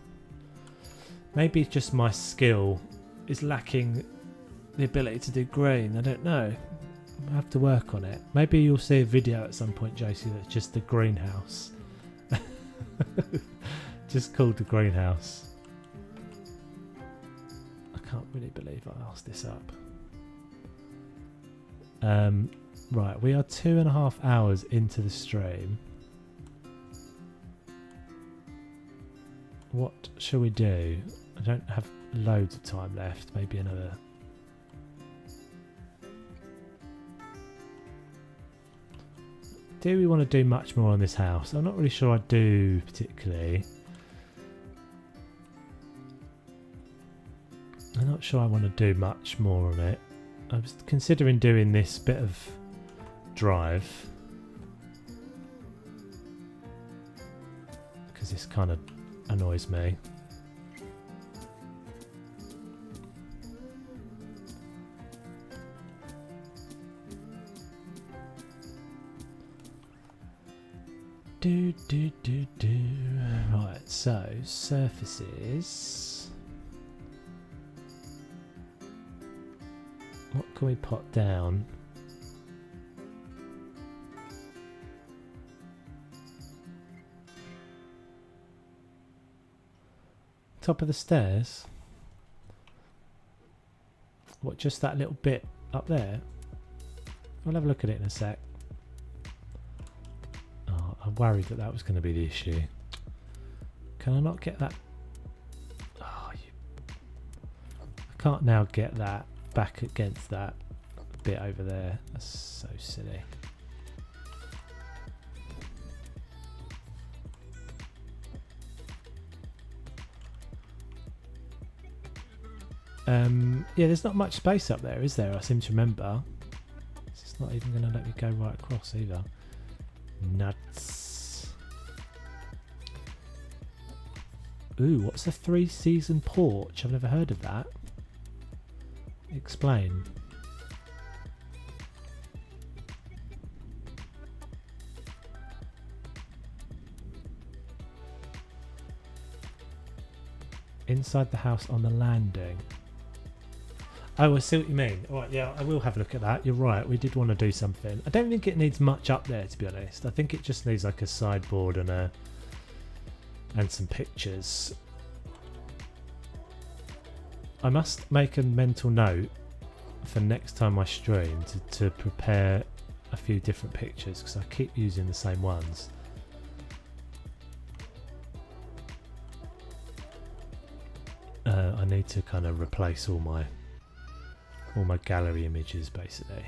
Maybe it's just my skill is lacking the ability to do green. I don't know. I'll have to work on it. Maybe you'll see a video at some point, Josie, that's just the greenhouse. Just called the greenhouse. I can't really believe I asked this up. Right, we are 2.5 hours into the stream. What shall we do? I don't have loads of time left. Maybe another. Do we want to do much more on this house? I'm not really sure I do particularly. I'm not sure I want to do much more on it. I was considering doing this bit of drive because this kind of annoys me. Do. Right, so surfaces. What can we put down? Top of the stairs? What, just that little bit up there? I'll have a look at it in a sec. Oh, I'm worried that that was going to be the issue. Can I not get that? Oh, I can't now get that back against that bit over there. That's so silly. Yeah, there's not much space up there, is there? I seem to remember. It's not even going to let me go right across either. Nuts. Ooh, what's a 3-season porch? I've never heard of that. Explain. Inside the house on the landing. Oh, I see what you mean. Alright, yeah, I will have a look at that. You're right, we did want to do something. I don't think it needs much up there, to be honest. I think it just needs like a sideboard and some pictures. I must make a mental note for next time I stream to prepare a few different pictures because I keep using the same ones. need to kind of replace all my gallery images basically.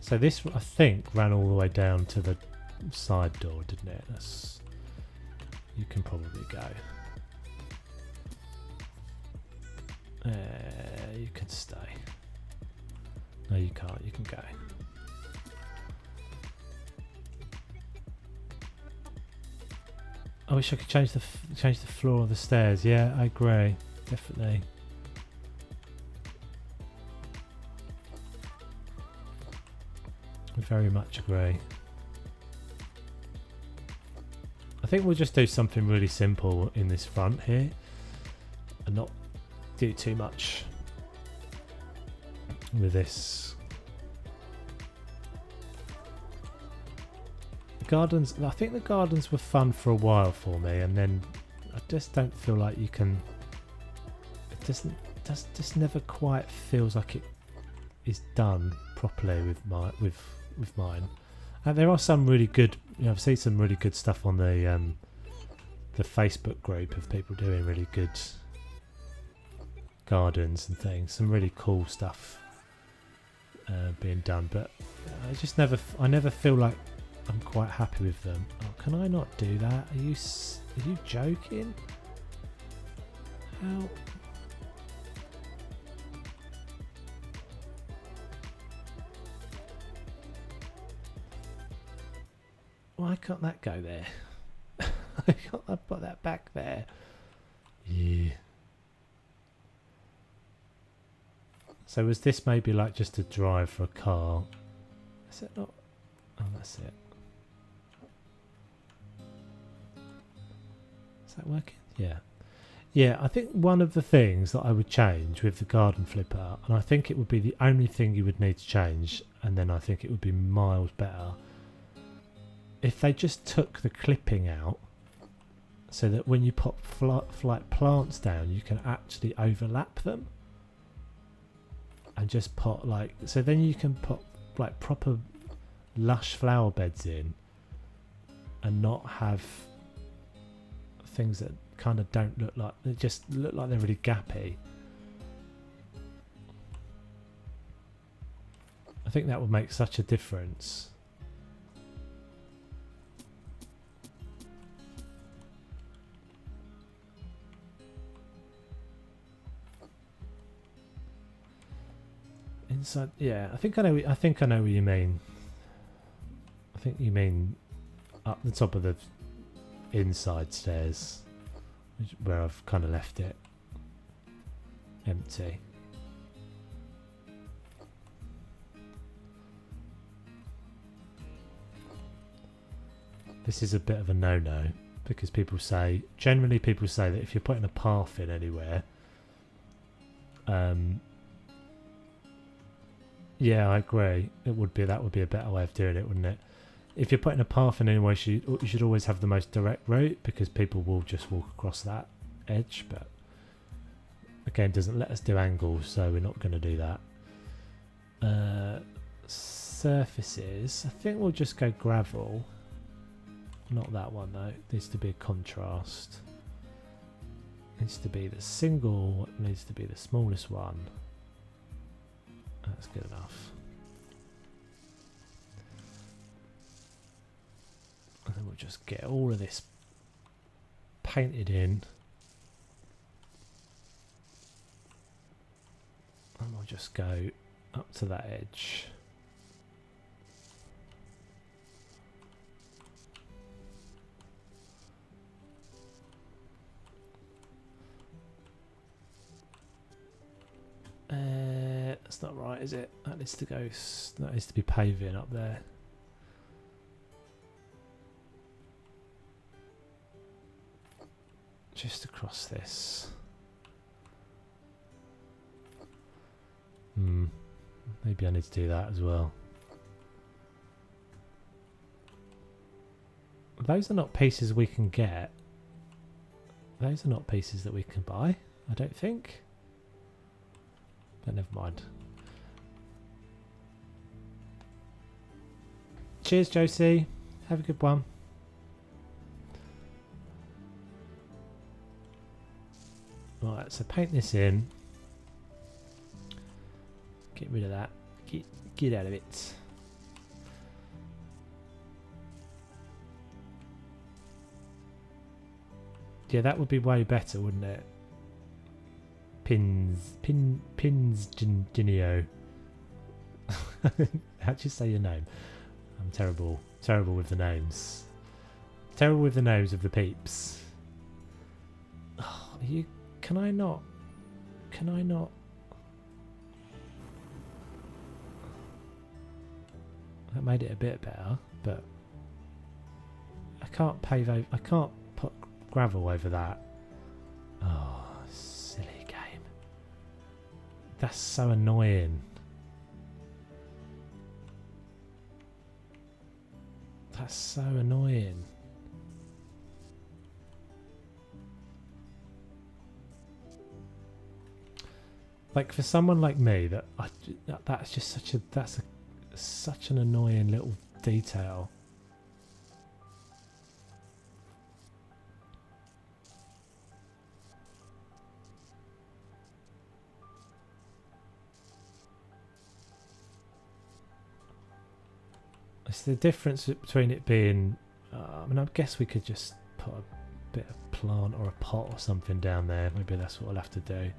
So this, I think, ran all the way down to the side door, didn't it? That's, you can probably go. You can stay. No, you can't. You can go. I wish I could change the floor of the stairs. Yeah, I agree. Definitely. I very much agree. I think we'll just do something really simple in this front here and not do too much with this. Gardens, I think the gardens were fun for a while for me, and then I just don't feel like you can, it just never quite feels like it is done properly with mine. And there are some really good, you know, I've seen some really good stuff on the Facebook group of people doing really good gardens and things, some really cool stuff being done, but I never feel like I'm quite happy with them. Oh, can I not do that? Are you joking? How? Why can't that go there? Why can't I put that back there? Yeah. So was this maybe like just a drive for a car? Is it not? Oh, that's it. Is that working? Yeah. Yeah, I think one of the things that I would change with the garden flipper, and I think it would be the only thing you would need to change, and then I think it would be miles better, if they just took the clipping out so that when you pop like plants down, you can actually overlap them and just put like, so then you can put like proper lush flower beds in and not have things that kind of don't look like, they just look like they're really gappy. I think that would make such a difference. Inside, yeah, I think I know what you mean. I think you mean up the top of the inside stairs, where I've kind of left it empty. This is a bit of a no-no because generally people say that if you're putting a path in anywhere, yeah, I agree. That would be a better way of doing it, wouldn't it? If you're putting a path in anyway, you should always have the most direct route because people will just walk across that edge. But again, it doesn't let us do angles, so we're not going to do that. Surfaces, I think we'll just go gravel. Not that one though. It needs to be a contrast. It needs to be the single. It needs to be the smallest one. That's good enough. And then we'll just get all of this painted in. And we'll just go up to that edge. That's not right, is it? That needs to go. That needs to be paving up there. Just across this. Maybe I need to do that as well. Those are not pieces we can get. Those are not pieces that we can buy, I don't think. But never mind. Cheers, Josie. Have a good one. Right, so paint this in. Get rid of that. Get out of it. Yeah, that would be way better, wouldn't it? Pins Genio. How'd you say your name? I'm terrible with the names. Terrible with the names of the peeps. Oh, can I not? That made it a bit better, but I can't put gravel over that. Oh, silly game. That's so annoying. That's so annoying. Like for someone like me, that's just such an annoying little detail. It's the difference between it being... I mean, I guess we could just put a bit of plant or a pot or something down there. Maybe that's what I'll have to do.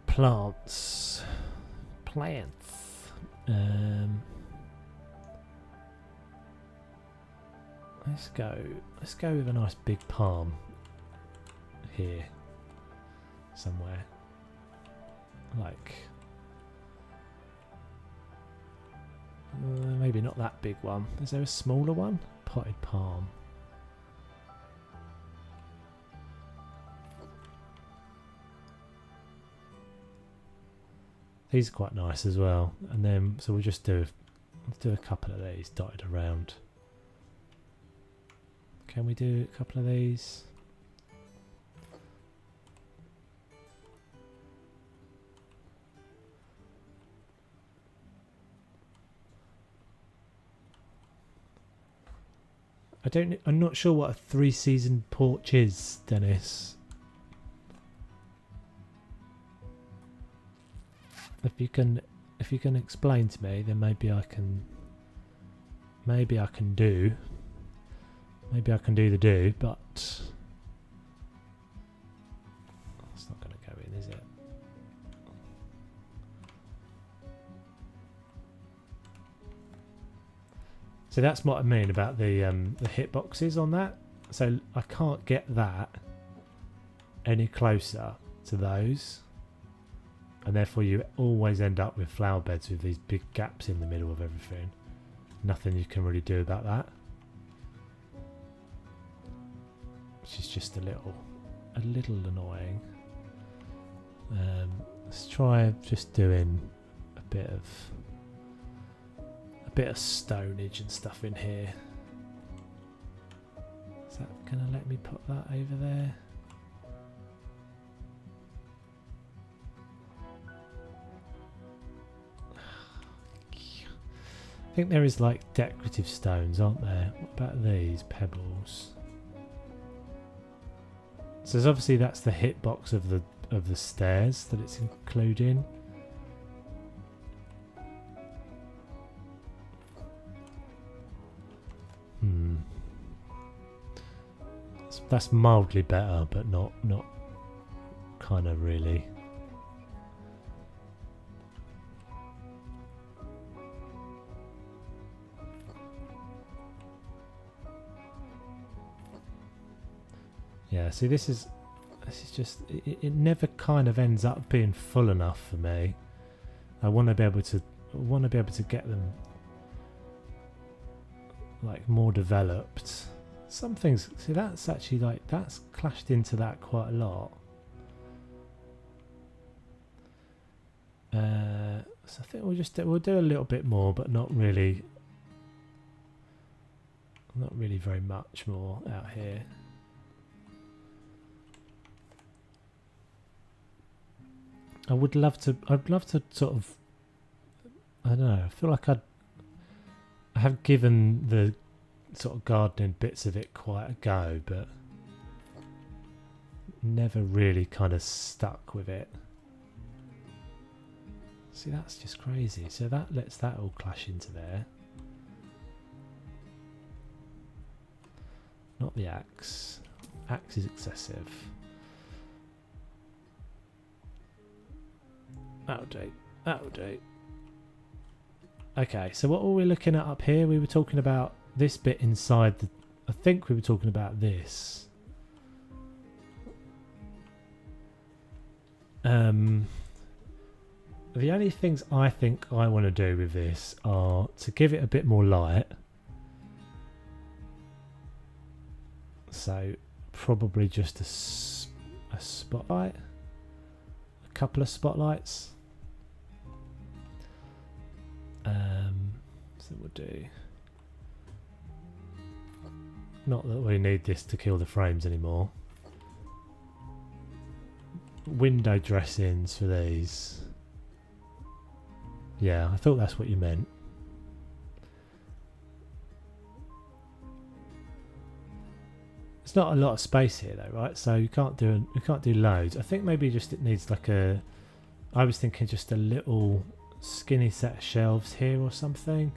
Plants. Let's go with a nice big palm here somewhere. Like... maybe not that big one. Is there a smaller one? Potted palm. These are quite nice as well. And then, so we'll just let's do a couple of these dotted around. Can we do a couple of these? I'm not sure what a 3-season porch is, Dennis. If you can explain to me, then maybe I can do the do, but it's not going to go in, is it? So that's what I mean about the hitboxes on that. So I can't get that any closer to those, and therefore you always end up with flower beds with these big gaps in the middle of everything. Nothing you can really do about that, which is just a little annoying. Let's try just doing a bit of stonage and stuff in here. Is that gonna let me put that over there? I think there is like decorative stones, aren't there? What about these pebbles? So there's obviously that's the hitbox of the stairs that it's including. That's mildly better, but not kind of really. Yeah, see, this is just it never kind of ends up being full enough for me. I want to be able to get them like more developed. Some things, see, that's actually like that's clashed into that quite a lot. So I think we'll do a little bit more, but not really very much more out here. I'd love to sort of, I don't know, I feel like have given the sort of gardening bits of it quite a go, but never really kind of stuck with it. See, that's just crazy. So that lets that all clash into there. Not the axe. Axe is excessive. That'll do. That'll do. Okay, so what were we looking at up here? We were talking about this bit inside the... I think we were talking about this. The only things I think I want to do with this are to give it a bit more light. So probably just a spotlight. A couple of spotlights. So we'll do... Not that we need this to kill the frames anymore. Window dressings for these. Yeah, I thought that's what you meant. It's not a lot of space here though, right? So you can't do loads. I think maybe just it needs like a... I was thinking just a little skinny set of shelves here or something.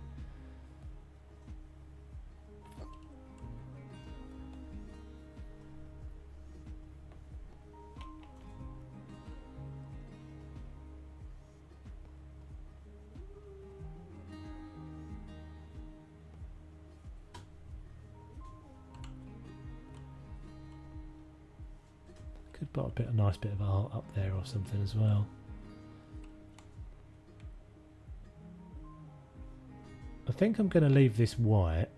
Could put a nice bit of art up there or something as well. I think I'm going to leave this white.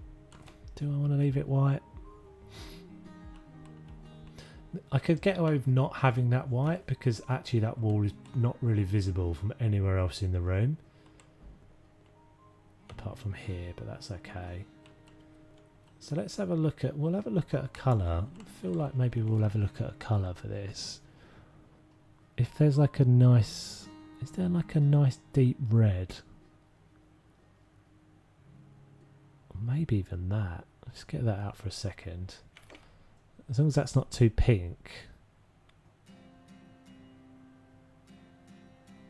Do I want to leave it white? I could get away with not having that white because actually that wall is not really visible from anywhere else in the room. Apart from here, but that's okay. So let's have a look at, we'll have a look at a colour. I feel like maybe we'll have a look at a colour for this. If there's like a nice, is there like a nice deep red? Or maybe even that. Let's get that out for a second. As long as that's not too pink.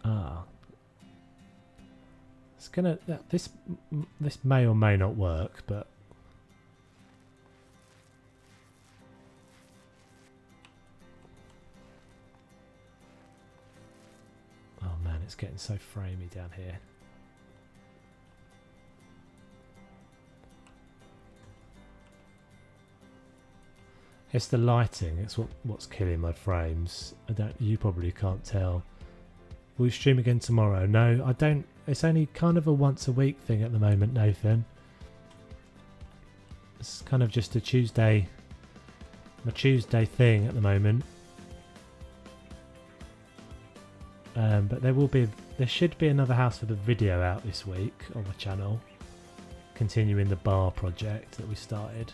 Ah. It's gonna, this may or may not work, but oh man, it's getting so framey down here. It's the lighting, it's what's killing my frames. You probably can't tell. Will you stream again tomorrow? No, I don't. It's only kind of a once a week thing at the moment, Nathan. It's kind of just a Tuesday thing at the moment. But there should be another House of the video out this week on the channel, continuing the bar project that we started.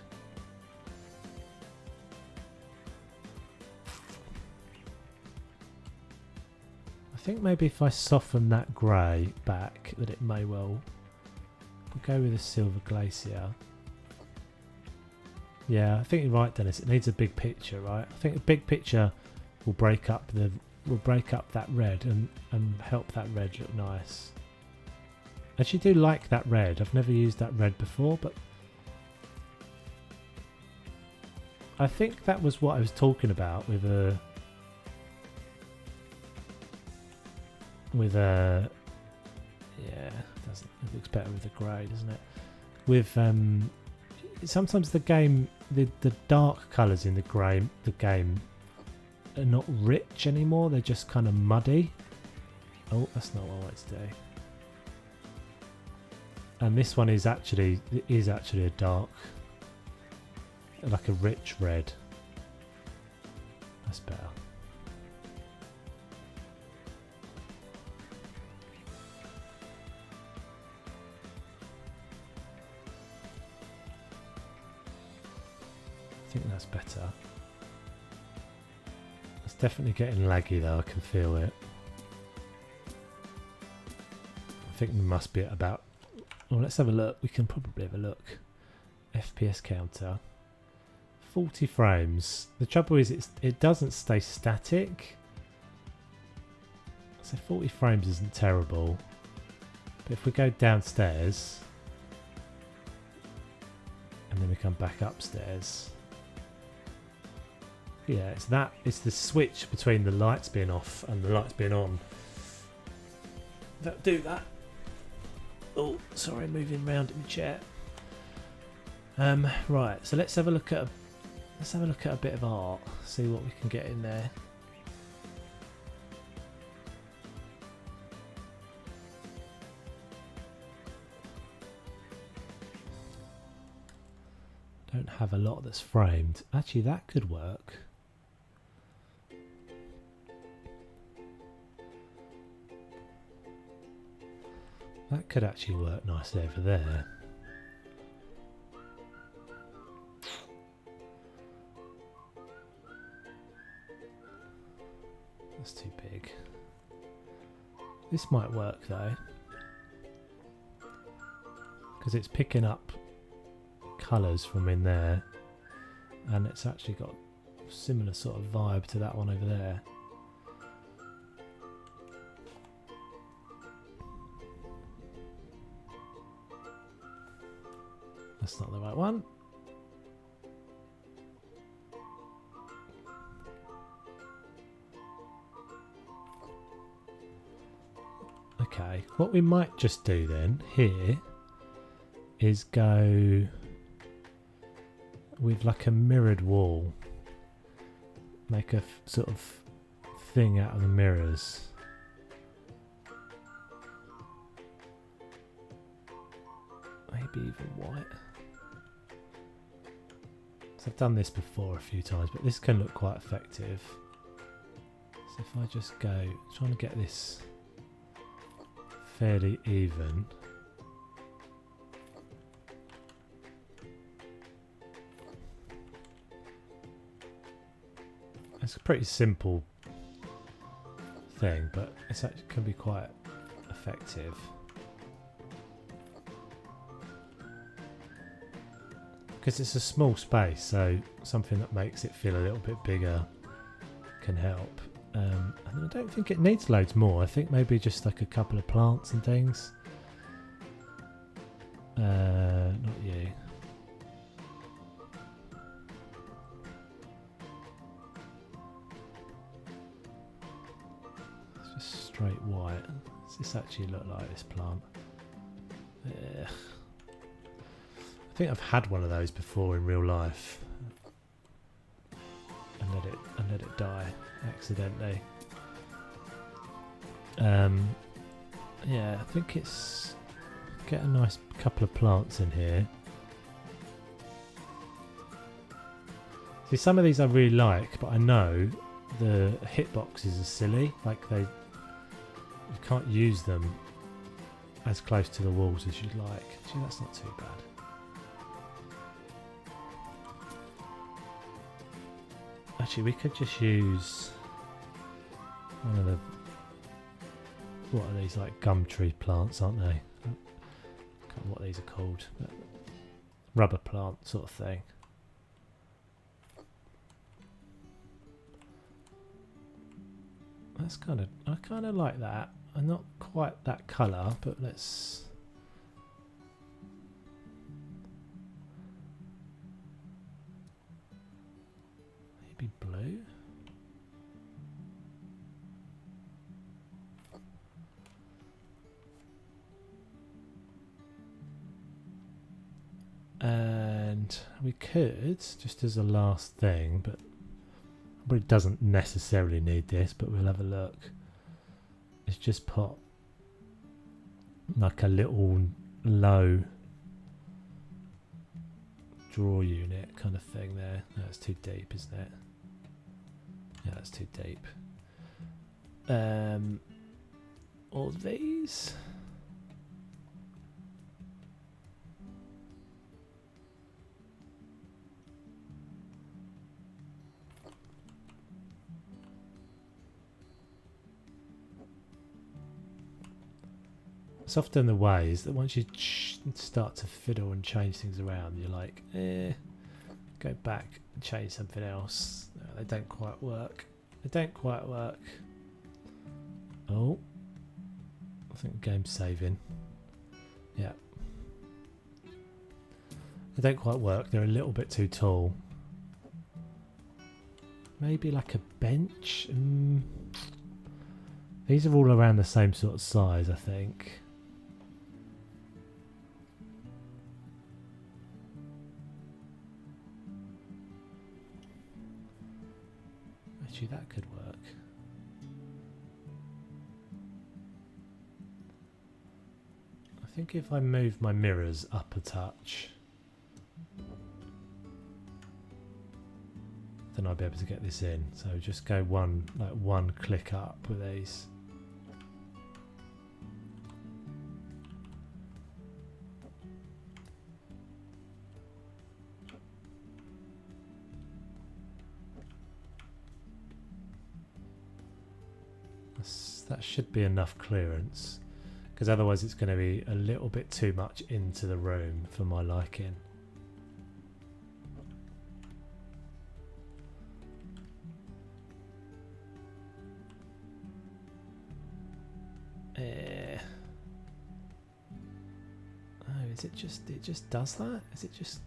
I think maybe if I soften that grey back, that it may well. We'll go with a silver glacier. Yeah, I think you're right, Dennis. It needs a big picture, right? I think a big picture will break up that red and help that red look nice. I actually do like that red. I've never used that red before, but I think that was what I was talking about with a yeah, it looks better with the grey, doesn't it? With sometimes the game, the dark colours in the game are not rich anymore. They're just kind of muddy. Oh, that's not what I wanted to do. And this one is actually a dark, like a rich red. That's better. I think that's better. It's definitely getting laggy though, I can feel it. I think we must be at about Well, let's have a look. We can probably have a look. FPS counter. 40 frames. The trouble is it doesn't stay static. So 40 frames isn't terrible. But if we go downstairs and then we come back upstairs. Yeah, it's the switch between the lights being off and the lights being on. That'll do that. Oh, sorry, moving around in the chair. Right, so let's have a look at a bit of art. See what we can get in there. Don't have a lot that's framed. Actually, that could work. That could actually work nicely over there. That's too big. This might work though, because it's picking up colours from in there, and it's actually got a similar sort of vibe to that one over there. That's not the right one. Okay, what we might just do then here is go with like a mirrored wall. Make a sort of thing out of the mirrors. Maybe even white. So I've done this before a few times, but this can look quite effective. So if I just go, trying to get this fairly even. It's a pretty simple thing, but it can be quite effective. Because it's a small space, so something that makes it feel a little bit bigger can help. And I don't think it needs loads more. I think maybe just like a couple of plants and things. Not you. It's just straight white. Does this actually look like this plant? Ugh. I think I've had one of those before in real life and let it die accidentally. Yeah, I think it's get a nice couple of plants in here. See, some of these I really like, but I know the hitboxes are silly. Like you can't use them as close to the walls as you'd like. Actually, that's not too bad. Actually, we could just use one of the, what are these, like gumtree plants, aren't they? I can't remember what these are called, but rubber plant sort of thing. That's I kind of like that. I'm not quite that colour, but let's. Maybe blue. And we could, just as a last thing, but it doesn't necessarily need this, but we'll have a look. It's just put like a little low draw unit kind of thing there. No, it's too deep, isn't it? Yeah, that's too deep. All these. It's often the way is that once you start to fiddle and change things around, you're like, go back and change something else. No, they don't quite work. They don't quite work. Oh, I think the game's saving. Yeah. They don't quite work. They're a little bit too tall. Maybe like a bench. These are all around the same sort of size, I think. Actually, that could work. I think if I move my mirrors up a touch, then I'll be able to get this in. So just go one click up with these. That should be enough clearance, because otherwise it's going to be a little bit too much into the room for my liking. Oh, is it just does that? Is it just...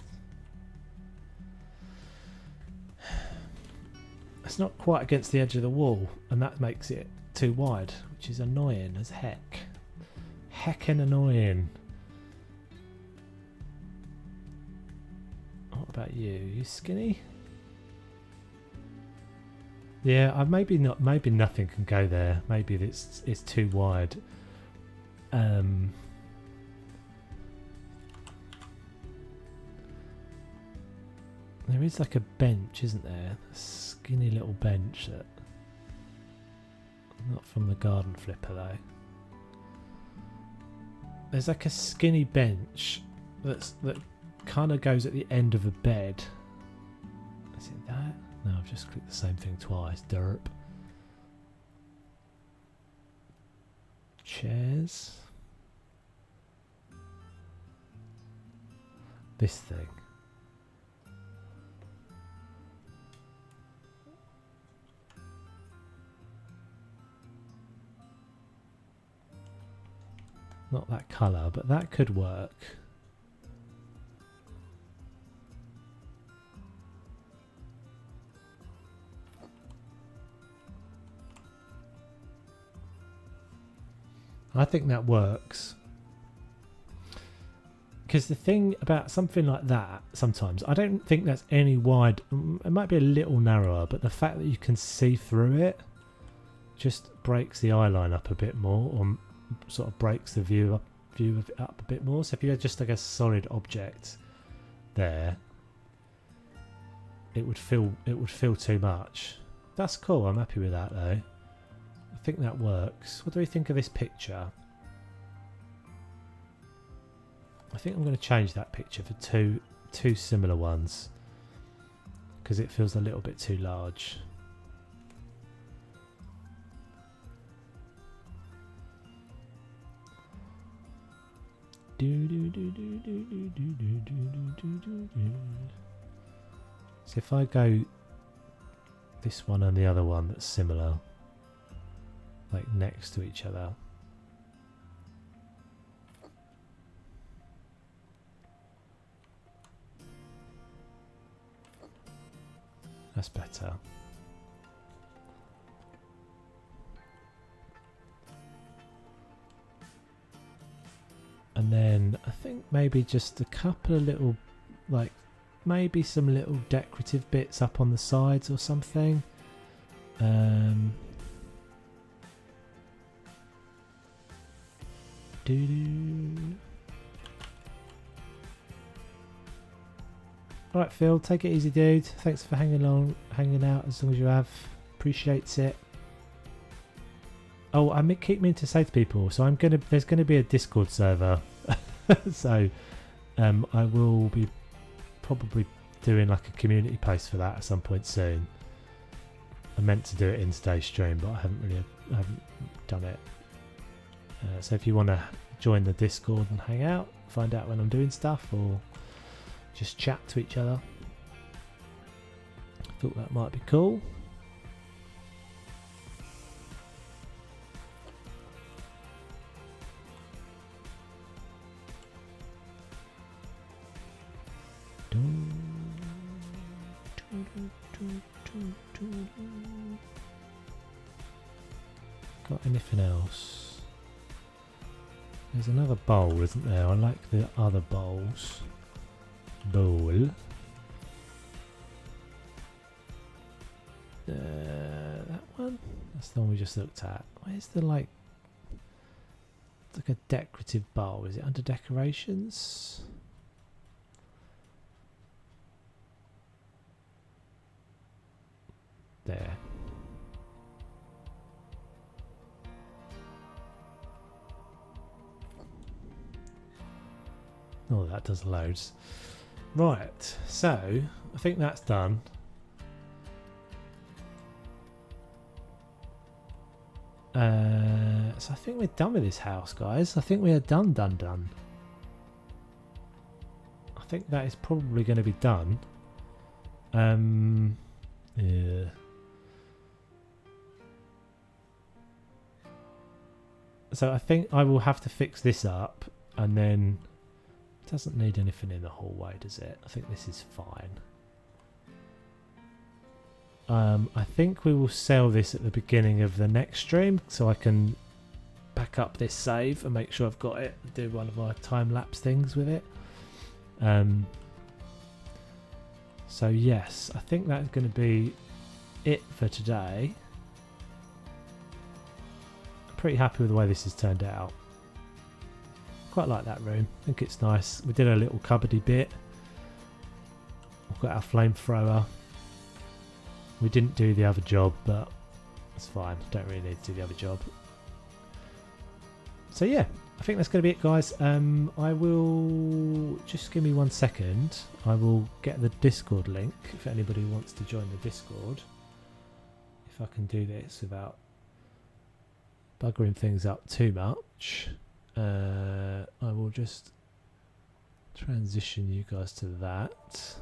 It's not quite against the edge of the wall, and that makes it too wide, which is annoying as heck. Heckin' annoying. What about you? You skinny? Yeah, maybe not. Maybe nothing can go there. Maybe it's too wide. There is like a bench, isn't there? A skinny little bench that. Not from the garden flipper though. There's like a skinny bench that kind of goes at the end of a bed. Is it that? No, I've just clicked the same thing twice. Derp. Chairs. This thing. Not that colour, but that could work. I think that works. Because the thing about something like that, sometimes, I don't think that's any wide. It might be a little narrower, but the fact that you can see through it just breaks the eye line up a bit more, or sort of breaks the view of it up a bit more. So if you had just like a solid object there, it would feel too much. That's cool. I'm happy with that though. I think that works. What do we think of this picture? I think I'm going to change that picture for two similar ones, because it feels a little bit too large. So if I go this one and the other one that's similar, like next to each other, that's better. And then I think maybe just a couple of little, like maybe some little decorative bits up on the sides or something. Alright Phil, take it easy dude. Thanks for hanging out as long as you have. Appreciates it. Oh, I keep meaning to say to people, so there's gonna be a Discord server. So I will be probably doing like a community post for that at some point soon. I meant to do it in today's stream, but I haven't done it. So if you want to join the Discord and hang out, find out when I'm doing stuff, or just chat to each other. I thought that might be cool. Got anything else? There's another bowl, isn't there? I like the other bowls. Bowl. That one? That's the one we just looked at. Where's the like... It's like a decorative bowl. Is it under decorations? There. Oh, that does loads. Right, so I think that's done. So I think we're done with this house, guys. I think we are done. I think that is probably going to be done. Yeah. So I think I will have to fix this up, and then it doesn't need anything in the hallway, does it? I think this is fine. I think we will sell this at the beginning of the next stream, so I can back up this save and make sure I've got it and do one of my time-lapse things with it. So yes, I think that's going to be it for today. I'm pretty happy with the way this has turned out. Quite like that room. I think it's nice. We did a little cupboardy bit. We've got our flamethrower. We didn't do the other job, but it's fine. Don't really need to do the other job. So yeah, I think that's going to be it, guys. I will just give me 1 second. I will get the Discord link if anybody wants to join the Discord. If I can do this without buggering things up too much. I will just transition you guys to that.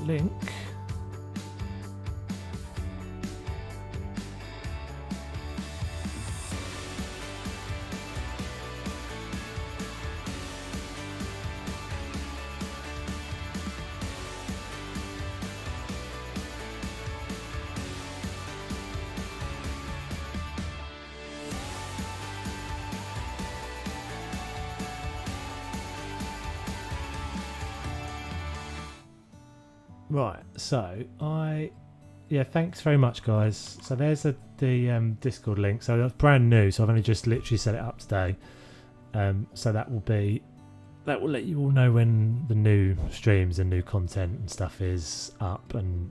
Link. Right, so yeah, thanks very much, guys. So there's the Discord link. So that's brand new, so I've only just literally set it up today. So that will let you all know when the new streams and new content and stuff is up, and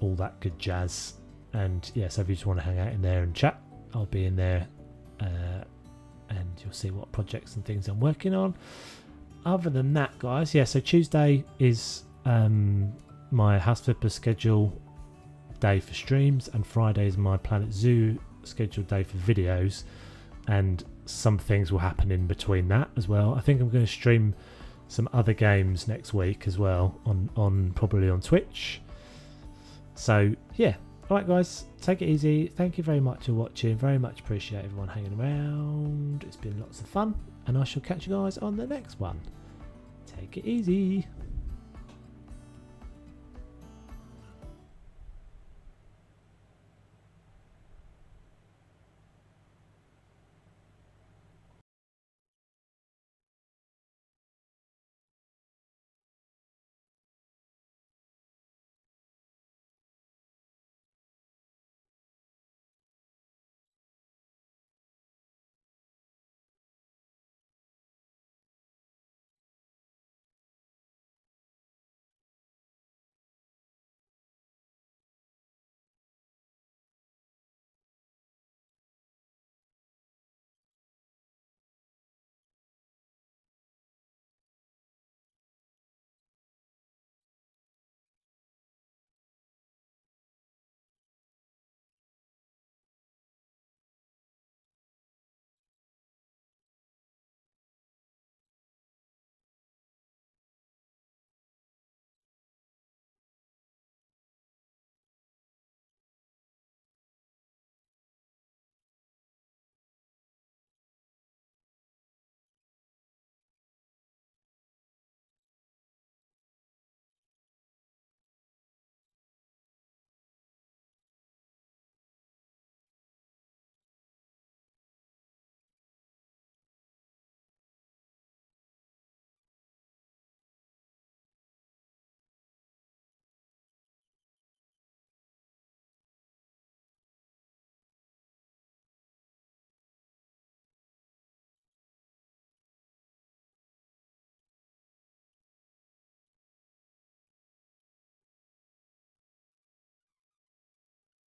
all that good jazz. And yeah, so if you just want to hang out in there and chat, I'll be in there, and you'll see what projects and things I'm working on. Other than that, guys, yeah, so Tuesday is my House Flipper schedule day for streams, and Friday is my Planet Zoo scheduled day for videos, and some things will happen in between that as well. I think I'm going to stream some other games next week as well on probably on Twitch. So yeah, alright guys, take it easy. Thank you very much for watching. Very much appreciate everyone hanging around. It's been lots of fun, and I shall catch you guys on the next one. Take it easy.